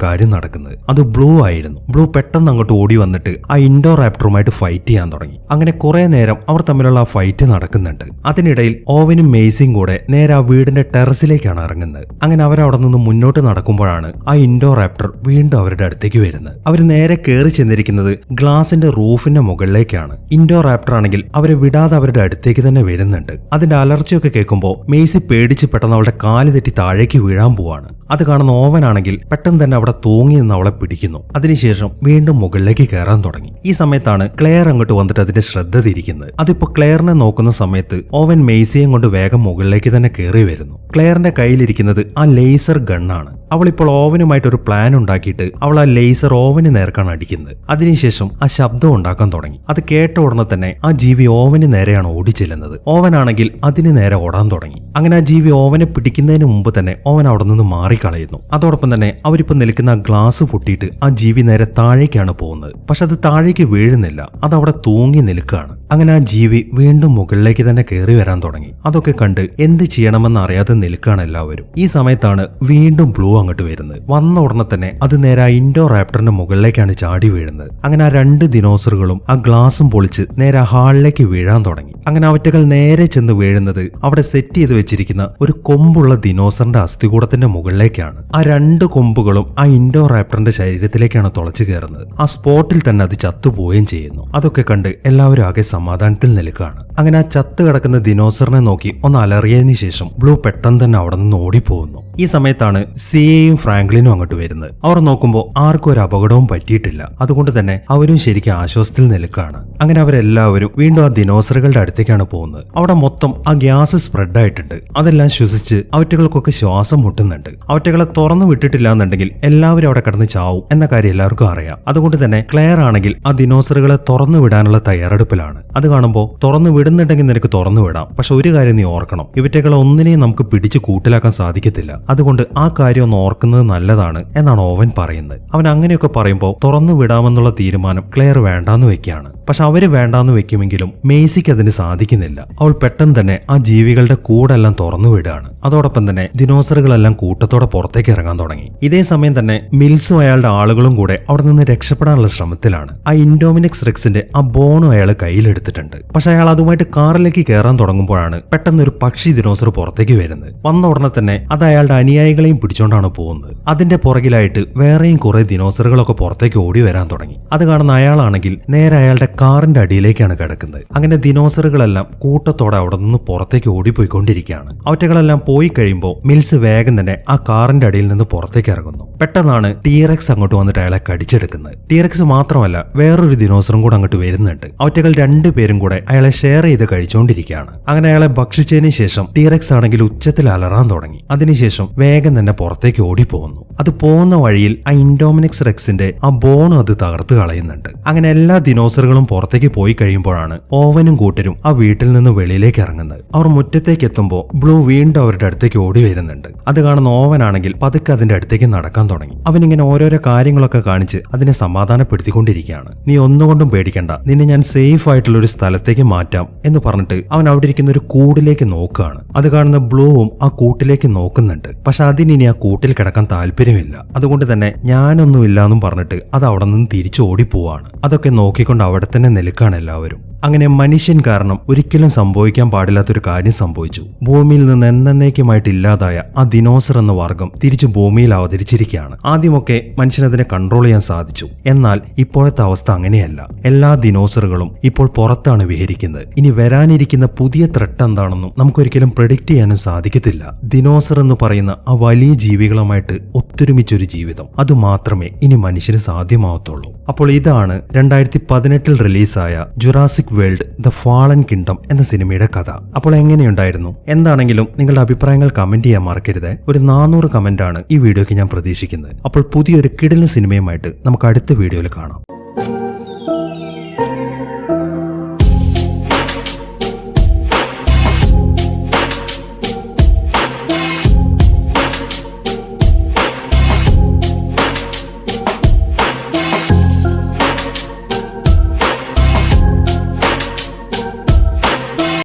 [SPEAKER 1] കാര്യം നടക്കുന്നത്. അത് ബ്ലൂ ആയിരുന്നു. ബ്ലൂ പെട്ടെന്ന് അങ്ങോട്ട് ഓടി വന്നിട്ട് ആ ഇൻഡോറാപ്റ്ററുമായിട്ട് ഫൈറ്റ് ചെയ്യാൻ തുടങ്ങി. അങ്ങനെ കുറെ നേരം അവർ തമ്മിലുള്ള ആ ഫൈറ്റ് നടക്കുന്നുണ്ട്. അതിനിടയിൽ ഓവനും മെയ്സിയും കൂടെ നേരെ ആ വീടിന്റെ ടെറസിലേക്കാണ് ഇറങ്ങുന്നത്. അങ്ങനെ അവരവിടെ നിന്ന് മുന്നോട്ട് നടക്കുമ്പോഴാണ് ആ ഇൻഡോറാപ്റ്റർ വീണ്ടും അവരുടെ അടുത്തേക്ക് വരുന്നത്. അവർ നേരെ കയറി ചെന്നിരിക്കുന്നത് ഗ്ലാസിന്റെ റൂഫിന്റെ മുകളിലേക്കാണ്. ഇൻഡോറാപ്റ്റർ ആണെങ്കിൽ അവരെ വിടാതെ അവരുടെ അടുത്തേക്ക് തന്നെ വരുന്നുണ്ട്. അതിന്റെ അലർച്ചയൊക്കെ കേൾക്കുമ്പോൾ മെയ്സി പേടിച്ച് പെട്ടെന്ന് അവളുടെ കാല് തെറ്റി താഴേക്ക് വീഴാൻ പോവാണ്. അത് കാണുന്ന ഓവനാണെങ്കിൽ പെട്ടെന്ന് തന്നെ അവിടെ തൂങ്ങി നിന്ന് അവളെ പിടിക്കുന്നു. അതിനുശേഷം വീണ്ടും മുകളിലേക്ക് കയറാൻ തുടങ്ങി. ഈ സമയത്താണ് ക്ലെയർ അങ്ങോട്ട് വന്നിട്ട് അതിന്റെ ശ്രദ്ധ തിരിക്കുന്നത്. അതിപ്പോ ക്ലെയറിനെ നോക്കുന്ന സമയത്ത് ഓവൻ മെയ്സിയും കൊണ്ട് വേഗം മുകളിലേക്ക് തന്നെ കയറി വരുന്നു. ക്ലെയറിന്റെ കയ്യിലിരിക്കുന്നത് ആ ലേസർ ഗണ്ണാണ്. അവളിപ്പോൾ ഓവനുമായിട്ട് ഒരു പ്ലാൻ ഉണ്ടാക്കിയിട്ട് അവൾ ആ ലേസർ ഓവന് നേർക്കാണ് അടിക്കുന്നത്. അതിനുശേഷം ആ ശബ്ദം ഉണ്ടാക്കാൻ തുടങ്ങി. അത് കേട്ട ഉടനെ തന്നെ ആ ജീവി ഓവന് നേരെയാണ് ഓടിച്ചെല്ലുന്നത്. ഓവനാണെങ്കിൽ അതിന് നേരെ ഓടാൻ തുടങ്ങി. അങ്ങനെ ആ ജീവി ഓവനെ പിടിക്കുന്നതിന് മുമ്പ് തന്നെ ഓവൻ അവിടെ നിന്ന് മാറിക്കളയുന്നു. അതോടൊപ്പം തന്നെ അവരിപ്പോൾ നിൽക്കുന്ന ആ ഗ്ലാസ് പൊട്ടിയിട്ട് ആ ജീവി നേരെ താഴേക്കാണ് പോകുന്നത്. പക്ഷെ അത് താഴേക്ക് വീഴുന്നില്ല. അതവിടെ തൂങ്ങി നിൽക്കുകയാണ്. അങ്ങനെ ആ ജീവി വീണ്ടും മുകളിലേക്ക് തന്നെ കയറി വരാൻ തുടങ്ങി. അതൊക്കെ കണ്ട് എന്ത് ചെയ്യണമെന്ന് അറിയാതെ നിൽക്കുകയാണ് എല്ലാവരും. ഈ സമയത്താണ് വീണ്ടും ബ്ലൂ അങ്ങോട്ട് വരുന്നത്. വന്ന ഉടനെ തന്നെ അത് നേരെ ആ ഇൻഡോറാപ്റ്ററിന്റെ മുകളിലേക്കാണ് ചാടി വീഴുന്നത്. അങ്ങനെ ആ രണ്ട് ദിനോസറുകളും ആ ഗ്ലാസും പൊളിച്ച് നേരെ ഹാളിലേക്ക് വീഴാൻ തുടങ്ങി. അങ്ങനെ അവറ്റകൾ നേരെ ചെന്ന് വീഴുന്നത് അവിടെ സെറ്റ് ചെയ്ത് വെച്ചിരിക്കുന്ന ഒരു കൊമ്പുള്ള ദിനോസറിന്റെ അസ്ഥികൂടത്തിന്റെ മുകളിലേക്കാണ്. ആ രണ്ട് കൊമ്പുകളും ആ ഇൻഡോറാപ്റ്ററിന്റെ ശരീരത്തിലേക്കാണ് തുളച്ചു കയറുന്നത്. ആ സ്പോട്ടിൽ തന്നെ അത് ചത്തുപോവുകയും ചെയ്യുന്നു. അതൊക്കെ കണ്ട് എല്ലാവരും ആകെ സമാധാനത്തിൽ നിൽക്കുകയാണ്. അങ്ങനെ ആ ചത്ത് കിടക്കുന്ന ദിനോസറിനെ നോക്കി ഒന്ന് അലറിയതിനു ശേഷം ബ്ലൂ പെട്ടെന്ന് തന്നെ അവിടെ നിന്ന് ഓടിപ്പോകുന്നു. ഈ സമയത്താണ് സിയയും ഫ്രാങ്ക്ലിനും അങ്ങോട്ട് വരുന്നത്. അവർ നോക്കുമ്പോൾ ആർക്കും ഒരു അപകടവും പറ്റിയിട്ടില്ല. അതുകൊണ്ട് തന്നെ അവരും ശരിക്കും ആശ്വാസത്തിൽ നിൽക്കുകയാണ്. അങ്ങനെ അവരെല്ലാവരും വീണ്ടും ആ ദിനോസറുകളുടെ അടുത്തേക്കാണ് പോകുന്നത്. അവിടെ മൊത്തം ആ ഗ്യാസ് സ്പ്രെഡ് ആയിട്ടുണ്ട്. അതെല്ലാം ശ്വസിച്ച് അവറ്റകൾക്കൊക്കെ ശ്വാസം മുട്ടുന്നുണ്ട്. അവറ്റകളെ തുറന്നു വിട്ടിട്ടില്ല എന്നുണ്ടെങ്കിൽ എല്ലാവരും അവിടെ കിടന്ന് ചാവും എന്ന കാര്യം എല്ലാവർക്കും അറിയാം. അതുകൊണ്ട് തന്നെ ക്ലെയർ ആണെങ്കിൽ ആ ദിനോസറുകളെ തുറന്നു വിടാനുള്ള തയ്യാറെടുപ്പിലാണ്. അത് കാണുമ്പോൾ തുറന്നു വിടുന്നുണ്ടെങ്കിൽ നിനക്ക് തുറന്നു വിടാം. പക്ഷെ ഒരു കാര്യം നീ ഓർക്കണം, ഇവറ്റകളെ ഒന്നിനെയും നമുക്ക് പിടിച്ച് കൂട്ടിലാക്കാൻ സാധിക്കത്തില്ല. അതുകൊണ്ട് ആ കാര്യം ഒന്ന് ഓർക്കുന്നത് നല്ലതാണ് എന്നാണ് ഓവൻ പറയുന്നത്. അവൻ അങ്ങനെയൊക്കെ പറയുമ്പോൾ തുറന്നു വിടാമെന്നുള്ള തീരുമാനം ക്ലെയർ വേണ്ടാന്ന് വെക്കുകയാണ്. പക്ഷെ അവര് വേണ്ടാന്ന് വെക്കുമെങ്കിലും മെയ്സിക്ക് അതിന് സാധിക്കുന്നില്ല. അവൾ പെട്ടെന്ന് തന്നെ ആ ജീവികളുടെ കൂടെല്ലാം തുറന്നു വിടുകയാണ്. അതോടൊപ്പം തന്നെ ദിനോസറുകളെല്ലാം കൂട്ടത്തോടെ പുറത്തേക്ക് ഇറങ്ങാൻ തുടങ്ങി. ഇതേ സമയം തന്നെ മിൽസും അയാളുടെ ആളുകളും കൂടെ അവിടെ നിന്ന് രക്ഷപ്പെടാനുള്ള ശ്രമത്തിലാണ്. ആ ഇൻഡോമിനിക്സ് റെക്സിന്റെ ആ ബോണും അയാൾ കയ്യിലെടുത്തിട്ടുണ്ട്. പക്ഷെ അയാൾ അതുമായിട്ട് കാറിലേക്ക് കയറാൻ തുടങ്ങുമ്പോഴാണ് പെട്ടെന്ന് ഒരു പക്ഷി ദിനോസർ പുറത്തേക്ക് വരുന്നത്. വന്ന ഉടനെ തന്നെ അത് അയാളുടെ അനുയായികളെയും പിടിച്ചോണ്ടാണ് പോകുന്നത്. അതിന്റെ പുറകിലായിട്ട് വേറെയും കുറെ ദിനോസറുകളൊക്കെ പുറത്തേക്ക് ഓടി വരാൻ തുടങ്ങി. അത് കാണുന്ന അയാളാണെങ്കിൽ നേരെ അയാളുടെ കാറിന്റെ അടിയിലേക്കാണ് കിടക്കുന്നത്. അങ്ങനെ ദിനോസറുകളെല്ലാം കൂട്ടത്തോടെ അവിടെ നിന്ന് പുറത്തേക്ക് ഓടിപ്പോയിക്കൊണ്ടിരിക്കുകയാണ്. അവറ്റകളെല്ലാം പോയി കഴിയുമ്പോൾ മിൽസ് വേഗം തന്നെ ആ കാറിന്റെ അടിയിൽ നിന്ന് പുറത്തേക്ക് ഇറങ്ങുന്നു. പെട്ടെന്നാണ് ടീറക്സ് അങ്ങോട്ട് വന്നിട്ട് അയാളെ കടിച്ചെടുക്കുന്നത്. ടീറക്സ് മാത്രമല്ല വേറൊരു ദിനോസറും കൂടെ അങ്ങോട്ട് വരുന്നുണ്ട്. അവറ്റകൾ രണ്ടുപേരും കൂടെ അയാളെ ഷെയർ ചെയ്ത് കഴിച്ചുകൊണ്ടിരിക്കുകയാണ്. അങ്ങനെ അയാളെ ഭക്ഷിച്ചതിന് ശേഷം ടീറക്സ് ആണെങ്കിൽ ഉച്ചത്തിൽ അലറാൻ തുടങ്ങി. അതിനുശേഷം വേഗം തന്നെ പുറത്തേക്ക് ഓടിപ്പോകുന്നു. അത് പോകുന്ന വഴിയിൽ ആ ഇൻഡോമിനിക്സ് റെക്സിന്റെ ആ ബോണും അത് തകർത്ത് കളയുന്നുണ്ട്. അങ്ങനെ എല്ലാ ദിനോസറുകളും പുറത്തേക്ക് പോയി കഴിയുമ്പോഴാണ് ഓവനും കൂട്ടരും ആ വീട്ടിൽ നിന്ന് വെളിയിലേക്ക് ഇറങ്ങുന്നത്. അവർ മുറ്റത്തേക്ക് എത്തുമ്പോൾ ബ്ലൂ വീണ്ടും അവരുടെ അടുത്തേക്ക് ഓടി വരുന്നുണ്ട്. അത് കാണുന്ന ഓവനാണെങ്കിൽ പതുക്കെ അതിന്റെ അടുത്തേക്ക് നടക്കാൻ തുടങ്ങി. അവനിങ്ങനെ ഓരോരോ കാര്യങ്ങളൊക്കെ കാണിച്ച് അതിനെ സമാധാനപ്പെടുത്തിക്കൊണ്ടിരിക്കുകയാണ്. നീ ഒന്നുകൊണ്ടും പേടിക്കണ്ട, നിന്നെ ഞാൻ സേഫ് ആയിട്ടുള്ള ഒരു സ്ഥലത്തേക്ക് മാറ്റാം എന്ന് പറഞ്ഞിട്ട് അവൻ അവിടെ ഇരിക്കുന്ന ഒരു കൂടിലേക്ക് നോക്കുകയാണ്. അത് കാണുന്ന ബ്ലൂവും ആ കൂട്ടിലേക്ക് നോക്കുന്നുണ്ട്. പക്ഷെ അതിനി ആ കൂട്ടിൽ കിടക്കാൻ താല്പര്യമില്ല. അതുകൊണ്ട് തന്നെ ഞാനൊന്നുമില്ല എന്നും പറഞ്ഞിട്ട് അത് അവിടെ നിന്ന് തിരിച്ചു ഓടിപ്പോവാണ്. അതൊക്കെ നോക്കിക്കൊണ്ട് അവിടെ തന്നെ നിൽക്കുകയാണ് എല്ലാവരും. അങ്ങനെ മനുഷ്യൻ കാരണം ഒരിക്കലും സംഭവിക്കാൻ പാടില്ലാത്തൊരു കാര്യം സംഭവിച്ചു. ഭൂമിയിൽ നിന്ന് എന്നേക്കുമായിട്ട് ഇല്ലാതായ ആ ദിനോസർ എന്ന വർഗം തിരിച്ചു ഭൂമിയിൽ അവതരിച്ചിരിക്കുകയാണ്. ആദ്യമൊക്കെ മനുഷ്യനതിനെ കൺട്രോൾ ചെയ്യാൻ സാധിച്ചു. എന്നാൽ ഇപ്പോഴത്തെ അവസ്ഥ അങ്ങനെയല്ല. എല്ലാ ദിനോസറുകളും ഇപ്പോൾ പുറത്താണ് വിഹരിക്കുന്നത്. ഇനി വരാനിരിക്കുന്ന പുതിയ ത്രെട്ട് എന്താണെന്നും നമുക്കൊരിക്കലും പ്രെഡിക്റ്റ് ചെയ്യാനും സാധിക്കത്തില്ല. ദിനോസർ എന്ന് പറയുന്ന ആ വലിയ ജീവികളുമായിട്ട് ഒത്തൊരുമിച്ചൊരു ജീവിതം, അത് മാത്രമേ ഇനി മനുഷ്യന് സാധ്യമാവത്തുള്ളൂ. അപ്പോൾ ഇതാണ് 2018 റിലീസായ Jurassic World the Fallen Kingdom എന്ന സിനിമയുടെ കഥ. അപ്പോൾ എങ്ങനെയുണ്ടായിരുന്നു? എന്താണെങ്കിലും നിങ്ങളുടെ അഭിപ്രായങ്ങൾ കമന്റ് ചെയ്യാൻ മറക്കരുത്. ഒരു 400 കമന്റ് ആണ് ഈ വീഡിയോയ്ക്ക് ഞാൻ പ്രതീക്ഷിക്കുന്നത്. അപ്പോൾ പുതിയൊരു കിടിലൻ സിനിമയുമായിട്ട് നമുക്ക് അടുത്ത വീഡിയോയിൽ കാണാം.